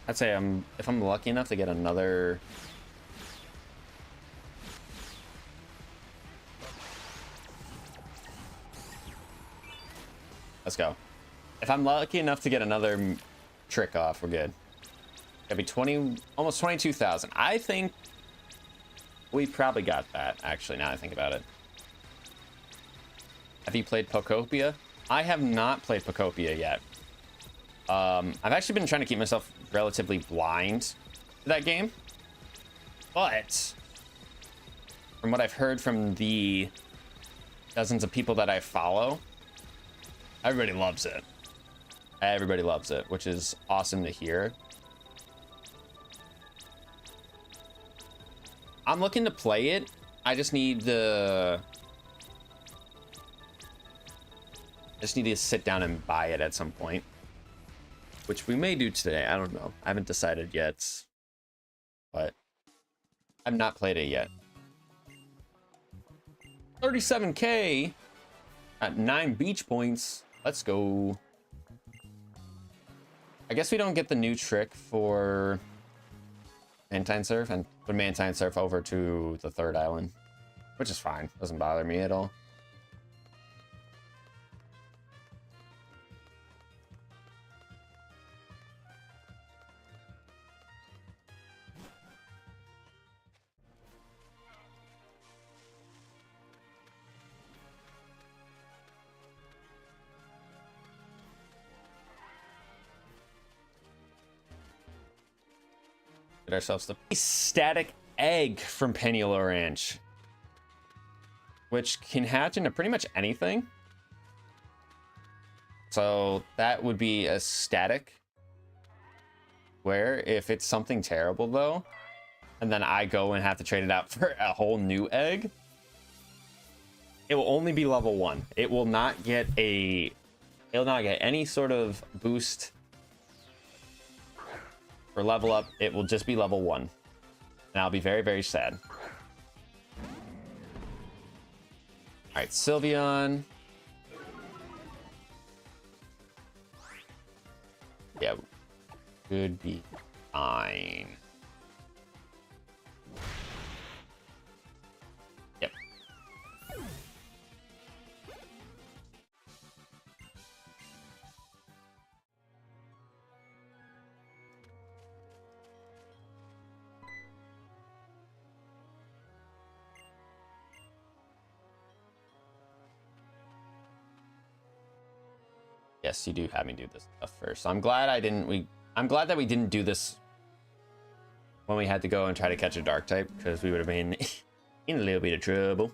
I'd say if I'm lucky enough to get another... Let's go. If I'm lucky enough to get another trick off, we're good. That'd be 20, almost 22,000. I think we probably got that, actually, now that I think about it. Have you played Pokopia? I have not played Pokopia yet. I've actually been trying to keep myself relatively blind to that game. But from what I've heard from the dozens of people that I follow, everybody loves it. Everybody loves it, which is awesome to hear. I'm looking to play it. I just need to sit down and buy it at some point, which we may do today. I don't know. I haven't decided yet, but I've not played it yet. 37K at 9 beach points. Let's go. I guess we don't get the new trick for Mantine Surf, and put Mantine Surf over to the third island, which is fine. Doesn't bother me at all. Get ourselves the static egg from Pennular Ranch, which can hatch into pretty much anything. So that would be a static. Where if it's something terrible though, and then I go and have to trade it out for a whole new egg, it will only be level 1. It will not get any sort of boost or level up. It will just be level 1, and I'll be very, very sad. All right, Sylveon. Yeah, could be fine. Yep. Yes, you do have me do this stuff first. So I'm glad I'm glad that we didn't do this when we had to go and try to catch a dark type, because we would have been in a little bit of trouble.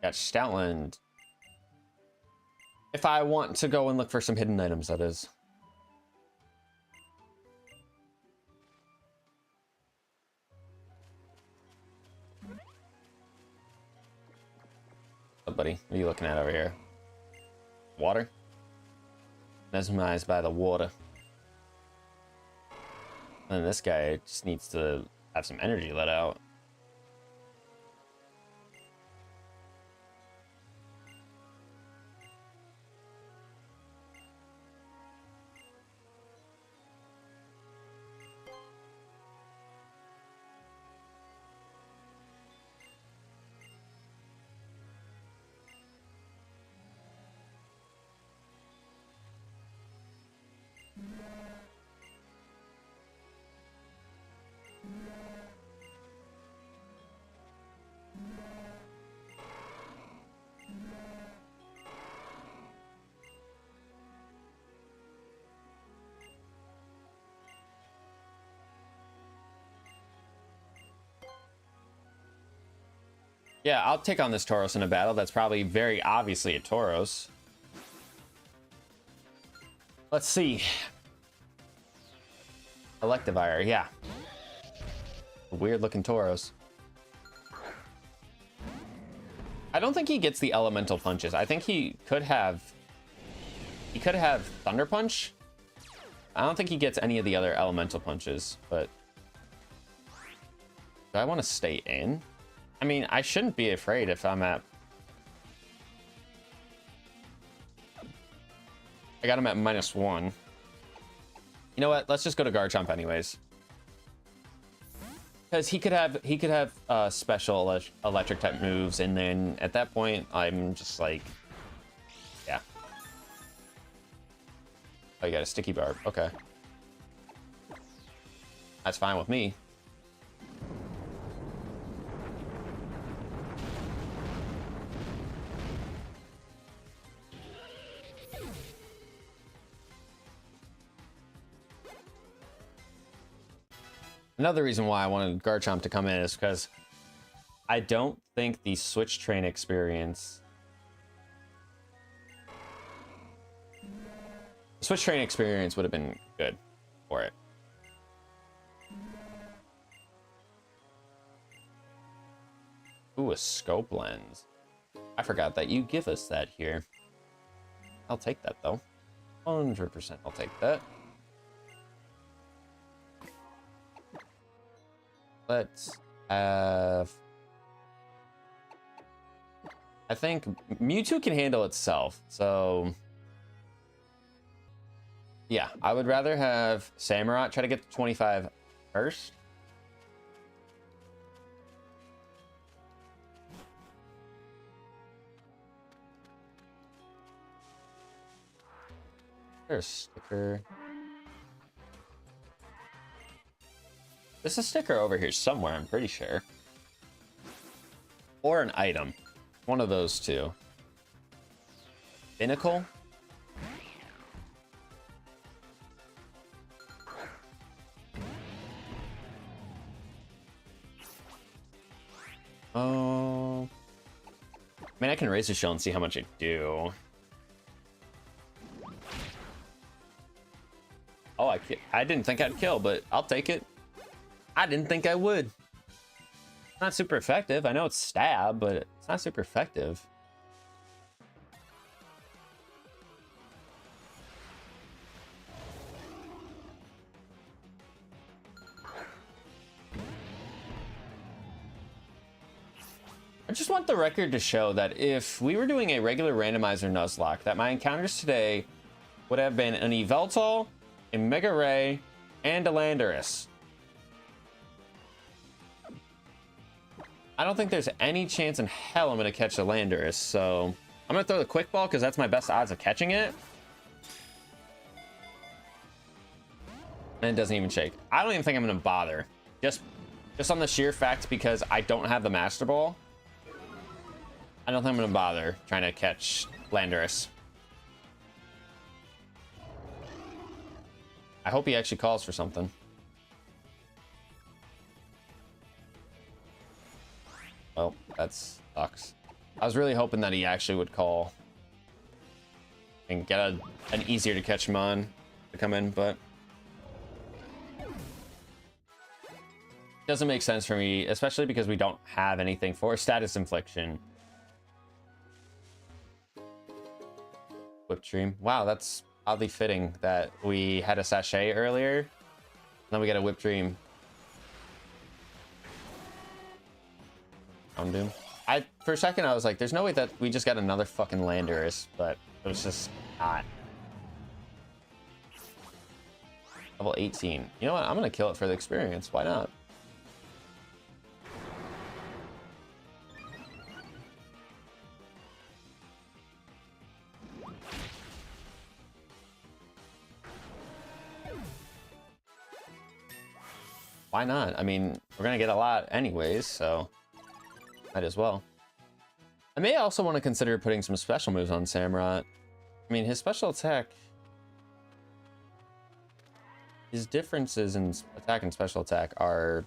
Got Stoutland. If I want to go and look for some hidden items, that is. Oh, buddy, what are you looking at over here? water. Mesmerized by the water. And then this guy just needs to have some energy let out. Yeah, I'll take on this Tauros in a battle. That's probably very obviously a Tauros. Let's see. Electivire, yeah. Weird looking Tauros. I don't think he gets the elemental punches. I think he could have Thunder Punch. I don't think he gets any of the other elemental punches, but do I want to stay in? I mean, I shouldn't be afraid if I'm at... I got him at -1. You know what? Let's just go to Garchomp anyways. Because he could have special electric type moves, and then at that point, I'm just like, yeah. Oh, you got a sticky barb. Okay. That's fine with me. Another reason why I wanted Garchomp to come in is because I don't think the Switch Train experience... The Switch Train experience would have been good for it. Ooh, a scope lens. I forgot that you give us that here. I'll take that, though. 100% I'll take that. Let's have... I think Mewtwo can handle itself, so... Yeah, I would rather have Samurott try to get to 25 first. There's a sticker. There's a sticker over here somewhere, I'm pretty sure. Or an item. One of those two. Binnacle? Oh. I mean, I can raise the shell and see how much I do. Oh, I didn't think I'd kill, but I'll take it. I didn't think I would. Not super effective. I know it's stab, but it's not super effective. I just want the record to show that if we were doing a regular randomizer Nuzlocke, that my encounters today would have been an Yveltal, a Mega Ray, and a Landorus. I don't think there's any chance in hell I'm going to catch a Landorus, so I'm going to throw the Quick Ball because that's my best odds of catching it. And it doesn't even shake. I don't even think I'm going to bother. Just on the sheer fact because I don't have the Master Ball. I don't think I'm going to bother trying to catch Landorus. I hope he actually calls for something. Well, that sucks. I was really hoping that he actually would call and get an easier to catch Mon to come in, but it doesn't make sense for me, especially because we don't have anything for status infliction with whipped dream. Wow, that's oddly fitting that we had a sachet earlier, and then we get a whipped dream. Doom. For a second I was like, there's no way that we just got another fucking Landorus, but it was just not. Level 18. You know what? I'm gonna kill it for the experience. Why not? Why not? I mean, we're gonna get a lot anyways, so might as well. I may also want to consider putting some special moves on Samurott. I mean, his special attack, his differences in attack and special attack are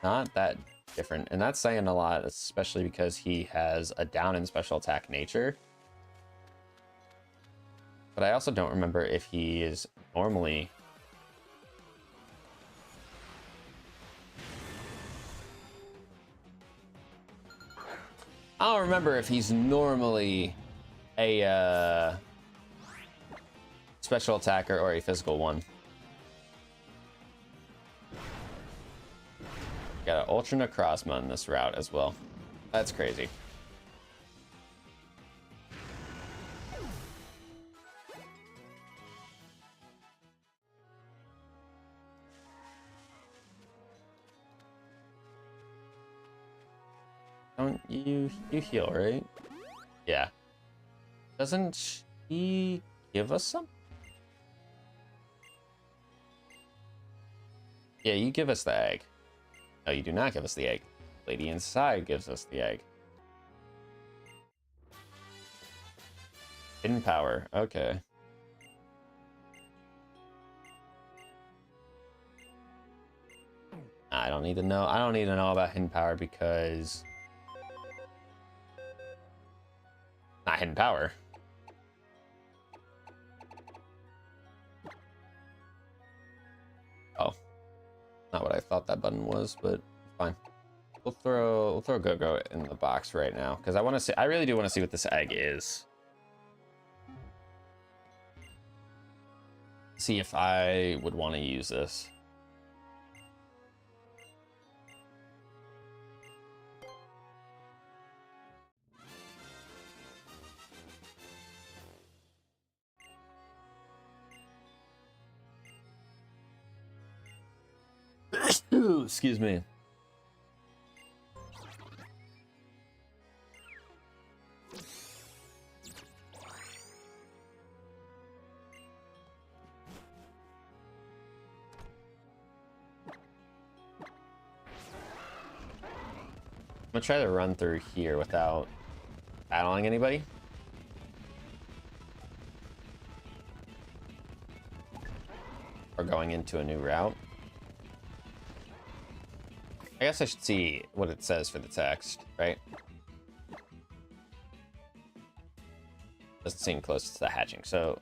not that different, and that's saying a lot, especially because he has a down in special attack nature. But I also don't remember if he is normally I don't remember if he's normally a special attacker or a physical one. Got an Ultra Necrozma in this route as well. That's crazy. Don't you heal, right? Yeah. Doesn't she give us some? Yeah, you give us the egg. No, you do not give us the egg. Lady inside gives us the egg. Hidden power. Okay. I don't need to know. I don't need to know about hidden power because not hidden power. Oh, not what I thought that button was, but fine. We'll throw Go-Go in the box right now because I want to see. I really do want to see what this egg is. See if I would want to use this. Ooh, excuse me. I'm gonna try to run through here without battling anybody. Or going into a new route. I guess I should see what it says for the text, right? Doesn't seem close to the hatching, so...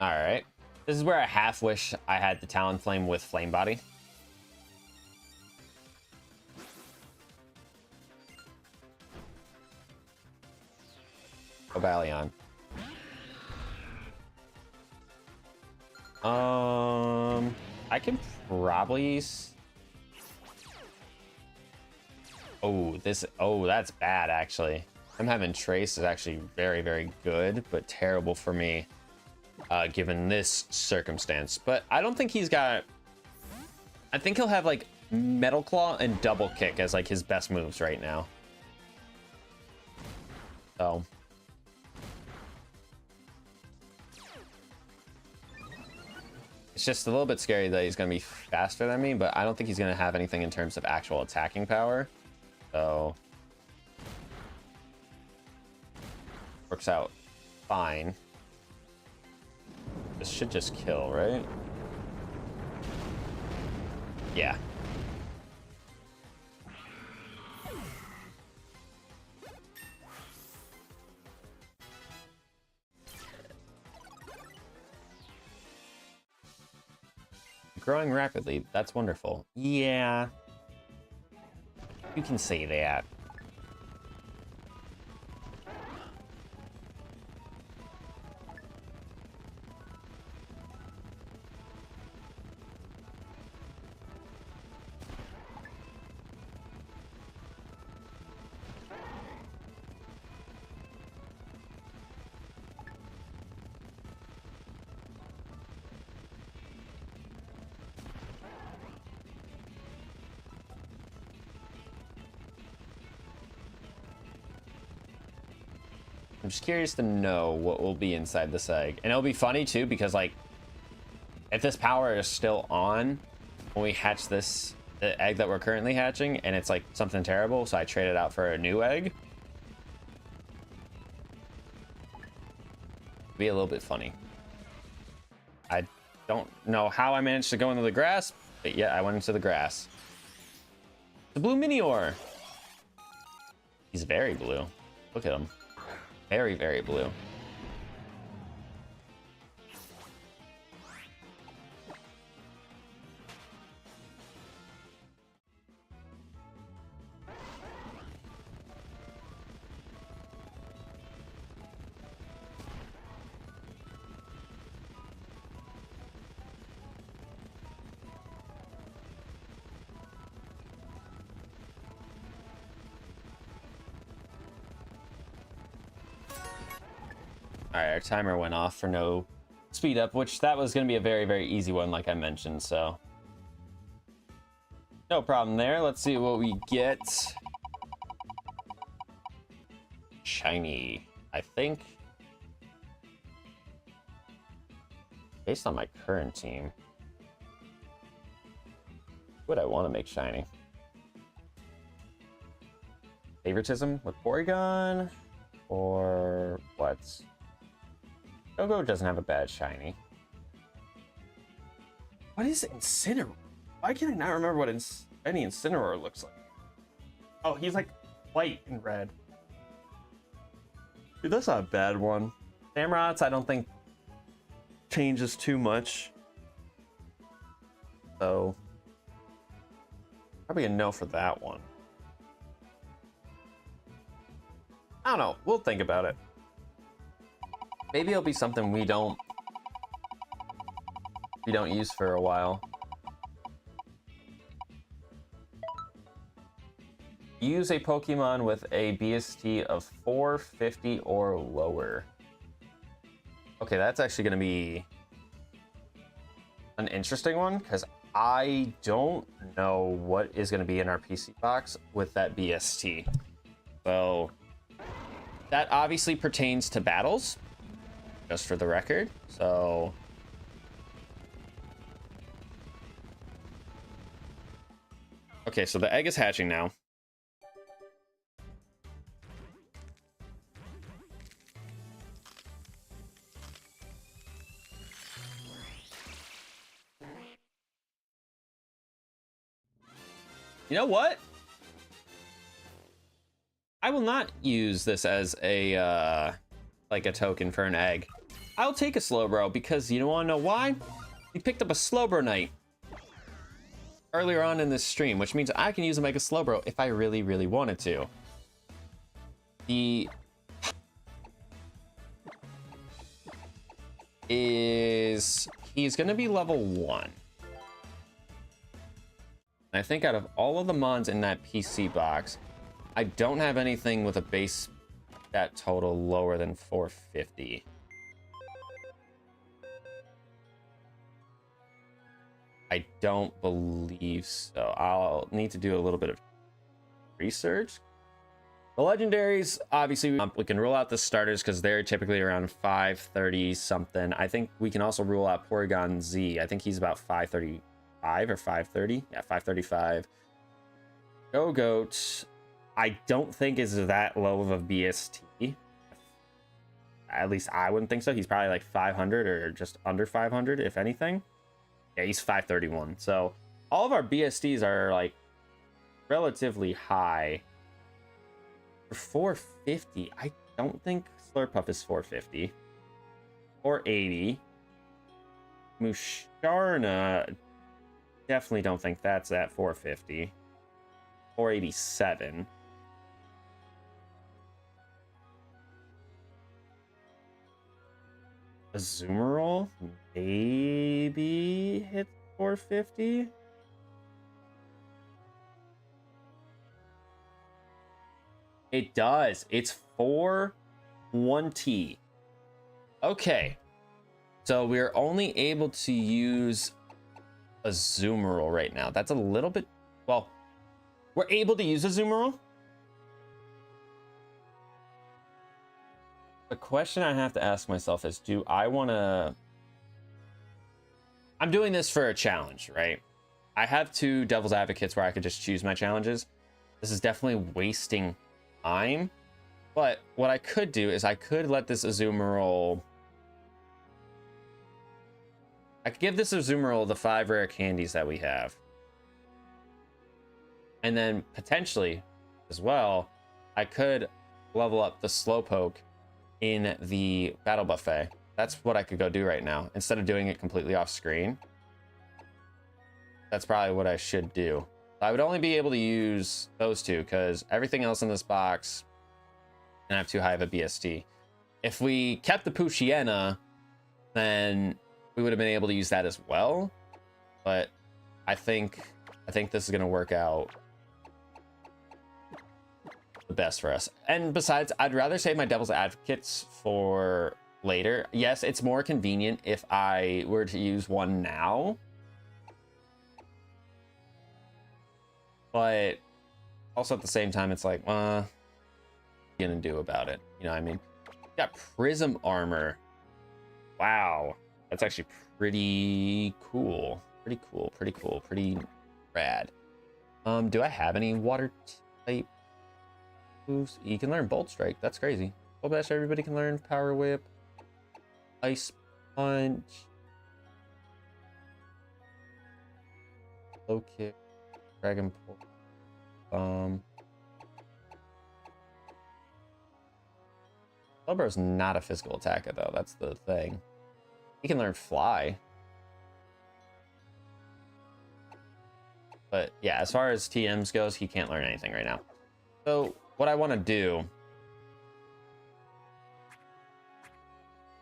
Alright. This is where I half wish I had the Talonflame with Flame Body. Obalion. I can probably... Oh, that's bad, actually. I'm having Trace is actually very, very good, but terrible for me, given this circumstance. But I don't think he's got... I think he'll have, like, Metal Claw and Double Kick as, like, his best moves right now. So... It's just a little bit scary that he's going to be faster than me, but I don't think he's going to have anything in terms of actual attacking power. So... Works out fine. This should just kill, right? Yeah. growing rapidly. That's wonderful. Yeah. You can say that. I'm just curious to know what will be inside this egg. And it'll be funny too, because like, if this power is still on when we hatch this the egg that we're currently hatching, and it's like something terrible, so I trade it out for a new egg, it'll be a little bit funny. I don't know how I managed to go into the grass, but yeah, I went into the grass. The blue Minior. He's very blue. Look at him. Very, very blue. All right, our timer went off for no speed up, which that was going to be a very, very easy one, like I mentioned, so. No problem there. Let's see what we get. Shiny, I think. Based on my current team, what I want to make shiny. Favoritism with Porygon, or what? Go doesn't have a bad shiny. What is Incineroar? Why can I not remember what any Incineroar looks like? Oh, he's like white and red. Dude, that's not a bad one. Samurats, I don't think changes too much. So, probably a no for that one. I don't know. We'll think about it. Maybe it'll be something we don't use for a while. Use a Pokemon with a BST of 450 or lower. Okay, that's actually going to be an interesting one, because I don't know what is going to be in our PC box with that BST. So that obviously pertains to battles, just for the record. So okay, so the egg is hatching now. You know what? I will not use this as a like a token for an egg. I'll take a Slowbro, because you don't want to know why? We picked up a Slowbro Knight earlier on in this stream, which means I can use a Mega Slowbro if I really, really wanted to. He's gonna be level 1. I think out of all of the mons in that PC box, I don't have anything with a base stat total lower than 450. I don't believe so. I'll need to do a little bit of research. The legendaries, obviously, we can rule out the starters because they're typically around 530 something. I think we can also rule out Porygon Z. I think he's about 535 or 530. Yeah, 535. Goat, I don't think is that low of a BST. At least I wouldn't think so. He's probably like 500 or just under 500, if anything. Yeah, he's 531. So all of our BSTs are like relatively high. For 450, I don't think Slurpuff is 450. 480. Musharna definitely don't think that's at 450. 487. Azumarill maybe hit 450. It does. It's 420. Okay. So we're only able to use Azumarill right now. That's a little bit... Well, we're able to use Azumarill. The question I have to ask myself is, do I want to... I'm doing this for a challenge, right? I have 2 Devil's Advocates where I could just choose my challenges. This is definitely wasting time. But what I could do is I could let this Azumarill... I could give this Azumarill the 5 rare candies that we have. And then potentially, as well, I could level up the Slowpoke in the Battle Buffet. That's what I could go do right now, instead of doing it completely off screen. That's probably what I should do. I would only be able to use those 2, because everything else in this box can have too high of a BST. If we kept the Poochyena, then we would have been able to use that as well. But I think this is going to work out the best for us. And besides, I'd rather save my Devil's Advocates for later. Yes, it's more convenient if I were to use one now, but also at the same time, it's like, what are you gonna do about it? You know what I mean? Got Prism Armor. Wow, that's actually pretty cool. Pretty cool. Pretty cool. Pretty rad. Do I have any water type moves? You can learn Bolt Strike. That's crazy. Full Bash, everybody can learn Power Whip, Ice Punch, Low Kick, Dragon Pull. Slowbro's not a physical attacker though. That's the thing. He can learn Fly. But yeah, as far as TMs goes, he can't learn anything right now. So what I want to do,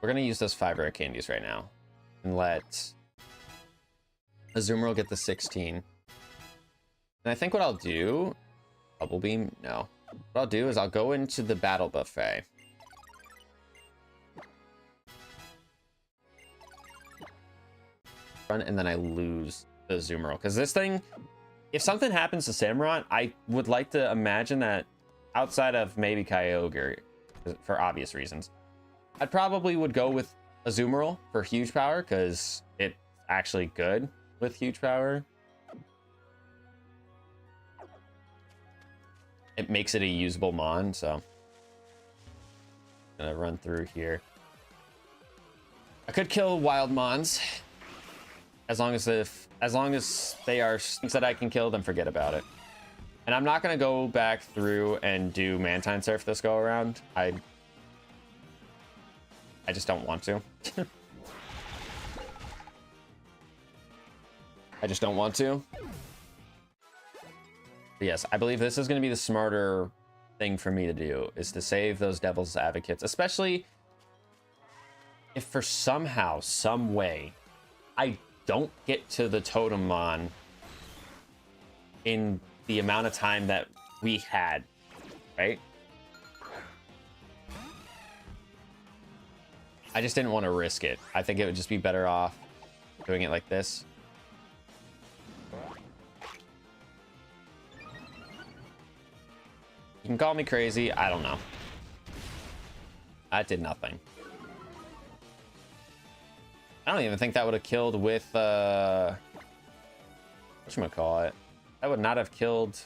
we're going to use those 5 rare candies right now and let Azumarill get the 16. And I think what I'll do, Bubble Beam, no. What I'll do is I'll go into the Battle Buffet. And then I lose the Azumarill. Because this thing, if something happens to Samurott, I would like to imagine that outside of maybe Kyogre, for obvious reasons, I probably would go with Azumarill for huge power, because it's actually good with huge power. It makes it a usable mon, so I'm gonna run through here. I could kill wild mons, as long as they are things that I can kill, then forget about it. And I'm not gonna go back through and do Mantine Surf this go around. I just don't want to. I just don't want to. But yes, I believe this is going to be the smarter thing for me to do, is to save those Devil's Advocates, especially if for somehow, some way, I don't get to the Totemon in the amount of time that we had, right? I just didn't want to risk it. I think it would just be better off doing it like this. You can call me crazy. I don't know. That did nothing. I don't even think that would have killed with whatchamacallit. That would not have killed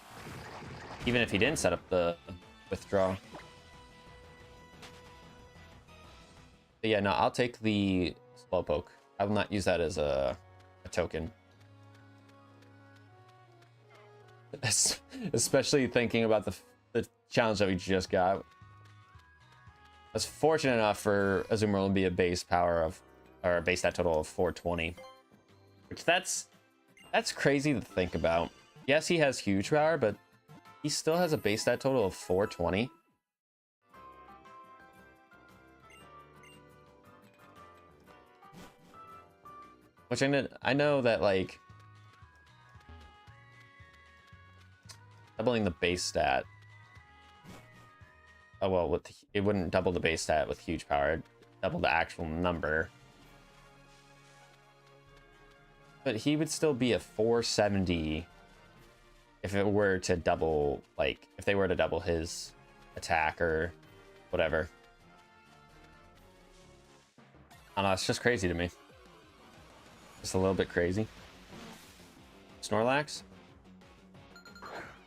even if he didn't set up the withdraw. But yeah, no, I'll take the Slowpoke. I will not use that as a token. Especially thinking about the challenge that we just got. I was fortunate enough for Azumarill to be a base power of, or a base stat total of 420. Which that's That's crazy to think about. Yes, he has huge power, but he still has a base stat total of 420. Which I know that, like, doubling the base stat. Oh, well, it wouldn't double the base stat with huge power. It'd double the actual number. But he would still be a 470 if it were to double, like, if they were to double his attack or whatever. I don't know, it's just crazy to me. Just a little bit crazy. Snorlax?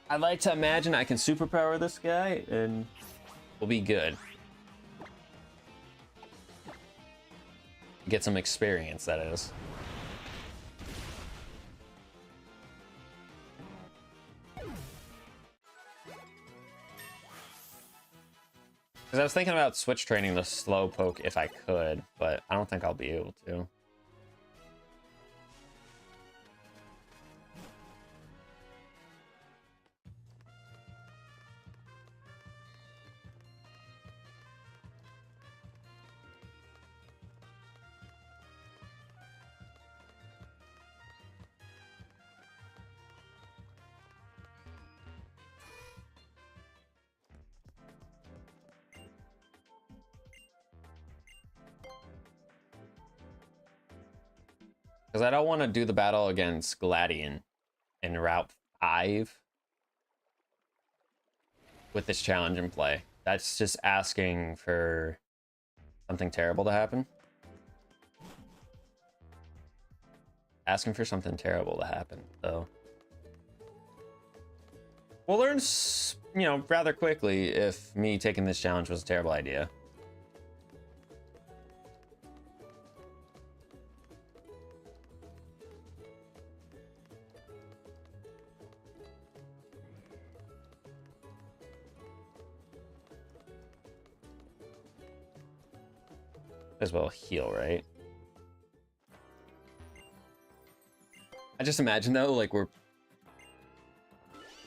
I'd like to imagine I can superpower this guy and we'll be good. Get some experience, that is. Because I was thinking about switch training the Slowpoke if I could, but I don't think I'll be able to. Because I don't want to do the battle against Gladian in Route 5 with this challenge in play. That's just asking for something terrible to happen. Asking for something terrible to happen, though. We'll learn, you know, rather quickly if me taking this challenge was a terrible idea. As well heal, right? I just imagine though, like we're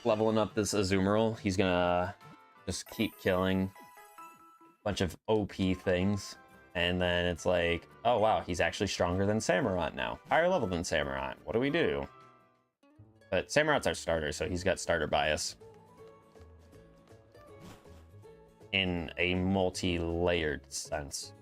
leveling up this Azumarill. He's gonna just keep killing a bunch of OP things. And then it's like, oh wow, he's actually stronger than Samurott now. Higher level than Samurott. What do we do? But Samurott's our starter, so he's got starter bias. In a multi-layered sense.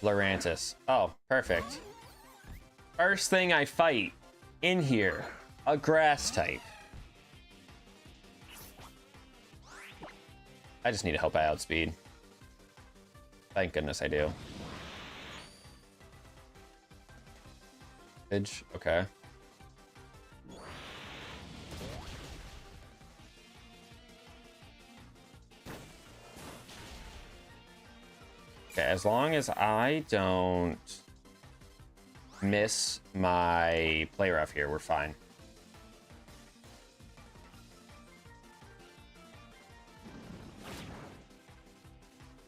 Lurantis. Oh, perfect. First thing I fight in here, a grass type. I just need to hope I outspeed. Thank goodness I do. Edge, okay. Okay, as long as I don't miss my play rough here, we're fine.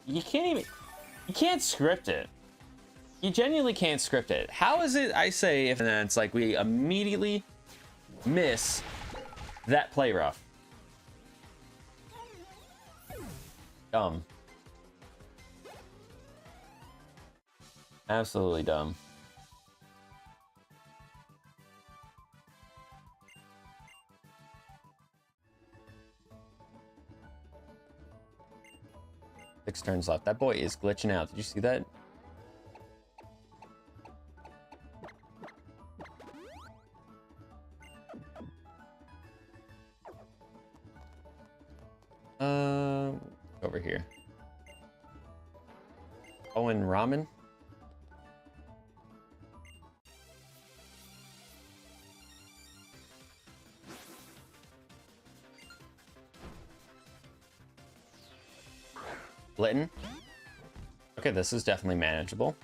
You can't script it. You genuinely can't script it. How is it I say if then it's like we immediately miss that play rough? Dumb. Absolutely dumb. Six turns left. That boy is glitching out. Did you see that? Oh, and ramen. Litten. Okay, this is definitely manageable.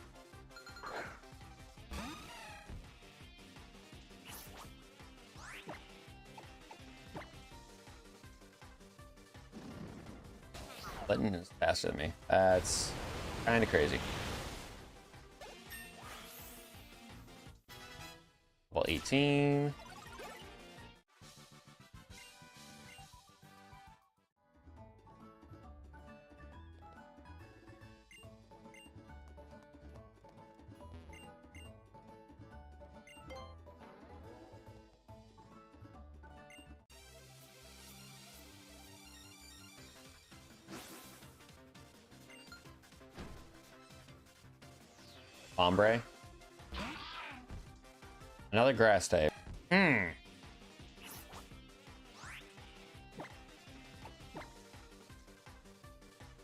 Litten is faster than me. That's kind of crazy. Level 18. Ombre. Another grass type.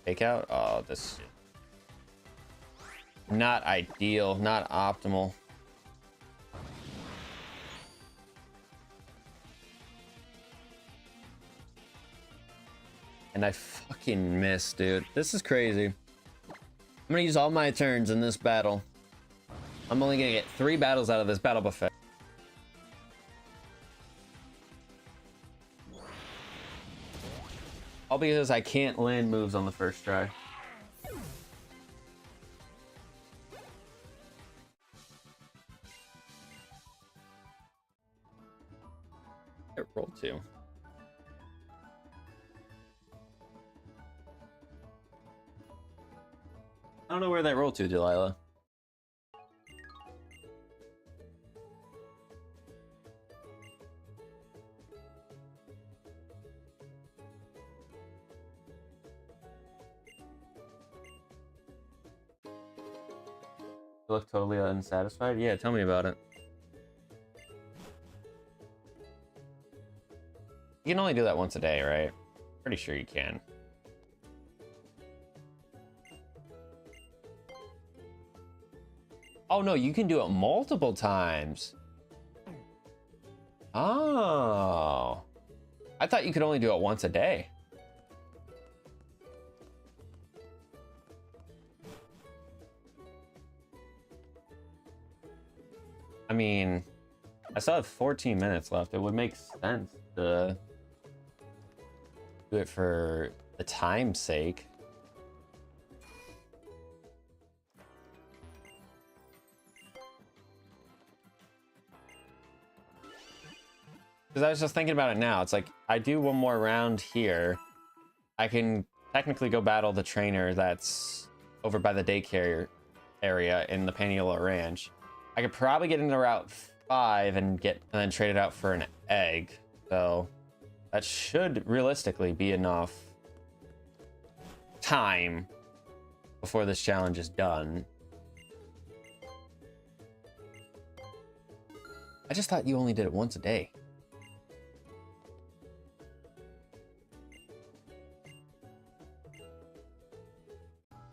Take out? Oh, this not ideal, not optimal. And I fucking missed, dude. This is crazy. I'm gonna use all my turns in this battle. I'm only gonna get 3 battles out of this battle buffet. All because I can't land moves on the first try. Roll 2. I don't know where that roll to, Delilah. You look totally unsatisfied? Yeah, tell me about it. You can only do that once a day, right? Pretty sure you can. Oh no, you can do it multiple times. Oh. I thought you could only do it once a day. I mean, I still have 14 minutes left. It would make sense to do it for the time's sake. Because I was just thinking about it now. It's like, I do one more round here. I can technically go battle the trainer that's over by the daycare area in the Paniola Ranch. I could probably get into Route 5 and then trade it out for an egg. So that should realistically be enough time before this challenge is done. I just thought you only did it once a day.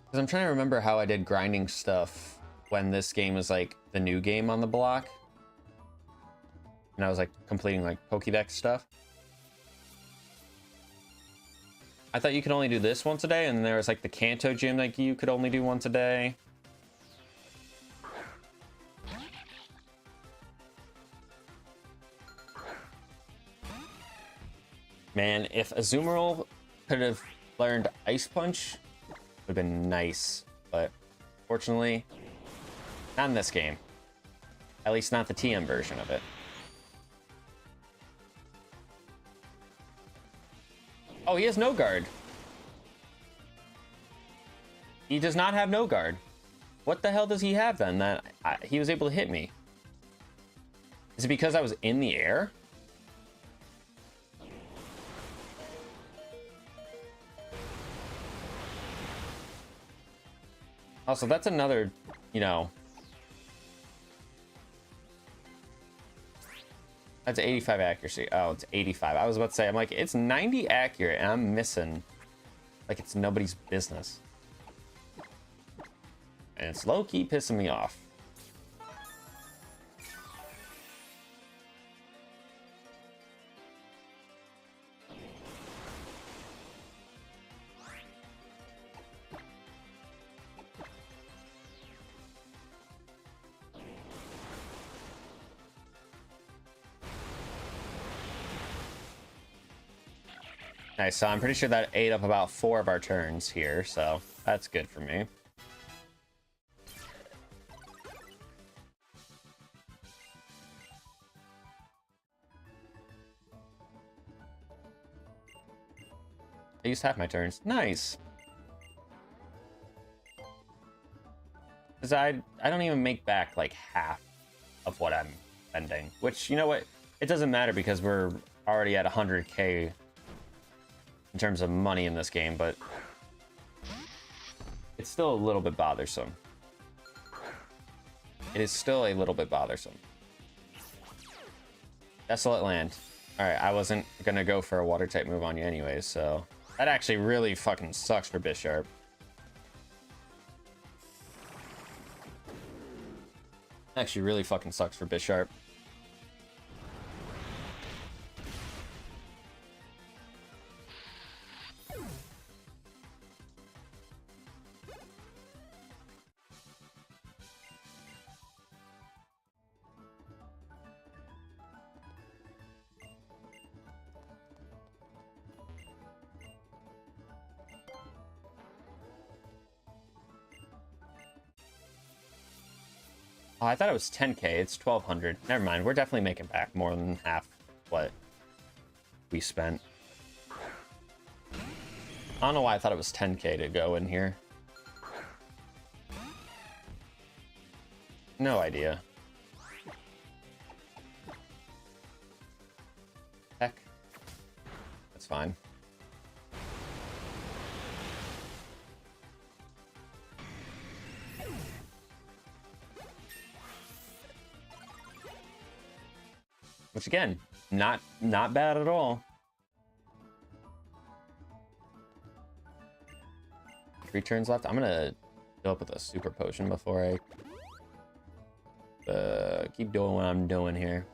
Because I'm trying to remember how I did grinding stuff when this game was like the new game on the block. And I was like completing like Pokédex stuff. I thought you could only do this once a day, and there was like the Kanto gym like you could only do once a day. Man, if Azumarill could have learned Ice Punch, would have been nice, but fortunately, not in this game. At least not the TM version of it. Oh, he has no guard. He does not have no guard. What the hell does he have then that he was able to hit me? Is it because I was in the air? Also, that's another, you know... That's 85 accuracy. Oh, it's 85. I was about to say, I'm like, it's 90 accurate, and I'm missing. Like, it's nobody's business. And it's low-key pissing me off. Nice, so I'm pretty sure that ate up about 4 of our turns here, so that's good for me. I used half my turns. Nice. Because I don't even make back like half of what I'm spending. Which, you know what? It doesn't matter because we're already at 100k in terms of money in this game, but it's still a little bit bothersome. It is still a little bit bothersome. Desolate Land. Alright, I wasn't gonna go for a water type move on you anyways, so that actually really fucking sucks for Bisharp. Actually really fucking sucks for Bisharp. Oh, I thought it was 10k. It's 1200. Never mind. We're definitely making back more than half what we spent. I don't know why I thought it was 10k to go in here. No idea. Heck. That's fine. Which again, not bad at all. 3 turns left. I'm gonna fill up with a super potion before I keep doing what I'm doing here.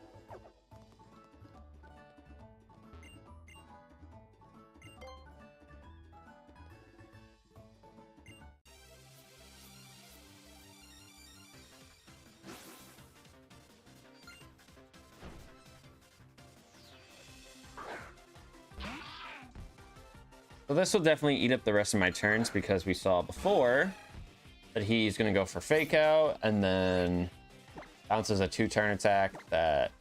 So this will definitely eat up the rest of my turns because we saw before that he's going to go for Fake Out and then bounces a 2-turn attack that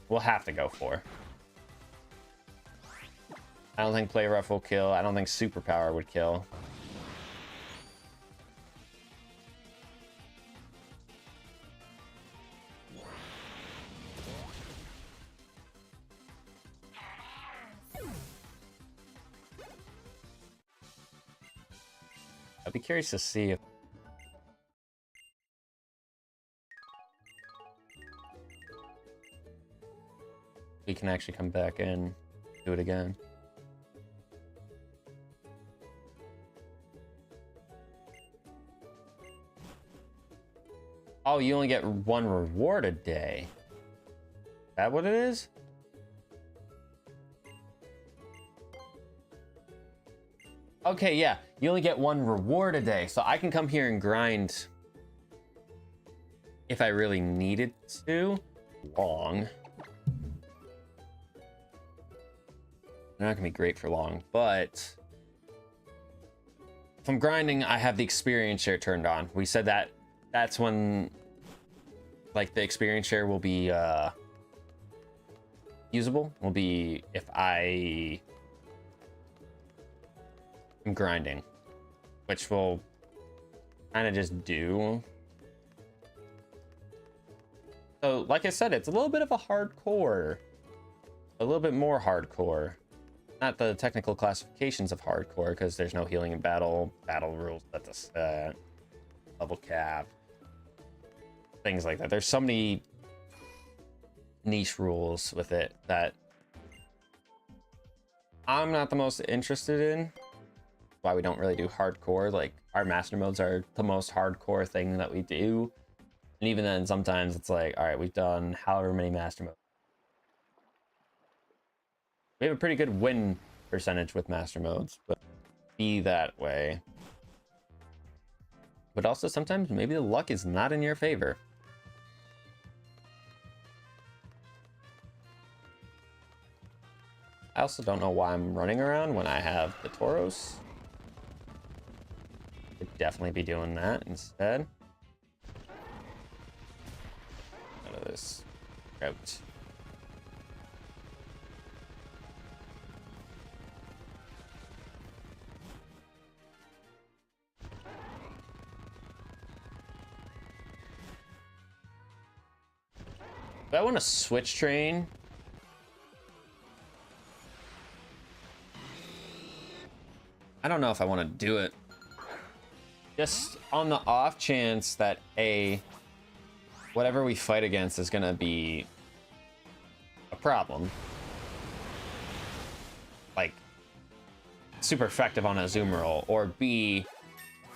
we'll have to go for. I don't think Play Rough will kill. I don't think Superpower would kill. I'd be curious to see if we can actually come back and do it again. Oh, you only get 1 reward a day. Is that what it is? Okay, yeah. You only get 1 reward a day. So I can come here and grind if I really needed to. Long. They're not gonna be great for long, but if I'm grinding, I have the experience share turned on. We said that that's when like the experience share will be usable. Will be if I am grinding, which will kind of just do. So like I said, it's a little bit of a hardcore, a little bit more hardcore. Not the technical classifications of hardcore, because there's no healing in battle rules at the set, level cap, things like that. There's so many niche rules with it that I'm not the most interested in. why we don't really do hardcore. Like, our master modes are the most hardcore thing that we do. And even then, sometimes it's like, all right, we've done however many master modes. We have a pretty good win percentage with master modes, but be that way. But also sometimes maybe the luck is not in your favor. I also don't know why I'm running around when I have the Tauros. Could definitely be doing that instead. Out of this route. Do I want to switch train? I don't know if I want to do it. Just on the off chance that whatever we fight against is gonna be a problem. Like, super effective on a zoom roll, or B,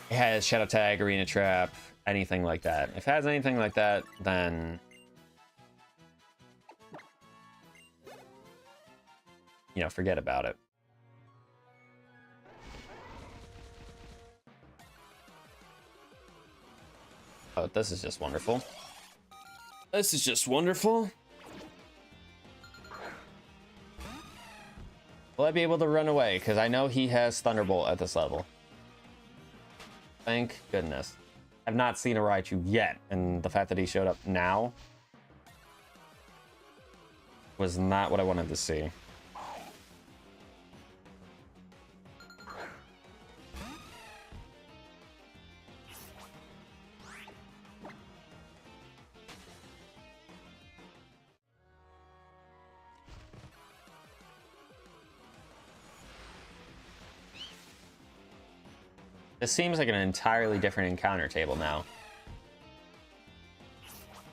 it has Shadow Tag, Arena Trap, anything like that. If it has anything like that, then forget about it. Oh, this is just wonderful. This is just wonderful. Will I be able to run away? Because I know he has Thunderbolt at this level. Thank goodness. I've not seen a Raichu yet, and the fact that he showed up now was not what I wanted to see. This seems like an entirely different encounter table now.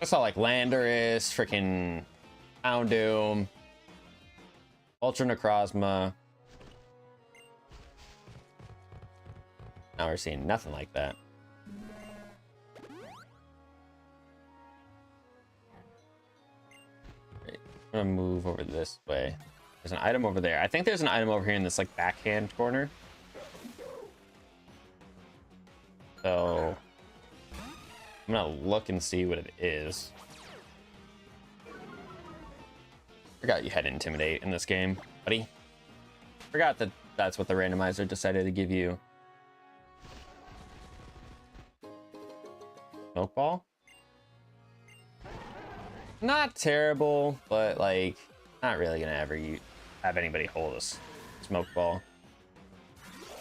I saw like Landorus, freaking Houndoom, Ultra Necrozma. Now we're seeing nothing like that. Right, I'm gonna move over this way. There's an item over there. I think there's an item over here in this like backhand corner. So I'm gonna look and see what it is. Forgot you had Intimidate in this game, buddy. Forgot that that's what the randomizer decided to give you. Smoke Ball? Not terrible, but like not really gonna ever have anybody hold us Smoke Ball.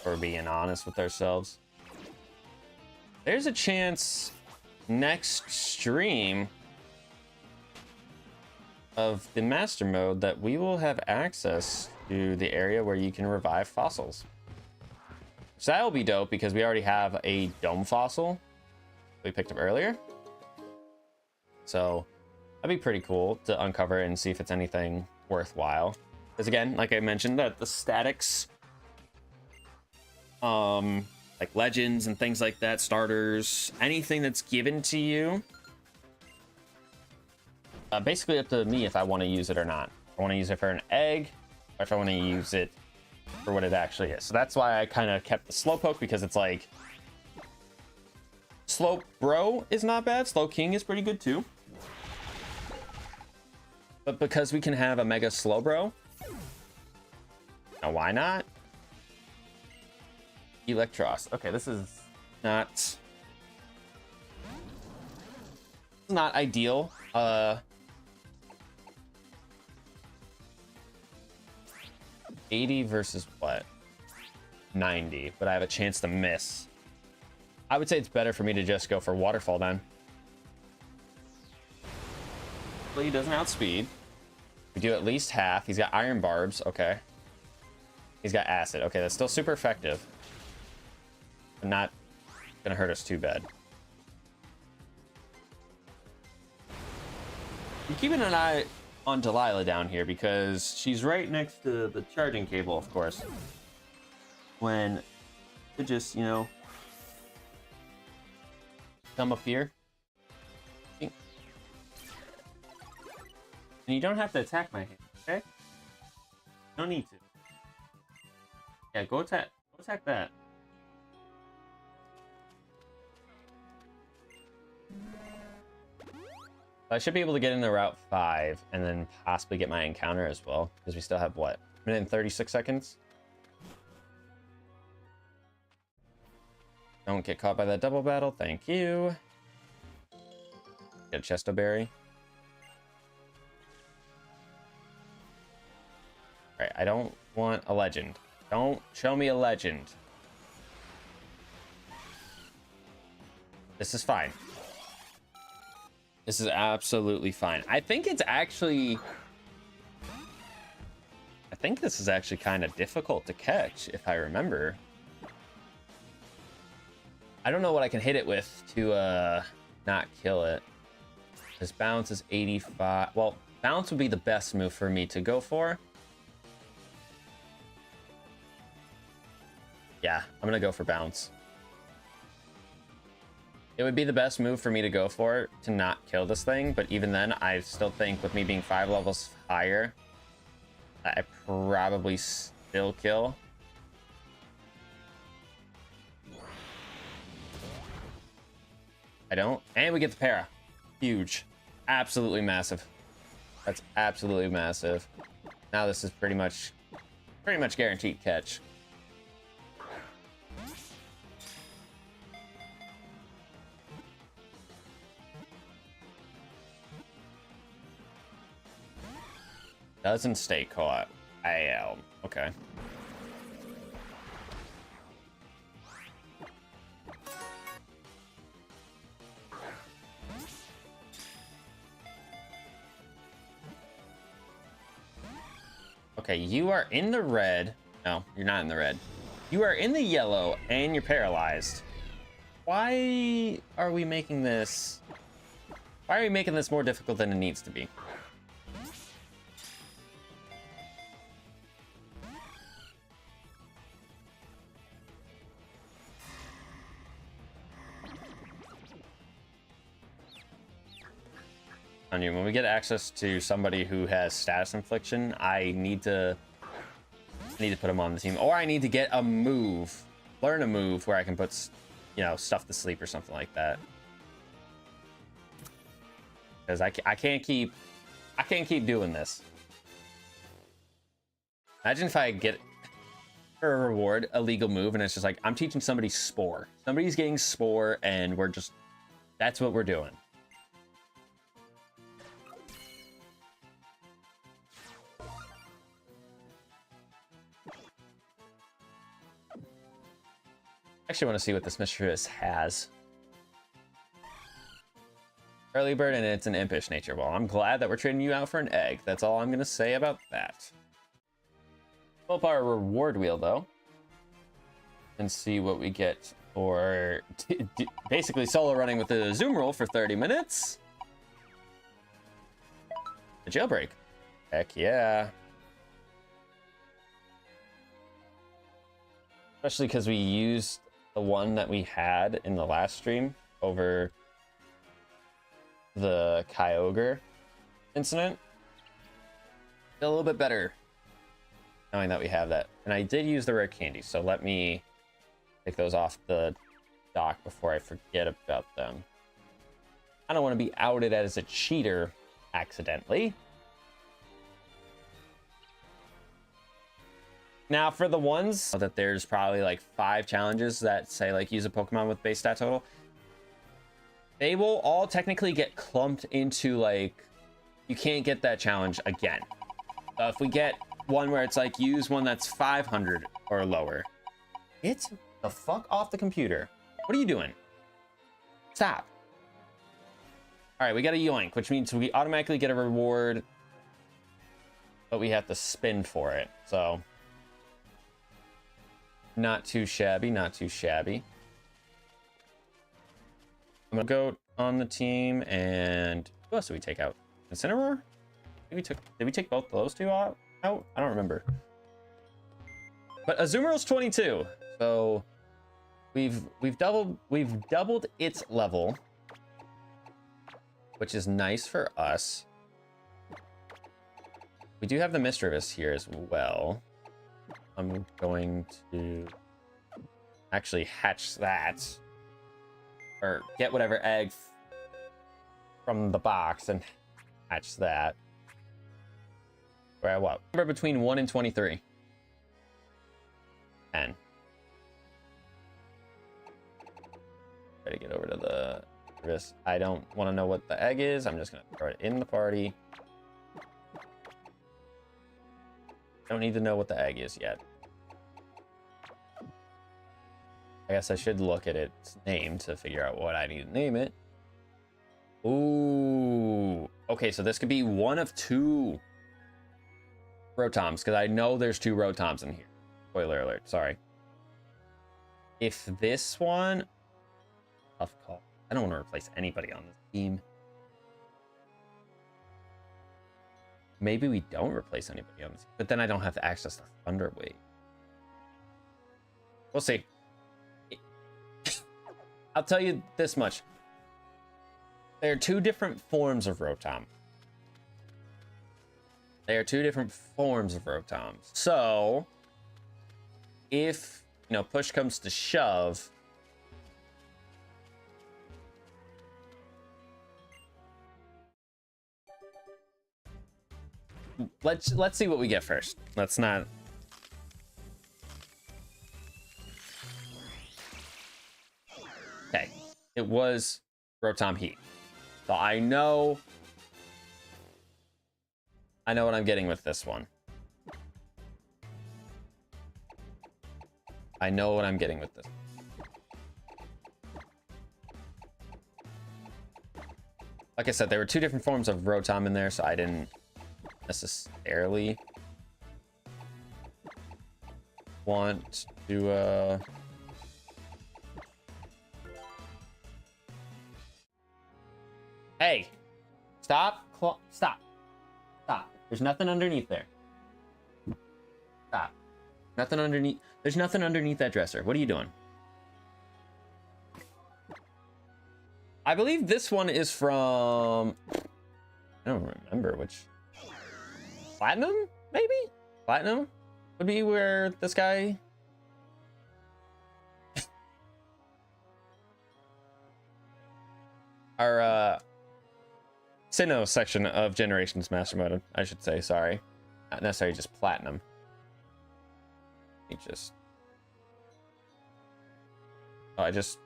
For being honest with ourselves. There's a chance next stream of the master mode that we will have access to the area where you can revive fossils. So that'll be dope because we already have a dome fossil we picked up earlier. So that'd be pretty cool to uncover and see if it's anything worthwhile. Because again, like I mentioned, that the statics, like legends and things like that, starters, anything that's given to you, basically up to me if I want to use it or not. If I want to use it for an egg, or if I want to use it for what it actually is. So that's why I kind of kept the Slowpoke, because it's like, Slow Bro is not bad, Slow King is pretty good too. But because we can have a Mega Slowbro, now why not? Electros. Okay, this is not ideal. 80 versus what? 90, but I have a chance to miss. I would say it's better for me to just go for Waterfall then. Well, he doesn't outspeed. We do at least half. He's got Iron Barbs. Okay. He's got Acid. Okay, that's still super effective. But not gonna hurt us too bad. I'm keeping an eye on Delilah down here because she's right next to the charging cable, of course. When to just, you know, come up here. And you don't have to attack my hand, okay? No need to. Yeah, go attack. Go attack that. I should be able to get into Route 5 and then possibly get my encounter as well, because we still have, what, a minute and 36 seconds? Don't get caught by that double battle, thank you. Get a Chesto Berry. Alright, I don't want a legend. Don't show me a legend. This is fine. This is absolutely fine. I think it's actually... I think this is actually kind of difficult to catch, if I remember. I don't know what I can hit it with to not kill it. This bounce is 85. Well, bounce would be the best move for me to go for. Yeah, I'm gonna go for bounce. It would be the best move for me to go for to not kill this thing, but even then, I still think with me being 5 levels higher, I probably still kill. I don't. And we get the para. Huge. Absolutely massive. That's absolutely massive. Now this is pretty much guaranteed catch. Doesn't stay caught. Okay. Okay, you are in the red. No, you're not in the red. You are in the yellow and you're paralyzed. Why are we making this? Why are we making this more difficult than it needs to be? When we get access to somebody who has status infliction, I need to put them on the team, or I need to get a move, learn a move where I can put, you know, stuff to sleep or something like that. Because I can't keep doing this. Imagine if I get for a reward a legal move and it's just like I'm teaching somebody spore. Somebody's getting spore and we're just, that's what we're doing. Actually want to see what this mistress has. Early bird, and it's an impish nature. Well, I'm glad that we're trading you out for an egg. That's all I'm going to say about that. Pull up our reward wheel, though. And see what we get for basically solo running with the zoom roll for 30 minutes. The jailbreak. Heck yeah. Especially because we used the one that we had in the last stream over the Kyogre incident. A little bit better knowing that we have that. And I did use the rare candy, so let me take those off the dock before I forget about them. I don't want to be outed as a cheater accidentally. Now, for the ones that there's probably like 5 challenges that say like use a Pokemon with base stat total, they will all technically get clumped into like, you can't get that challenge again. So if we get one where it's like use one that's 500 or lower, get the fuck off the computer. What are you doing? Stop. All right, we got a yoink, which means we automatically get a reward, but we have to spin for it. So not too shabby, not too shabby. I'm gonna go on the team, and who else did we take out? Incineroar? Did we take both those two out? I don't remember. But Azumarill's 22, so we've doubled its level, which is nice for us. We do have the Mischievous here as well. I'm going to actually hatch that, or get whatever egg from the box and hatch that. We're at what? Number between 1 and 23. 10. Try to get over to the service. I don't want to know what the egg is. I'm just gonna throw it in the party. Don't need to know what the egg is yet. I guess I should look at its name to figure out what I need to name it. Ooh. Okay, so this could be one of 2 Rotoms, because I know there's 2 Rotoms in here. Spoiler alert, sorry. If this one... Tough call. I don't want to replace anybody on this team. Maybe we don't replace anybody on this, but then I don't have to access the Thunderwave. We'll see. I'll tell you this much. There are 2 different forms of Rotom. There are 2 different forms of Rotoms. So, if, you know, push comes to shove, let's see what we get first. Let's not. Okay, it was Rotom Heat, so I know what I'm getting with this one. I know what I'm getting with this. Like I said, there were 2 different forms of Rotom in there, so I didn't necessarily want to Hey, stop. There's nothing underneath there. Stop. Nothing underneath. There's nothing underneath that dresser. What are you doing? I believe this one is from... I don't remember which... Platinum, maybe? Platinum would be where this guy... Our, Sinnoh section of Generations Mastermode, I should say, sorry. Not necessarily just Platinum. He just... Oh, I just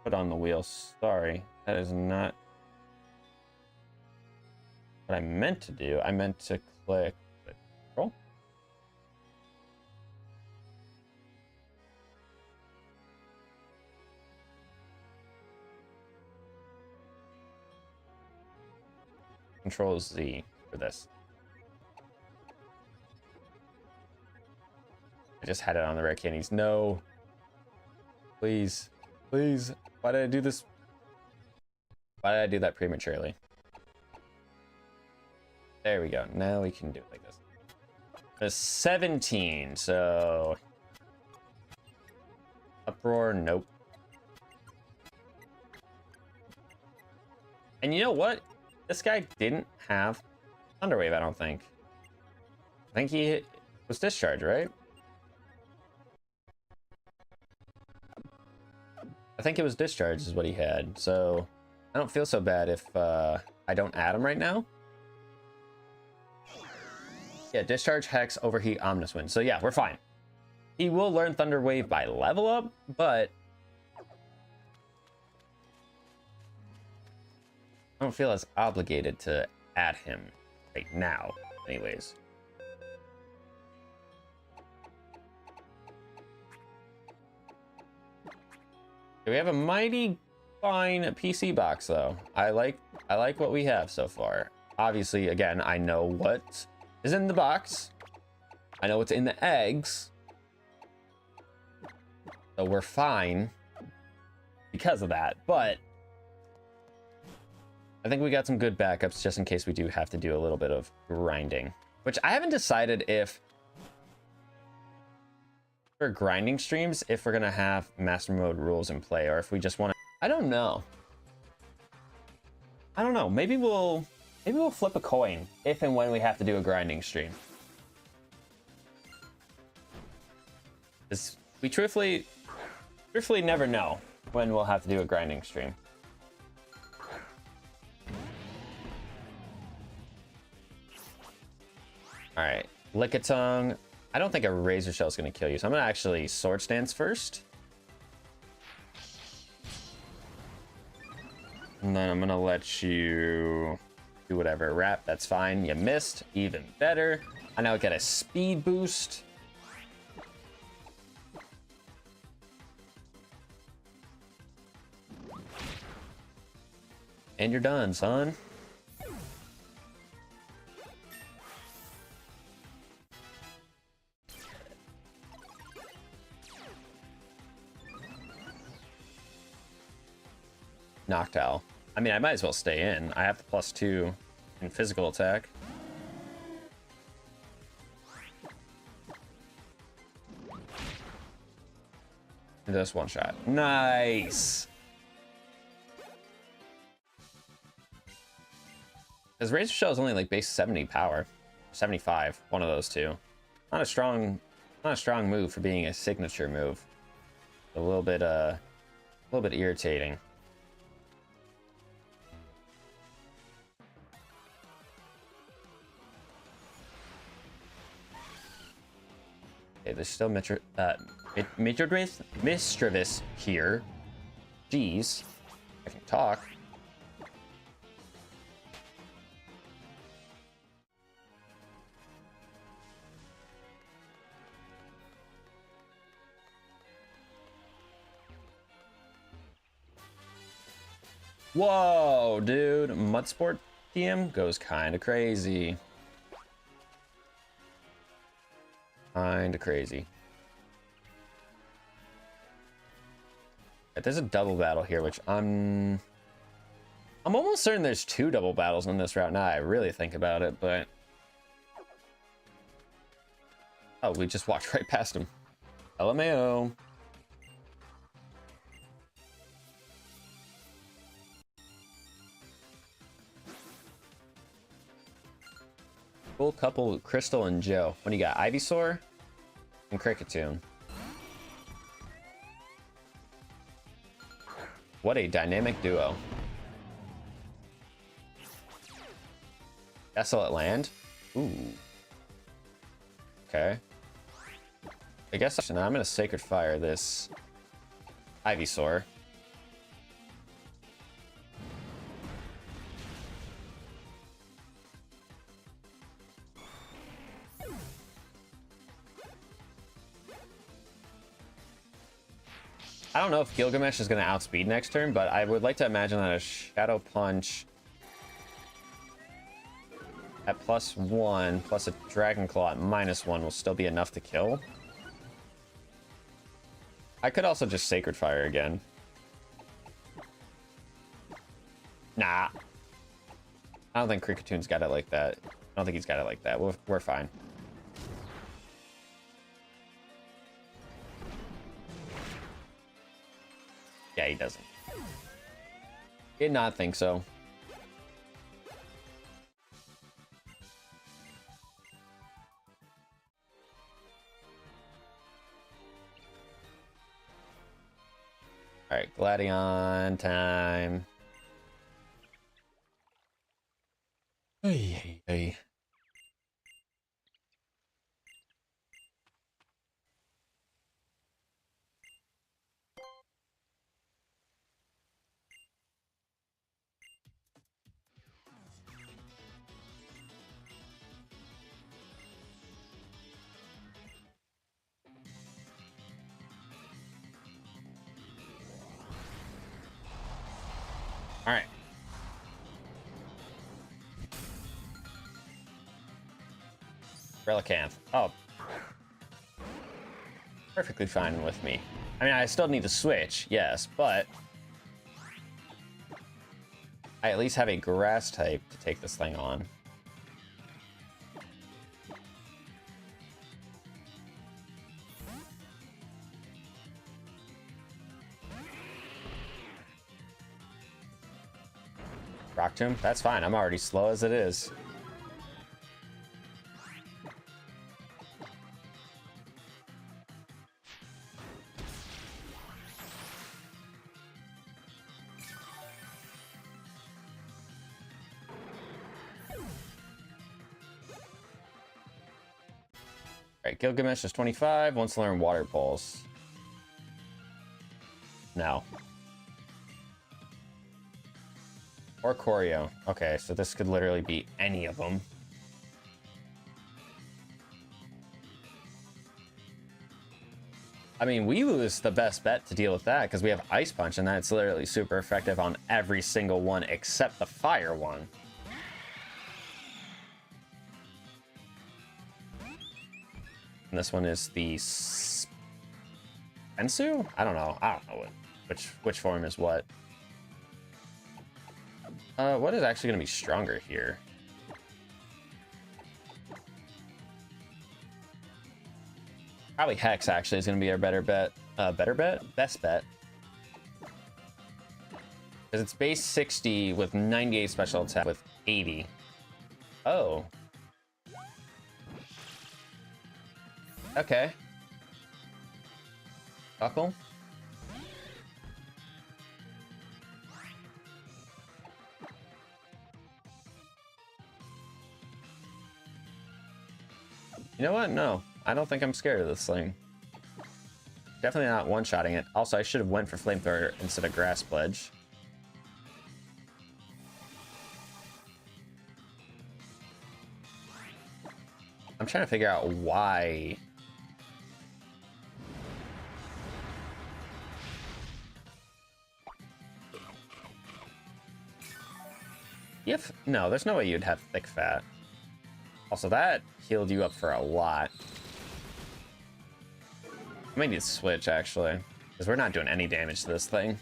put on the wheel. Sorry. That is not what I meant to do. I meant to click control. Control Z for this. I just had it on the rare candies. No. Please. Please. Why did I do this? Why did I do that prematurely? There we go. Now we can do it like this. There's 17, so... Uproar, nope. And you know what? This guy didn't have Thunderwave, I don't think. I think he was Discharge, right? I think it was Discharge is what he had, so I don't feel so bad if I don't add him right now. Yeah, Discharge, Hex, Overheat, Omnis Wind. So yeah, we're fine. He will learn Thunder Wave by level up, but I don't feel as obligated to add him right now, anyways. We have a mighty fine PC box, though. I like what we have so far. Obviously, again, I know what is in the box. I know what's in the eggs. So we're fine because of that, but I think we got some good backups just in case we do have to do a little bit of grinding, which I haven't decided if for grinding streams if we're gonna have master mode rules in play, or if we just want to. I don't know. I don't know. Maybe we'll flip a coin if and when we have to do a grinding stream. We truthfully never know when we'll have to do a grinding stream. All right, Lickitung. I don't think a Razor Shell is going to kill you, so I'm going to actually Sword Stance first. And then I'm going to let you do whatever. Wrap, that's fine. You missed, even better. I now get a speed boost. And you're done, son. Noctowl. I mean, I might as well stay in. I have the +2 in physical attack. And just one shot. Nice. Because Razor Shell is only like base 70 power, 75, one of those two. Not a strong move for being a signature move. A little bit irritating. Okay, there's still Mischievous here. Jeez, I can talk. Whoa, dude. Mudsport TM goes kind of crazy. Kind of crazy. Right, there's a double battle here, which I'm almost certain there's 2 double battles in this route now. I really think about it, but oh, we just walked right past him. LMAO. Full couple, Crystal and Joe. What do you got? Ivysaur and Cricketune. What a dynamic duo. Desolate Land. Ooh. Okay. I guess now I'm gonna Sacred Fire this Ivysaur. I don't know if Gilgamesh is going to outspeed next turn, but I would like to imagine that a Shadow Punch at +1 plus a Dragon Claw at -1 will still be enough to kill. I could also just Sacred Fire again. Nah. I don't think Cricketune got it like that. I don't think he's got it like that. We're fine. Yeah, he doesn't. Did not think so. All right, Gladion time. Hey, hey. All right. Relicanth. Oh. Perfectly fine with me. I mean, I still need to switch, yes, but I at least have a grass type to take this thing on. Rock Tomb? That's fine. I'm already slow as it is. Alright, Gilgamesh is 25. Wants to learn Water Pulse. No. Or Choreo. Okay, so this could literally be any of them. I mean, Weewu is the best bet to deal with that because we have Ice Punch, and that's literally super effective on every single one except the fire one. And this one is the Sensu? I don't know which form is what. What is actually going to be stronger here? Probably Hex actually is going to be our better bet. Better bet? Best bet. Because it's base 60 with 98 special attack with 80. Oh. Okay. Buckle. You know what? No, I don't think I'm scared of this thing. Definitely not one-shotting it. Also, I should have went for Flamethrower instead of Grass Pledge. I'm trying to figure out why. No, there's no way you'd have thick fat. Also, that healed you up for a lot. I might need to switch, actually, because we're not doing any damage to this thing.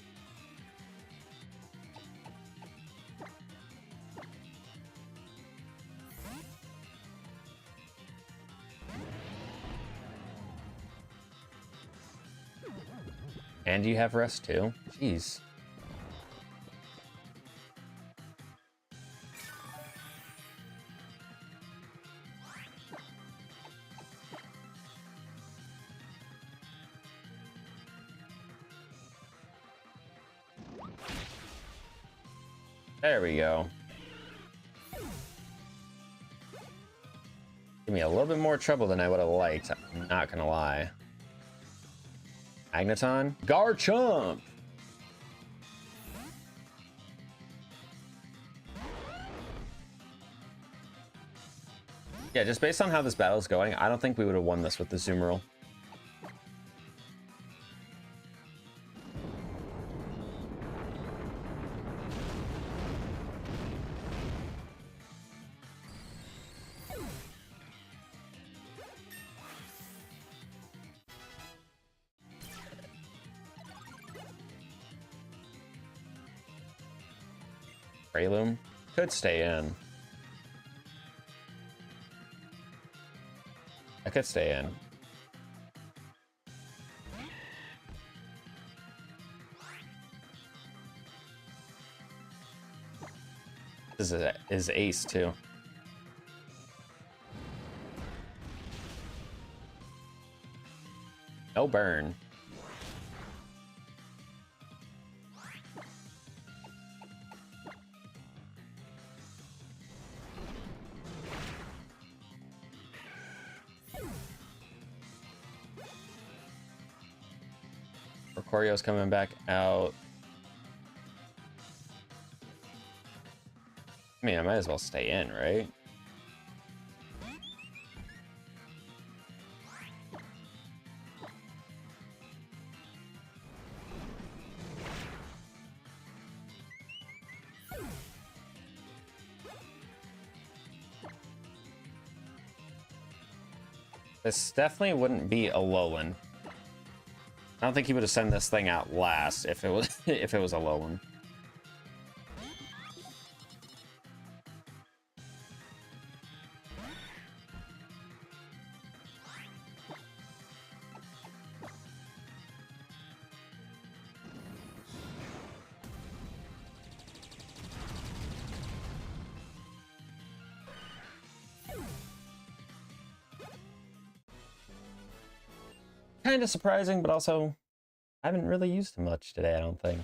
And you have rest, too? Jeez. There we go. Give me a little bit more trouble than I would have liked, I'm not gonna lie. Magneton? Garchomp! Yeah, just based on how this battle is going, I don't think we would have won this with the Zoomerl. Breloom could stay in. I could stay in. This is ace too. No burn. Corio's coming back out. I mean, I might as well stay in, right? This definitely wouldn't be a Alolan. I don't think he would have sent this thing out last if it was if it was a low one. kind of surprising, but also I haven't really used him much today, I don't think.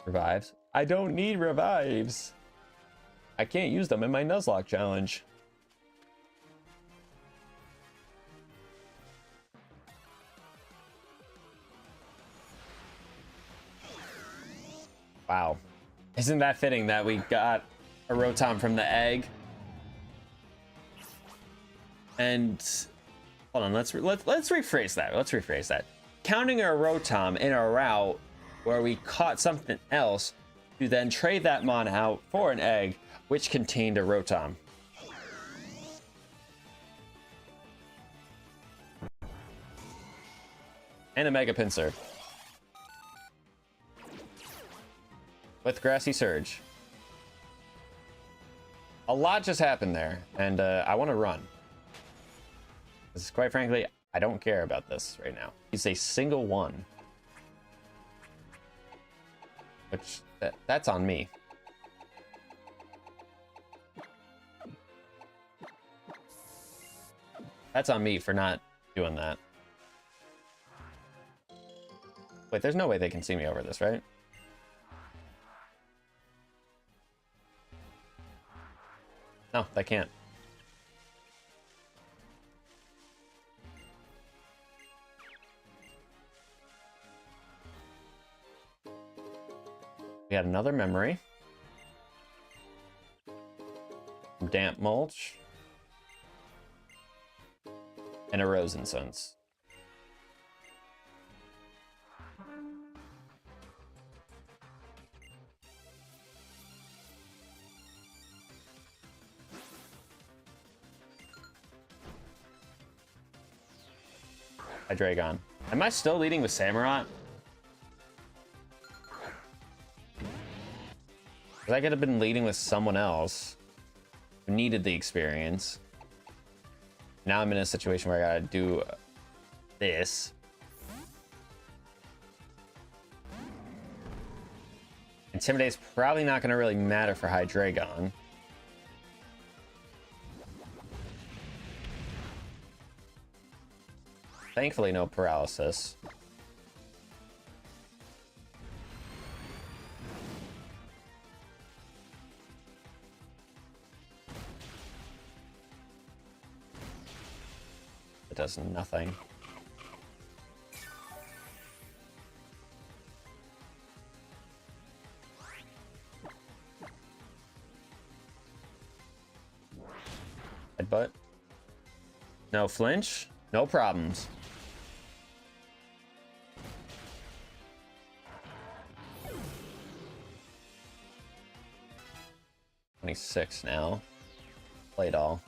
Revives. I don't need revives. I can't use them in my Nuzlocke challenge. Wow. Isn't that fitting that we got a Rotom from the egg? And hold on, let's rephrase that. Let's rephrase that. Counting a Rotom in a route where we caught something else to then trade that mon out for an egg which contained a Rotom. And a Mega Pinsir. With Grassy Surge. A lot just happened there, and I want to run. Because quite frankly, I don't care about this right now. He's a single one. Which, that's on me. That's on me for not doing that. Wait, there's no way they can see me over this, right? No, they can't. We had another memory. Damp mulch. And a rose incense. Hydreigon. Am I still leading with Samurott? Because I could have been leading with someone else who needed the experience. Now I'm in a situation where I gotta do this. Intimidate's probably not gonna really matter for Hydreigon. Thankfully, no paralysis. It does nothing. Headbutt. No flinch. No problems. $26 now. Play doll.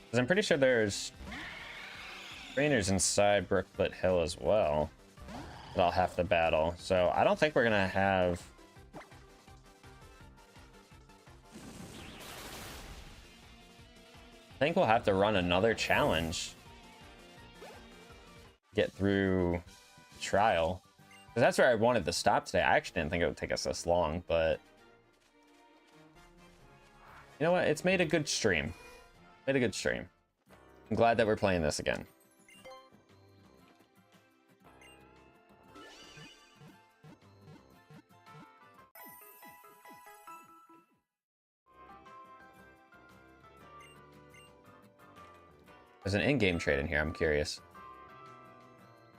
Because I'm pretty sure there's trainers inside Brooklet Hill as well that I'll have to battle. So I don't think we're gonna have... I think we'll have to run another challenge. Get through trial. Because that's where I wanted to stop today. I actually didn't think it would take us this long, but... You know what? It's made a good stream. Made a good stream. I'm glad that we're playing this again. There's an in-game trade in here. I'm curious.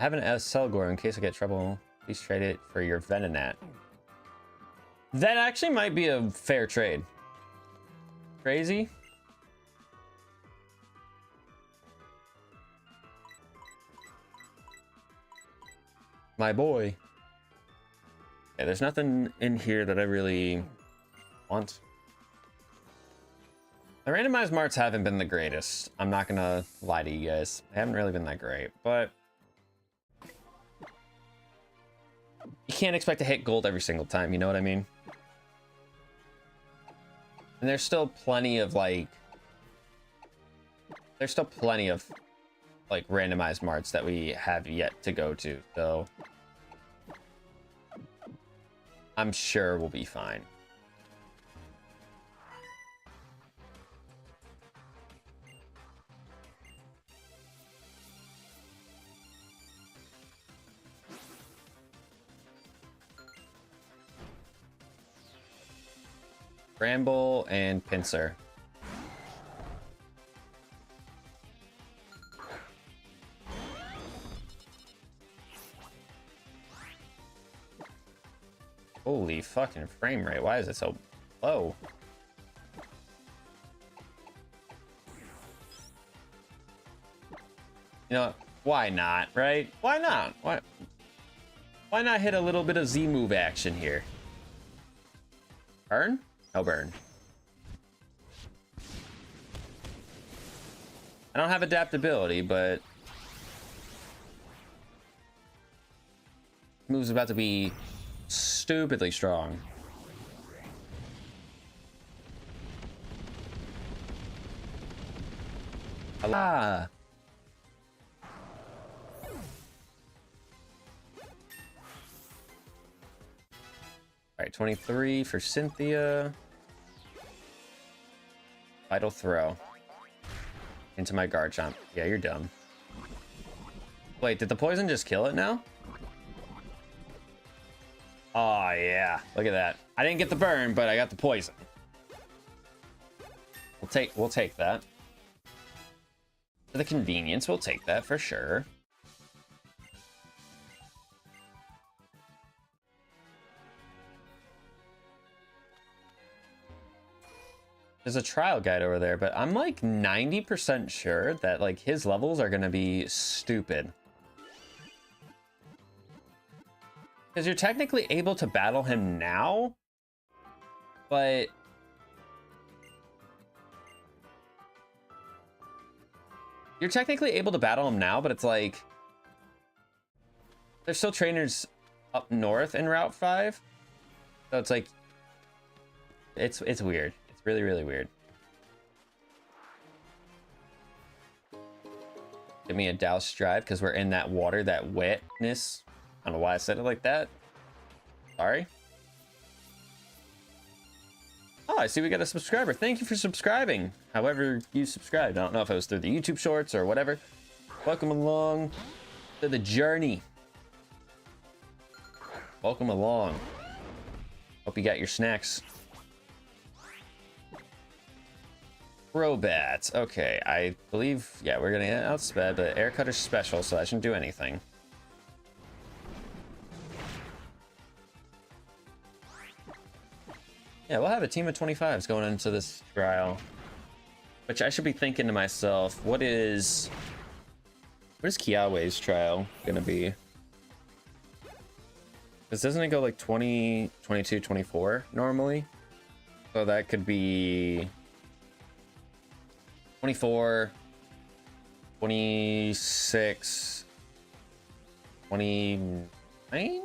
I have an Selgor in case I get trouble. Please trade it for your Venonat. That actually might be a fair trade. Crazy. My boy. Okay, there's nothing in here that I really want. The randomized marts haven't been the greatest. I'm not gonna lie to you guys. They haven't really been that great, but you can't expect to hit gold every single time, you know what I mean? And there's still plenty of like randomized marts that we have yet to go to, so I'm sure we'll be fine. Bramble and Pincer. Holy fucking frame rate. Why is it so low? You know, why not, right? Why not? Why not hit a little bit of Z move action here? Burn? No burn. I don't have adaptability, but move's about to be stupidly strong. Ah. All right, 23 for Cynthia. Vital throw into my guard jump. Yeah, you're dumb. Wait, did the poison just kill it now? Oh yeah, look at that. I didn't get the burn, but I got the poison. We'll take that. For the convenience, we'll take that for sure. There's a trial guide over there, but I'm like 90% sure that like his levels are gonna be stupid. Because you're technically able to battle him now, but it's like there's still trainers up north in Route 5. So it's like it's weird. It's really, really weird. Give me a douse drive because we're in that water, that wetness. I don't know why I said it like that. Sorry. Oh, I see we got a subscriber. Thank you for subscribing. However you subscribed. I don't know if it was through the YouTube shorts or whatever. Welcome along to the journey. Welcome along. Hope you got your snacks. Robats. Okay, I believe, yeah, we're gonna get outsped, but air cutter's special, so that shouldn't do anything. Yeah, we'll have a team of 25s going into this trial. Which I should be thinking to myself, what is Kiawe's trial gonna be? Because doesn't it go like 20, 22, 24 normally? So that could be 24, 26, 29?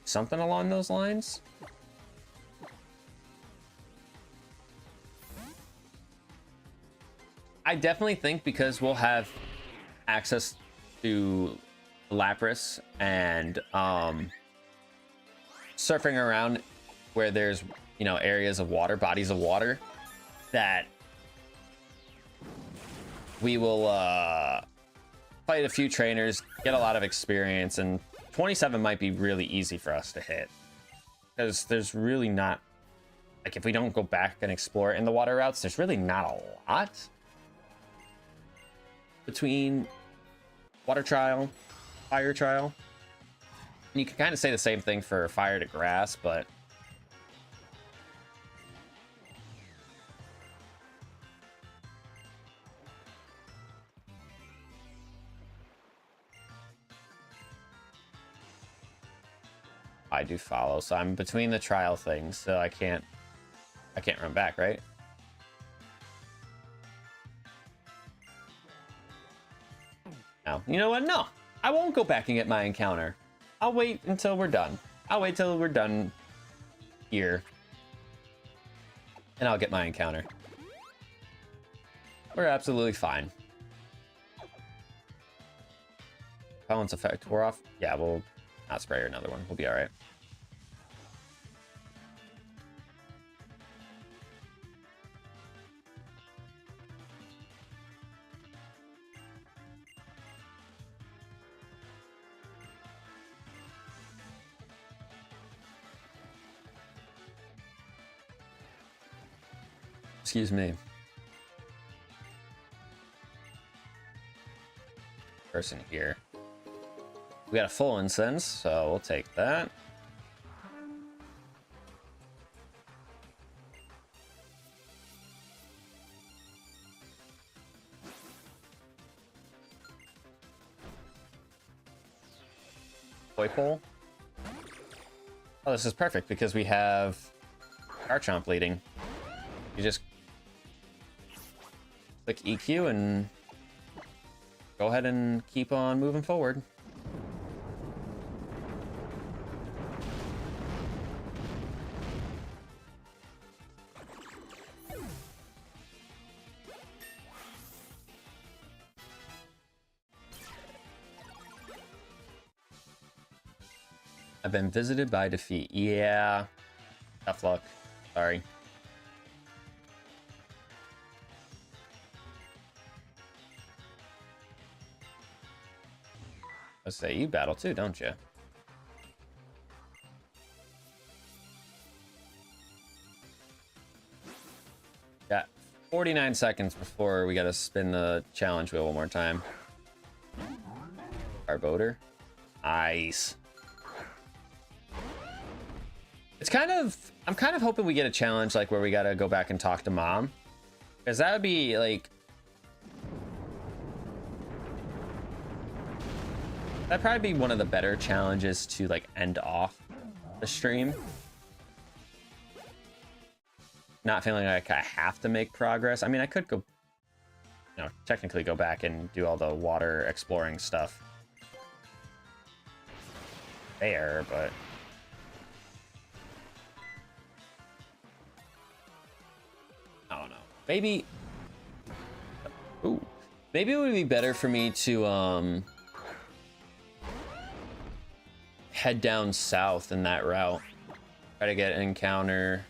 Something along those lines. I definitely think because we'll have access to Lapras and surfing around where there's, you know, areas of water, bodies of water, that we will fight a few trainers, get a lot of experience, and 27 might be really easy for us to hit because there's really not, like, if we don't go back and explore in the water routes, there's really not a lot. between water trial, fire trial. And you can kind of say the same thing for fire to grass, but I do follow, so I'm between the trial things, so I can't run back, right? No. You know what? No. I won't go back and get my encounter. I'll wait until we're done. I'll wait till we're done here. And I'll get my encounter. We're absolutely fine. Repellent's effect wore off. Yeah, we'll not spray another one. We'll be all right. Excuse me. Person here. We got a full incense, so we'll take that. Toy pole. Oh, this is perfect because we have Garchomp leading. You just click EQ and go ahead and keep on moving forward. I've been visited by defeat. Yeah. Tough luck. Sorry. Let's say you battle too, don't you? Got 49 seconds before we gotta spin the challenge wheel one more time. Arbiter. Nice. I'm kind of hoping we get a challenge like where we gotta go back and talk to mom. Because that would be like... That'd probably be one of the better challenges to like end off the stream. Not feeling like I have to make progress. I mean, I could go, you know, technically go back and do all the water exploring stuff there, but... I don't know. Maybe... Ooh. Maybe it would be better for me to, head down south in that route. Try to get an encounter.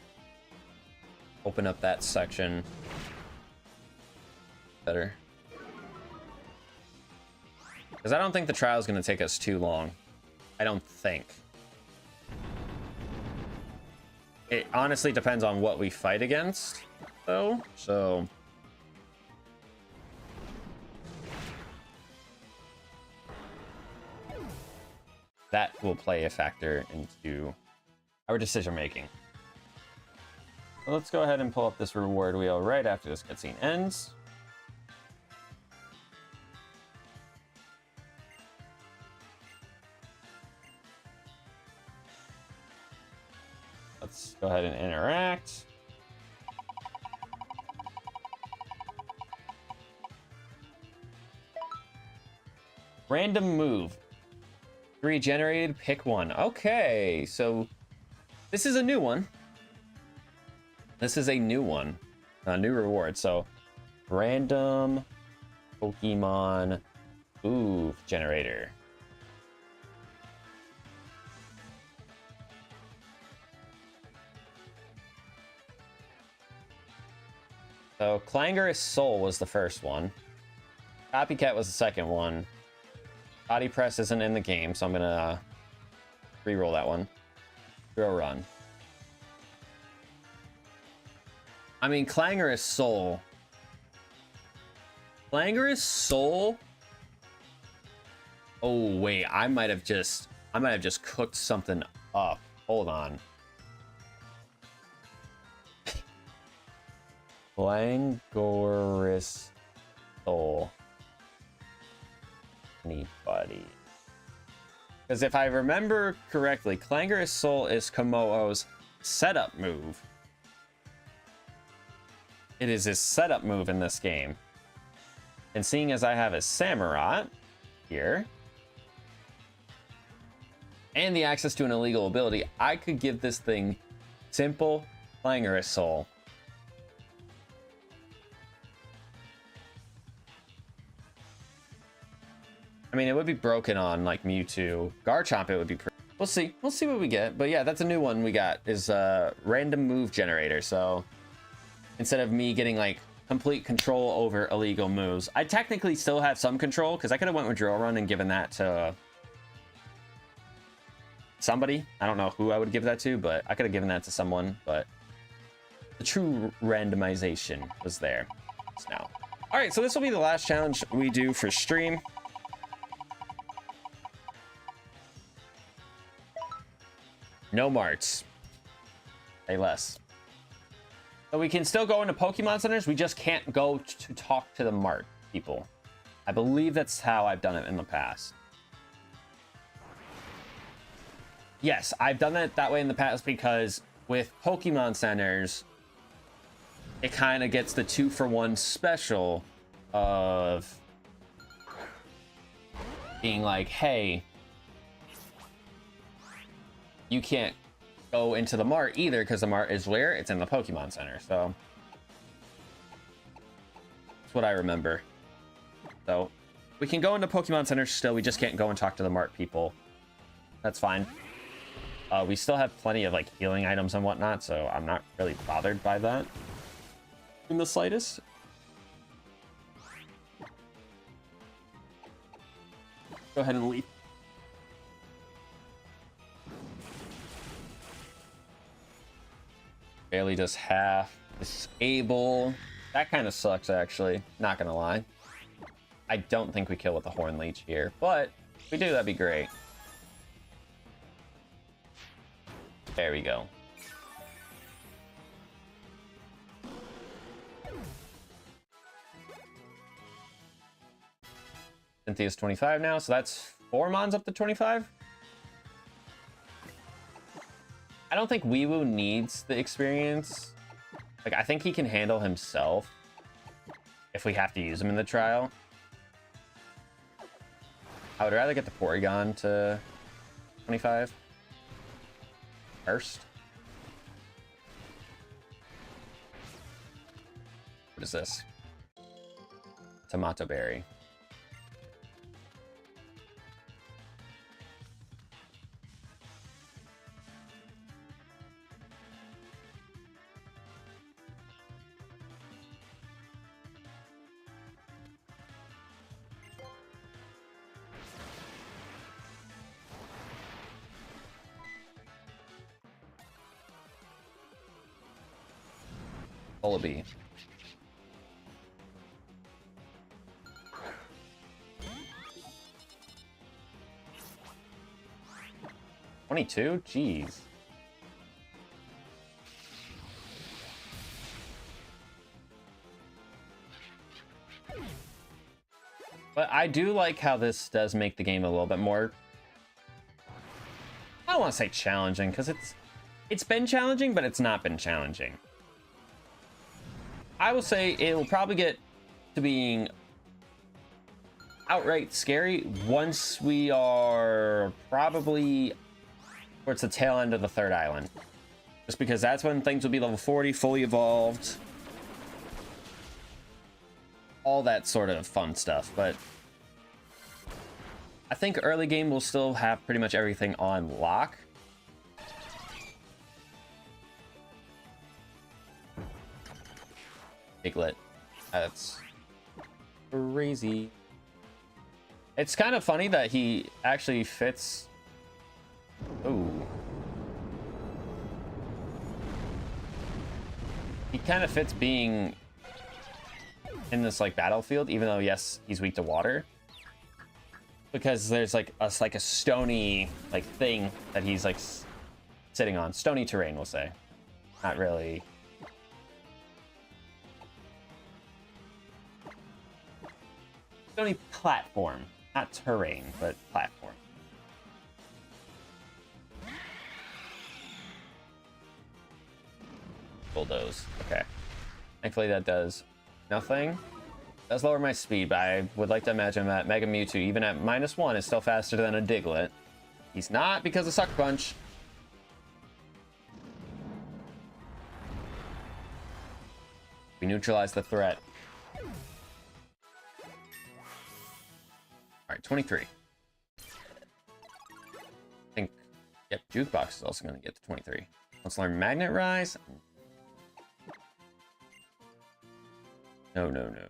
Open up that section. Better. Because I don't think the trial is going to take us too long. I don't think. It honestly depends on what we fight against, though. So... that will play a factor into our decision making. So let's go ahead and pull up this reward wheel right after this cutscene ends. Let's go ahead and interact. Random move. 3 generated, pick one. Okay, so this is a new one. This is a new one. A new reward. So random Pokemon move generator. So Clangorous Soul was the first one. Copycat was the second one. Body Press isn't in the game, so I'm gonna re-roll that one. Throw run. I mean, Clangorous Soul Clangorous Soul. Oh wait, I might have just cooked something up. Hold on. Clangorous Soul. Anybody? Because if I remember correctly, Clangorous Soul is Komoo's setup move. It is his setup move in this game. And seeing as I have a Samurott here, and the access to an illegal ability, I could give this thing simple Clangorous Soul. I mean, it would be broken on like Mewtwo. Garchomp, it would be pretty. We'll see. We'll see what we get. But yeah, that's a new one we got, is a random move generator. So instead of me getting like complete control over illegal moves, I technically still have some control, because I could have went with Drill Run and given that to somebody. I don't know who I would give that to, but I could have given that to someone. But the true randomization was there. So now, all right, so this will be the last challenge we do for stream. No marts. Say less. So we can still go into Pokemon centers. We just can't go to talk to the mart people. I believe that's how I've done it in the past. Yes, I've done it that way in the past because with Pokemon centers, it kind of gets the 2-for-1 special of being like, hey, you can't go into the mart either, because the mart is where? It's in the Pokemon Center. So that's what I remember. So we can go into Pokemon Center still. We just can't go and talk to the mart people. That's fine. We still have plenty of like healing items and whatnot, so I'm not really bothered by that in the slightest. Go ahead and leap. Barely does half. Disable. That kind of sucks, actually. Not gonna lie. I don't think we kill with the Horn Leech here, but if we do, that'd be great. There we go. Cynthia's 25 now, so that's 4 Mons up to 25. I don't think Weewoo needs the experience. Like, I think he can handle himself if we have to use him in the trial. I would rather get the Porygon to 25 first. What is this? Tomato Berry. Bullaby. $22? Jeez. But I do like how this does make the game a little bit more, I don't want to say challenging, because it's been challenging, but it's not been challenging. I will say it will probably get to being outright scary once we are probably towards the tail end of the 3rd island. Just because that's when things will be level 40, fully evolved. All that sort of fun stuff, but I think early game will still have pretty much everything on lock. Piglet. That's crazy. It's kind of funny that he actually fits. Ooh. He kind of fits being in this like battlefield, even though yes, he's weak to water. Because there's like a stony like thing that he's like sitting on. Stony terrain, we'll say. Not really. Stony platform. Not terrain, but platform. Bulldoze. Okay. Thankfully that does nothing. Does lower my speed, but I would like to imagine that Mega Mewtwo, even at -1, is still faster than a Diglett. He's not because of Sucker Punch. We neutralize the threat. Alright, 23. I think, yep, Jukebox is also going to get to 23. Let's learn Magnet Rise. No, no, no.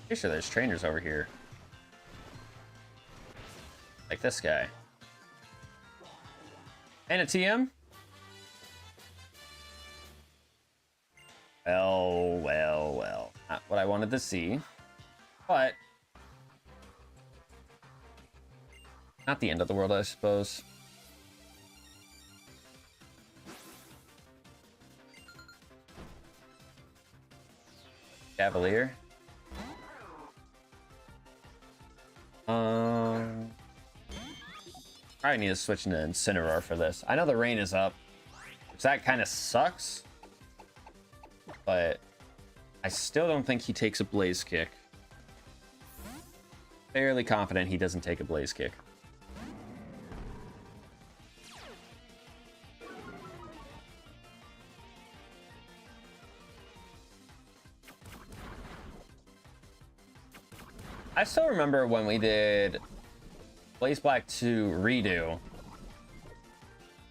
Pretty sure there's trainers over here. Like this guy. And a TM? Well, well, well. Not what I wanted to see. But not the end of the world, I suppose. Cavalier. Probably need to switch into Incineroar for this. I know the rain is up, which that kind of sucks, but I still don't think he takes a Blaze Kick. Fairly confident he doesn't take a Blaze Kick. I still remember when we did Blaze Black 2 redo,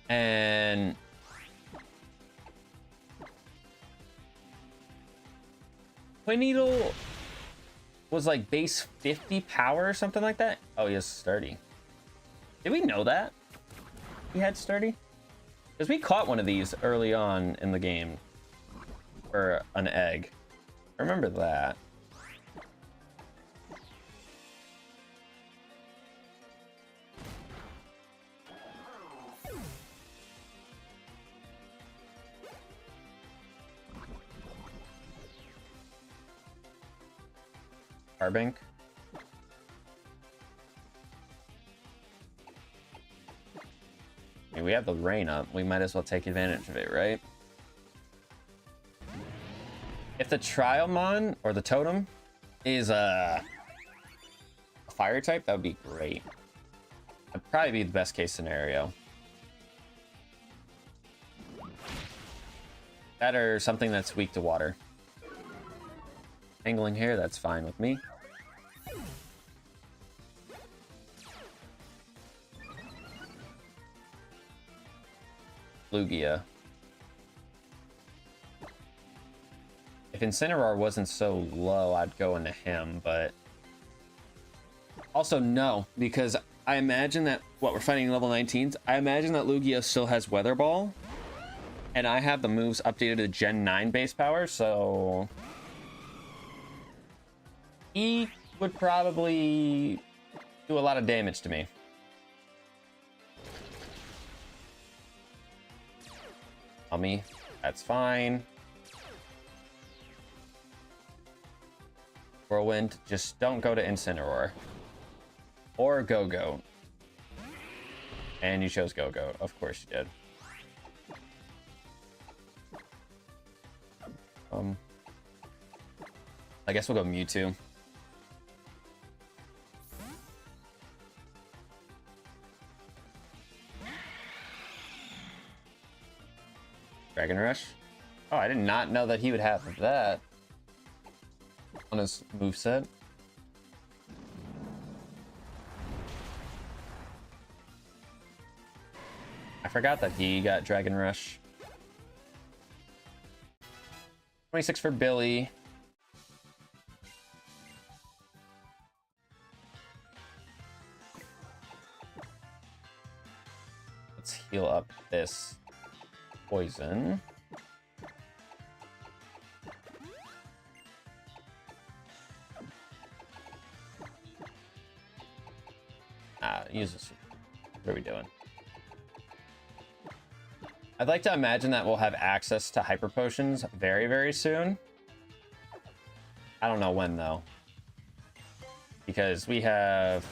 and Twin Needle was like base 50 power or something like that. Oh, he has Sturdy. Did we know that he had Sturdy? Because we caught one of these early on in the game for an egg. I remember that. Carbink. I mean, we have the rain up. We might as well take advantage of it, right? If the Trialmon or the Totem is a fire type, that would be great. That'd probably be the best case scenario. That or something that's weak to water. Angling here, that's fine with me. Lugia. If Incineroar wasn't so low, I'd go into him, but also no, because I imagine that what we're fighting level 19s, I imagine that Lugia still has Weather Ball, and I have the moves updated to Gen 9 base power, so he would probably do a lot of damage to me. Me, that's fine. Whirlwind, just don't go to Incineroar. Or Go-Go. And you chose Go-Go. Of course you did. I guess we'll go Mewtwo. Dragon Rush. Oh, I did not know that he would have that on his moveset. I forgot that he got Dragon Rush. 26 for Billy. Let's heal up this poison. Use this. What are we doing? I'd like to imagine that we'll have access to hyper potions very, very soon. I don't know when though, because we have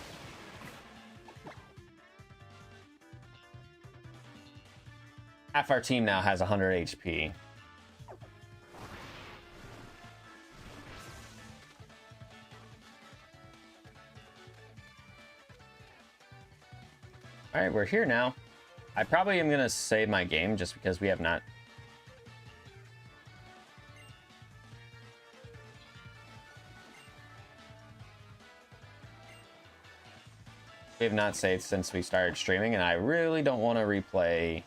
half our team now has 100 HP. All right, we're here now. I probably am gonna save my game just because we have not. We have not saved since we started streaming, and I really don't want to replay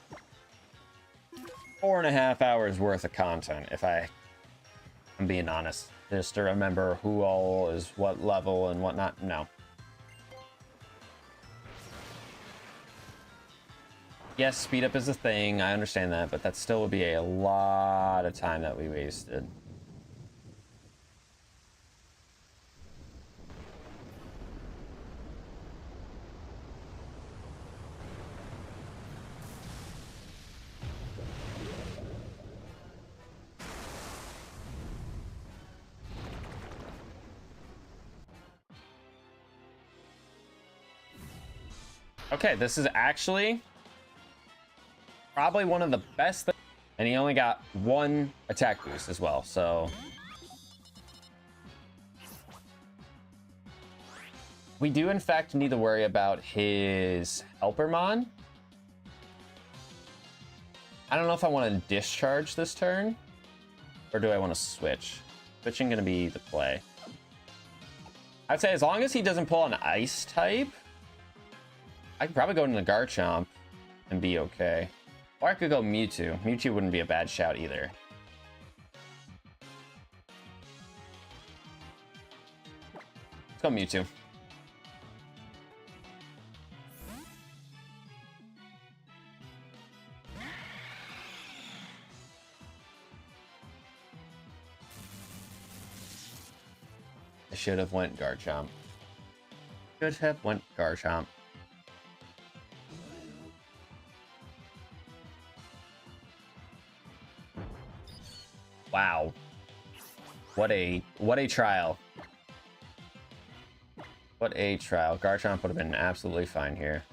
4.5 hours worth of content, if I'm being honest. Just to remember who all is what level and whatnot. No. Yes, speed up is a thing, I understand that, but that still would be a lot of time that we wasted. Okay, this is actually probably one of the best things. And he only got 1 attack boost as well, so we do in fact need to worry about his Helpermon. I don't know if I want to discharge this turn, or do I want to switch? Switching gonna be the play. I'd say as long as he doesn't pull an ice type, I could probably go into the Garchomp and be okay. Or I could go Mewtwo. Mewtwo wouldn't be a bad shout either. Let's go Mewtwo. I should have went Garchomp. Should have went Garchomp. Wow. What a trial. What a trial. Garchomp would have been absolutely fine here.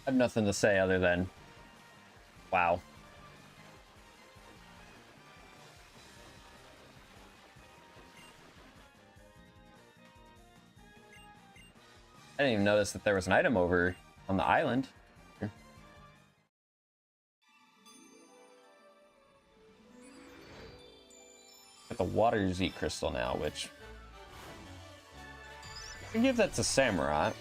I have nothing to say other than, wow. I didn't even notice that there was an item over on the island. Got the Water Zeet Crystal now, which I can give that to Samurai.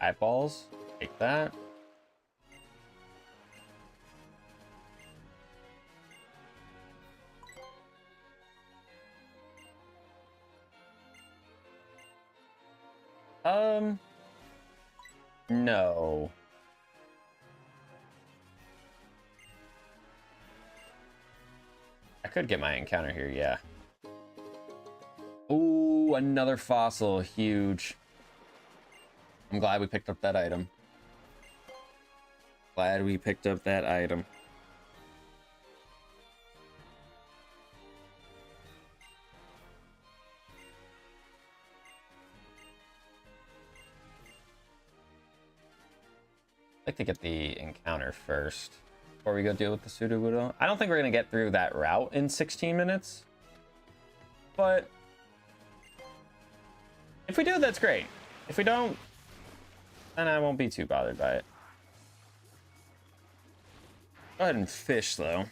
Eyeballs, take that. No. I could get my encounter here, yeah. Ooh, another fossil, huge. I'm glad we picked up that item. Glad we picked up that item. I'd like to get the encounter first before we go deal with the Sudowoodo. I don't think we're going to get through that route in 16 minutes. But if we do, that's great. If we don't, then I won't be too bothered by it. Go ahead and fish, though.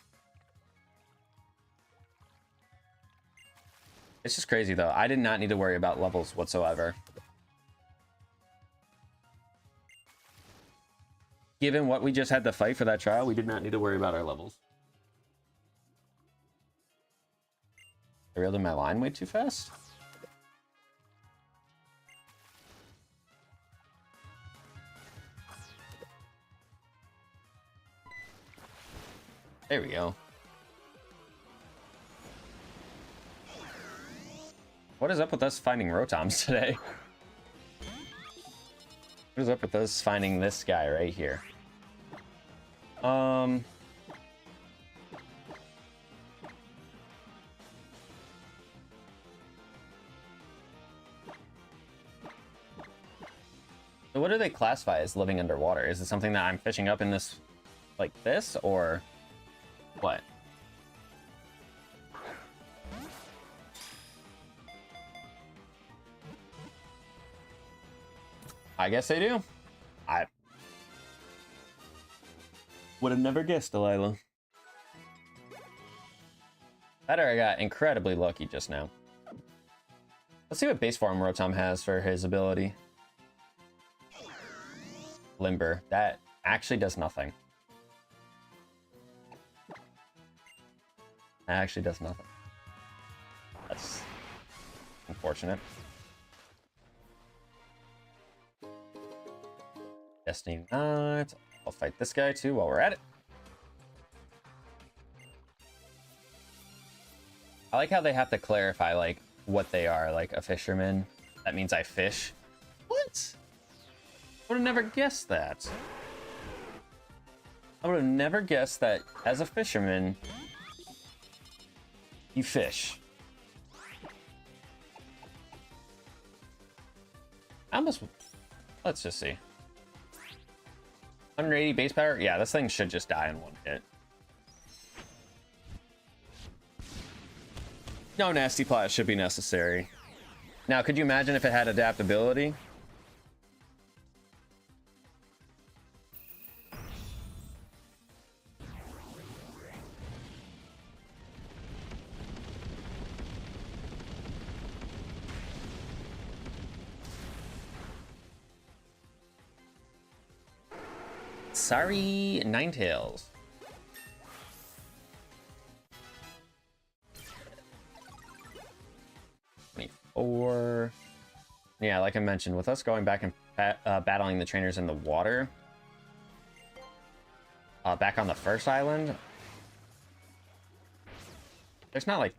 It's just crazy, though. I did not need to worry about levels whatsoever. Given what we just had to fight for that trial, we did not need to worry about our levels. I reeled in my line way too fast. There we go. What is up with us finding Rotoms today? What is up with us finding this guy right here? So what do they classify as living underwater? Is it something that I'm fishing up in this, like this, or what? I guess they do. I would have never guessed, Delilah. Better, I got incredibly lucky just now. Let's see what base form Rotom has for his ability. Limber. That actually does nothing. That actually does nothing. That's unfortunate. Destiny not. I'll fight this guy too while we're at it. I like how they have to clarify like what they are, like a fisherman. That means I fish. What? I would have never guessed that. I would have never guessed that as a fisherman, you fish. I almost... Let's just see. 180 base power? Yeah, this thing should just die in one hit. No nasty plot should be necessary. Now, could you imagine if it had adaptability? Sorry, Ninetales. Or yeah, like I mentioned, with us going back and battling the trainers in the water, back on the first island, there's not like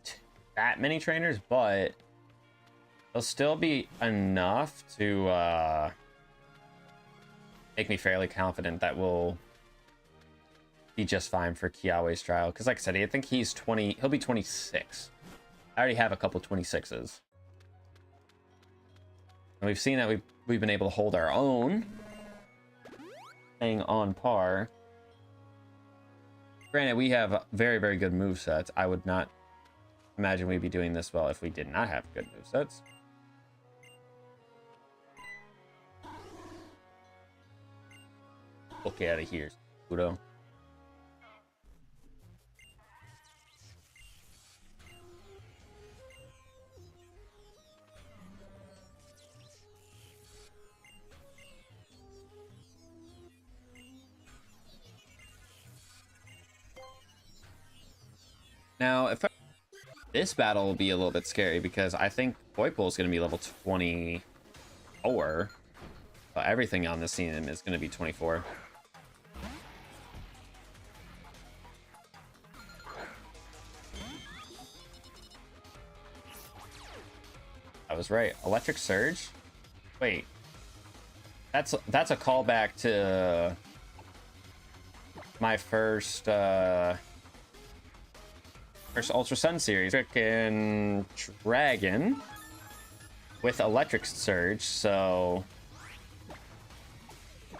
that many trainers, but there'll still be enough to make me fairly confident that we'll be just fine for Kiawe's trial. Because like I said, I think he's 20, he'll be 26. I already have a couple 26s. And we've seen that we've been able to hold our own, staying on par. Granted, we have very, very good movesets. I would not imagine we'd be doing this well if we did not have good movesets. Look out of here, Udo. Now, this battle will be a little bit scary because I think Poipole is going to be level 20. 24. But everything on this scene is going to be 24. I was right. Electric Surge? Wait. That's a callback to my first Ultra Sun series. Frickin' Dragon with Electric Surge, so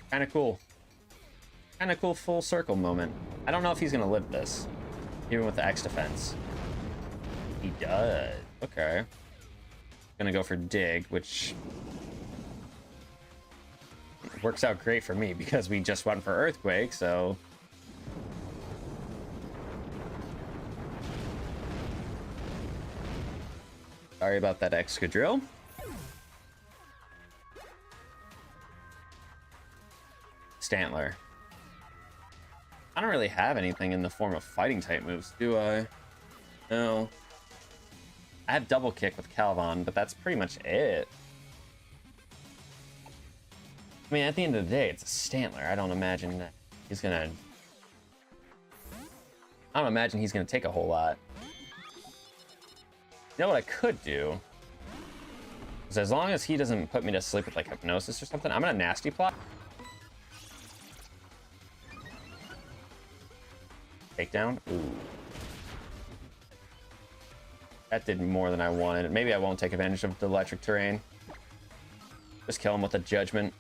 kind of cool. Kind of cool full circle moment. I don't know if he's gonna live this, even with the X defense. He does. Okay. Gonna go for Dig, which works out great for me because we just went for Earthquake, so sorry about that Excadrill. Stantler. I don't really have anything in the form of fighting type moves, do I? No. I have double kick with Calvon, but that's pretty much it. I mean, at the end of the day, it's a Stantler. I don't imagine that he's gonna... I don't imagine he's gonna take a whole lot. You know what I could do? Is as long as he doesn't put me to sleep with like hypnosis or something, I'm gonna nasty plot. Takedown? Ooh. That did more than I wanted. Maybe I won't take advantage of the electric terrain. Just kill him with a judgment.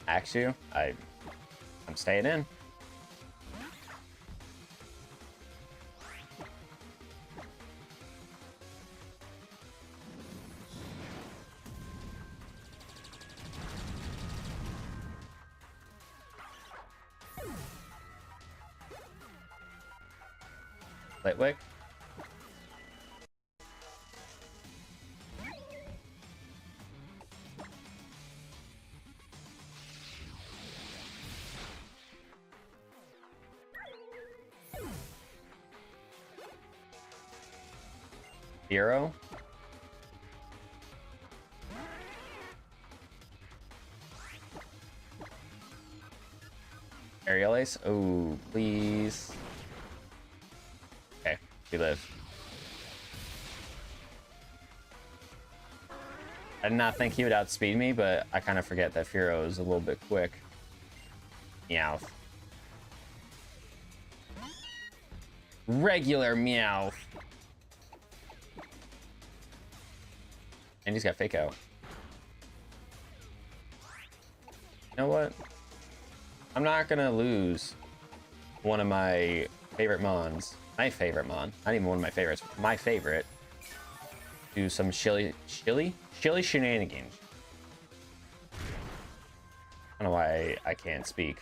Axe you? I'm staying in. Lightwick. Hero. Aerial Ace. Oh, please. Okay, we live. I did not think he would outspeed me, but I kind of forget that Furo is a little bit quick. Meowth. Regular Meowth. And he's got Fake Out. You know what? I'm not gonna lose one of my favorite Mons. My favorite Mon. Not even one of my favorites. My favorite. Do some shilly shenanigans. I don't know why I can't speak.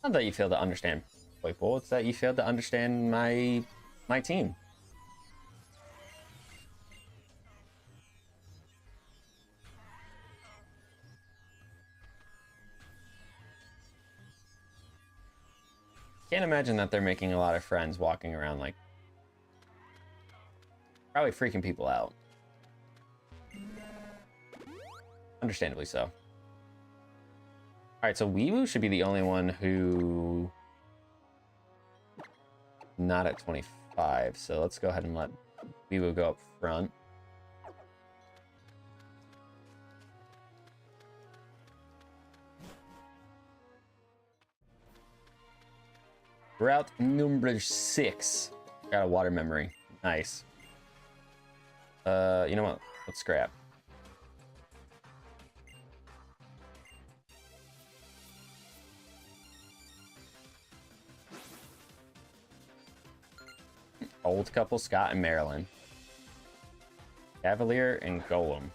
Not that you failed to understand Playpool, it's that you failed to understand my team. Can't imagine that they're making a lot of friends walking around like probably freaking people out. Understandably so. Alright, so Weewu should be the only one who... not at 25, so let's go ahead and let Weewu go up front. Route number 6. Got a water memory. Nice. You know what? Let's scrap. old couple, Scott and Marilyn. Cavalier and Golem.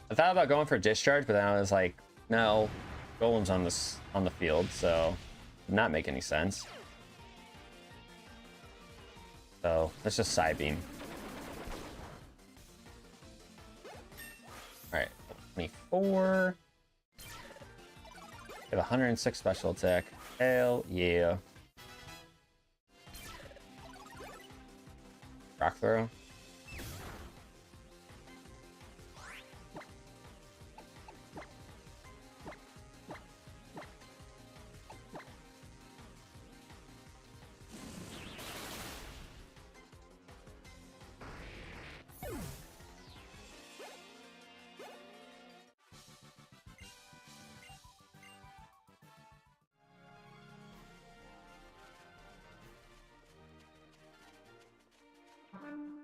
I thought about going for discharge, but then I was like, no, Golem's on the field, so did not make any sense. So let's just side beam. All right, 24. We have 106 special attack. Hell yeah. Rock throw.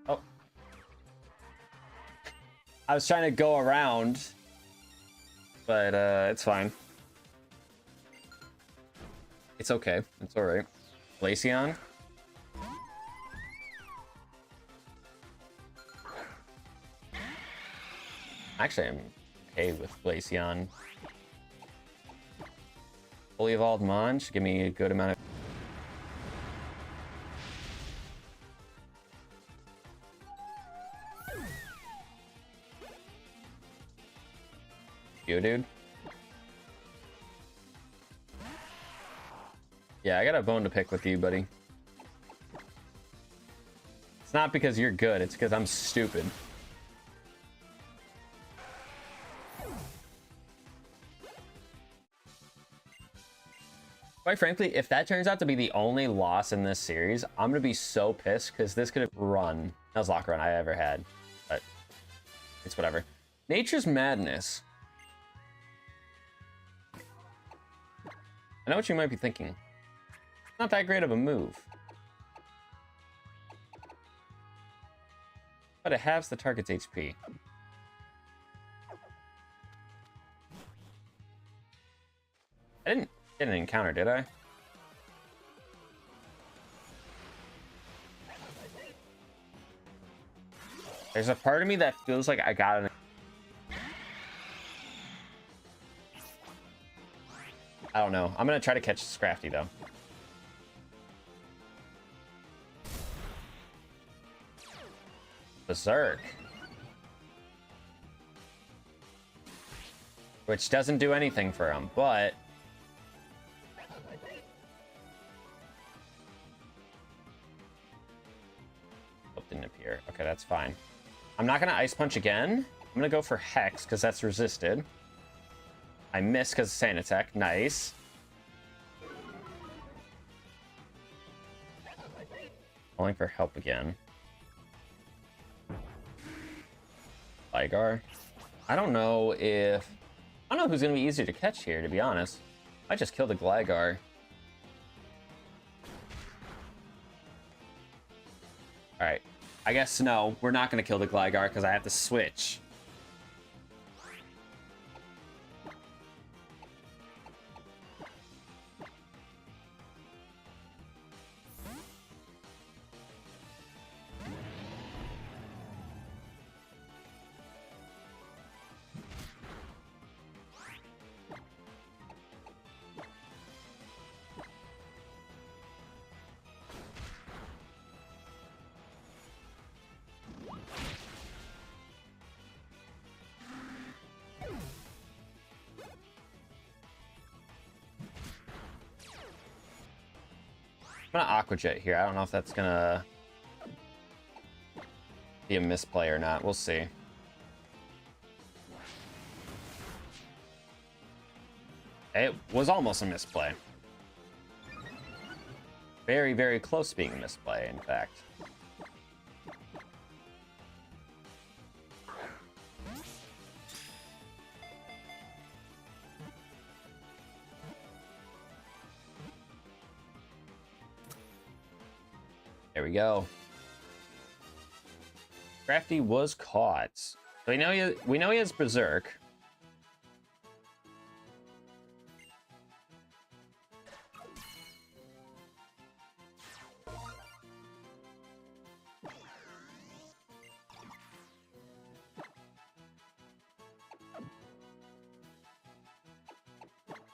Oh. I was trying to go around, but it's fine. It's okay. It's all right. Glaceon. Actually, I'm okay with Glaceon. Fully evolved Mon should give me a good amount of... You, dude. Yeah, I got a bone to pick with you, buddy. It's not because you're good, it's because I'm stupid. Quite frankly, if that turns out to be the only loss in this series, I'm gonna be so pissed because this could have run. Nuzlocke run I ever had. But it's whatever. Nature's Madness. I know what you might be thinking. Not that great of a move. But it halves the target's HP. I didn't get an encounter, did I? There's a part of me that feels like I got an... I don't know. I'm gonna try to catch Scrafty, though. Berserk. Which doesn't do anything for him, but... Oh, didn't appear. Okay, that's fine. I'm not gonna Ice Punch again. I'm gonna go for Hex, because that's resisted. I missed because of Sand Attack. Nice. Calling for help again. Gligar. I don't know who's gonna be easier to catch here, to be honest. I just killed a Gligar. Alright. I guess no, we're not gonna kill the Gligar because I have to switch. I'm gonna Aqua Jet here. I don't know if that's gonna be a misplay or not. We'll see. It was almost a misplay. Very, very close to being a misplay, in fact. There we go. Crafty was caught. So we know he has Berserk.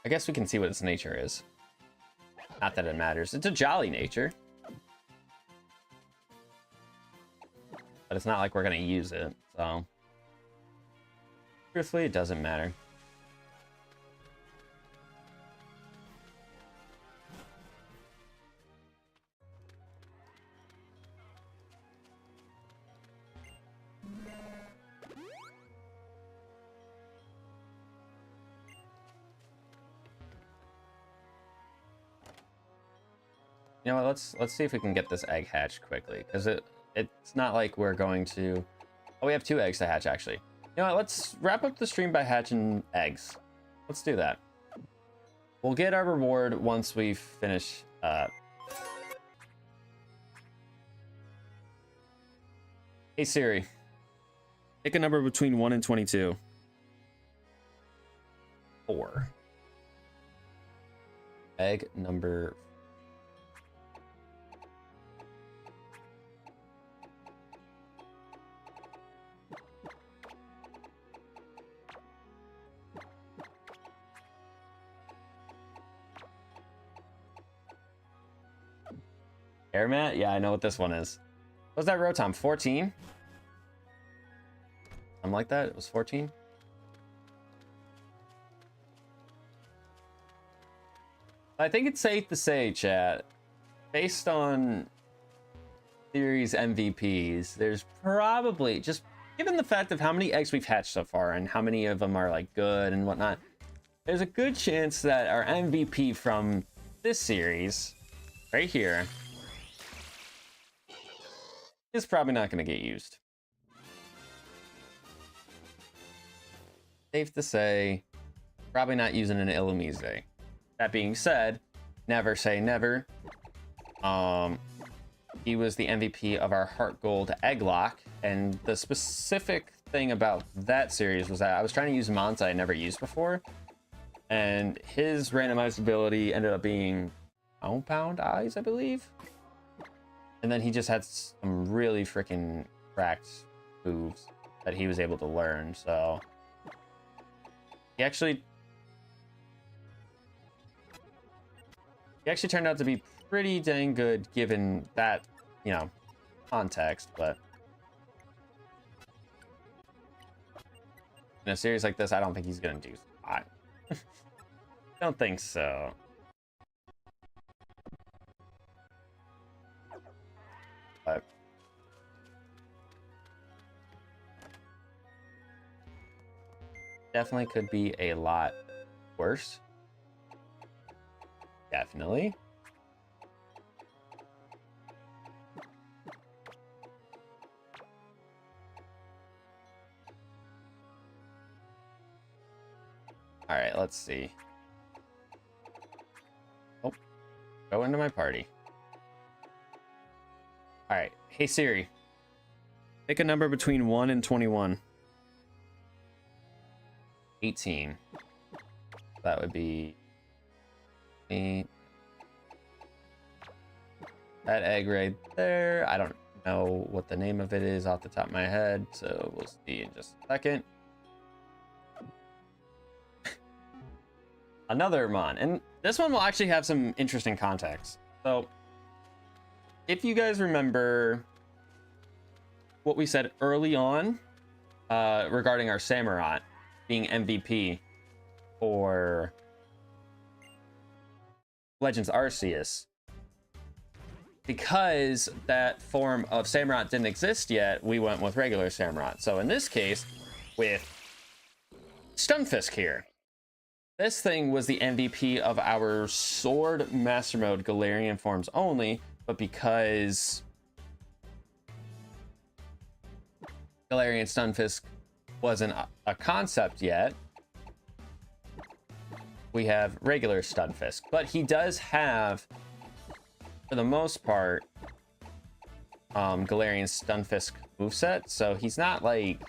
I guess we can see what its nature is. Not that it matters. It's a jolly nature. But it's not like we're going to use it, so... Truthfully, it doesn't matter. You know what, let's see if we can get this egg hatched quickly, because it's not like we're going to... Oh, we have 2 eggs to hatch, actually. You know what, let's wrap up the stream by hatching eggs. Let's do that. We'll get our reward once we finish... Hey Siri, pick a number between 1 and 22. 4. Egg number... Air mat? Yeah, I know what this one is. What's that Rotom? 14? Something like that? It was 14? I think it's safe to say, chat, based on series MVPs, there's probably, just given the fact of how many eggs we've hatched so far and how many of them are like good and whatnot, there's a good chance that our MVP from this series, right here, is probably not going to get used. Safe to say, probably not using an Illumise. That being said, never say never. He was the MVP of our Heart Gold Egglocke, and the specific thing about that series was that I was trying to use Mons I had never used before, and his randomized ability ended up being Compound Eyes, I believe. And then he just had some really freaking cracked moves that he was able to learn, so... He actually turned out to be pretty dang good given that, you know, context, but... In a series like this, I don't think he's gonna do I don't think so. But definitely could be a lot worse. Definitely. All right, let's see. Oh, go into my party. All right, hey Siri, pick a number between 1 and 21. 18. That would be 8. That egg right there. I don't know what the name of it is off the top of my head, so we'll see in just a second. Another Mon, and this one will actually have some interesting context. So, if you guys remember what we said early on regarding our Samurott being MVP for Legends Arceus, because that form of Samurott didn't exist yet, we went with regular Samurott. So in this case, with Stunfisk here, this thing was the MVP of our Sword Master Mode Galarian forms only, but because Galarian Stunfisk wasn't a concept yet, we have regular Stunfisk. But he does have, for the most part, Galarian Stunfisk moveset, so he's not like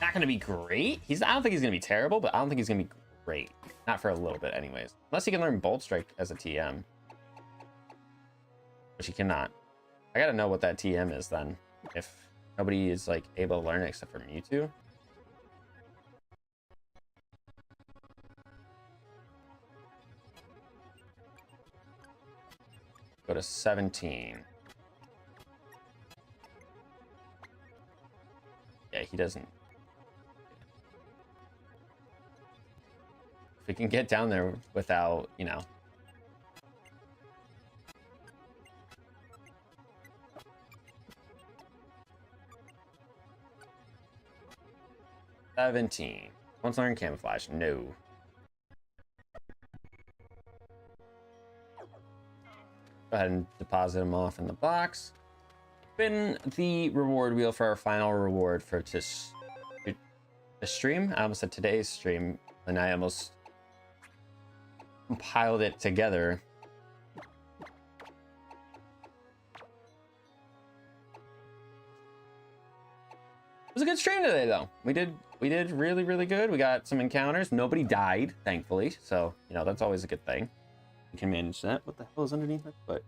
not gonna be great. I don't think he's gonna be terrible, but I don't think he's gonna be great. Not for a little bit, anyways. Unless he can learn Bolt Strike as a TM, which he cannot. I gotta know what that TM is then. If nobody is like able to learn it except for Mewtwo. Go to 17. Yeah, he doesn't. If we can get down there without, you know. $17. Once learn camouflage. No. Go ahead and deposit them off in the box. Spin the reward wheel for our final reward for the stream. I almost said today's stream, and I almost compiled it together. It was a good stream today, though. We did really, really good. We got some encounters. Nobody died, thankfully. So, you know, that's always a good thing. We can manage that. What the hell is underneath it? But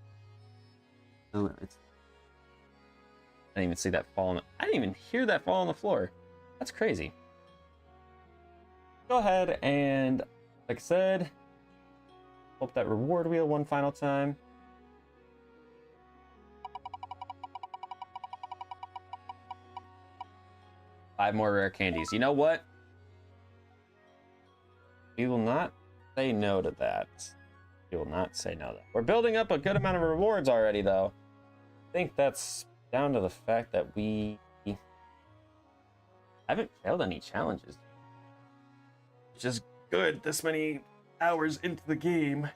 oh, I didn't even see that fall on. I didn't even hear that fall on the floor. That's crazy. Go ahead and, like I said, flip that reward wheel one final time. Five more rare candies. You know what? We will not say no to that. We will not say no to that. We're building up a good amount of rewards already, though. I think that's down to the fact that we haven't failed any challenges. Which is good this many hours into the game.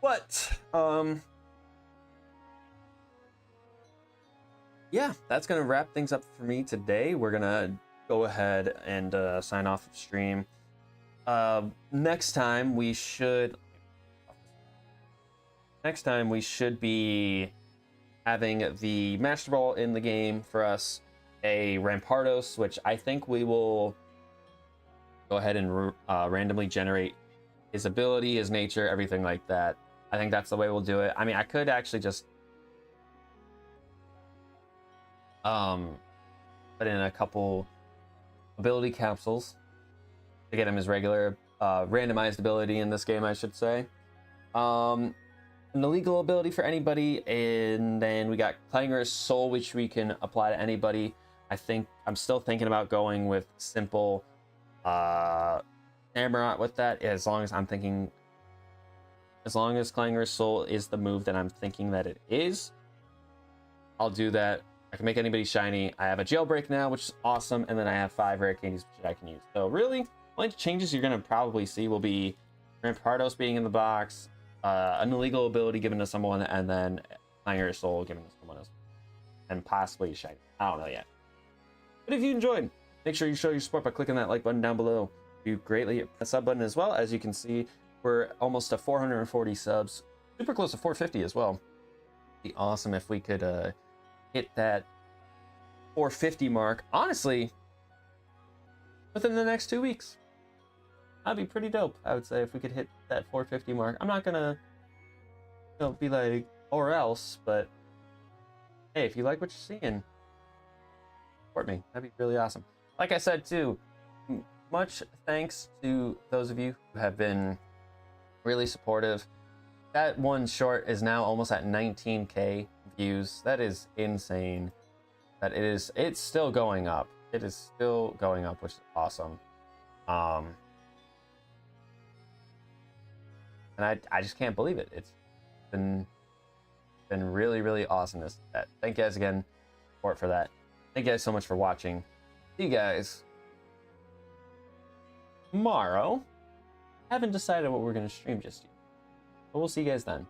But, yeah, that's gonna wrap things up for me today. We're gonna go ahead and sign off of stream. Next time we should be having the Master Ball in the game for us, a Rampardos, which I think we will go ahead and randomly generate his ability, his nature, everything like that. I think that's the way we'll do it. I mean, I could actually just put in a couple ability capsules to get him his regular randomized ability in this game, I should say. An illegal ability for anybody, and then we got Clangorous Soul, which we can apply to anybody. I think I'm still thinking about going with simple Samurott with that, as long as Clangorous Soul is the move that I'm thinking that it is. I'll do that. I can make anybody shiny. I have a jailbreak now, which is awesome, and then I have 5 rare candies which I can use. So really, only changes you're gonna probably see will be Rampardos being in the box, an illegal ability given to someone, and then Clangorous Soul given to someone else, and possibly shiny. I don't know yet. But if you enjoyed, make sure you show your support by clicking that like button down below. You greatly hit the sub button as well. As you can see, we're almost to 440 subs, super close to 450 as well. It'd be awesome if we could hit that 450 mark, honestly, within the next 2 weeks. That'd be pretty dope, I would say, if we could hit that 450 mark. I'm not gonna, you know, be like, or else, but hey, if you like what you're seeing, support me. That'd be really awesome. Like I said, too, much thanks to those of you who have been really supportive. That one short is now almost at 19K views. That is insane. It's still going up. It is still going up, which is awesome. And I just can't believe it. It's been really, really awesome. Thank you guys again for that. Thank you guys so much for watching. See you guys tomorrow. Haven't decided what we're gonna stream just yet, but we'll see you guys then.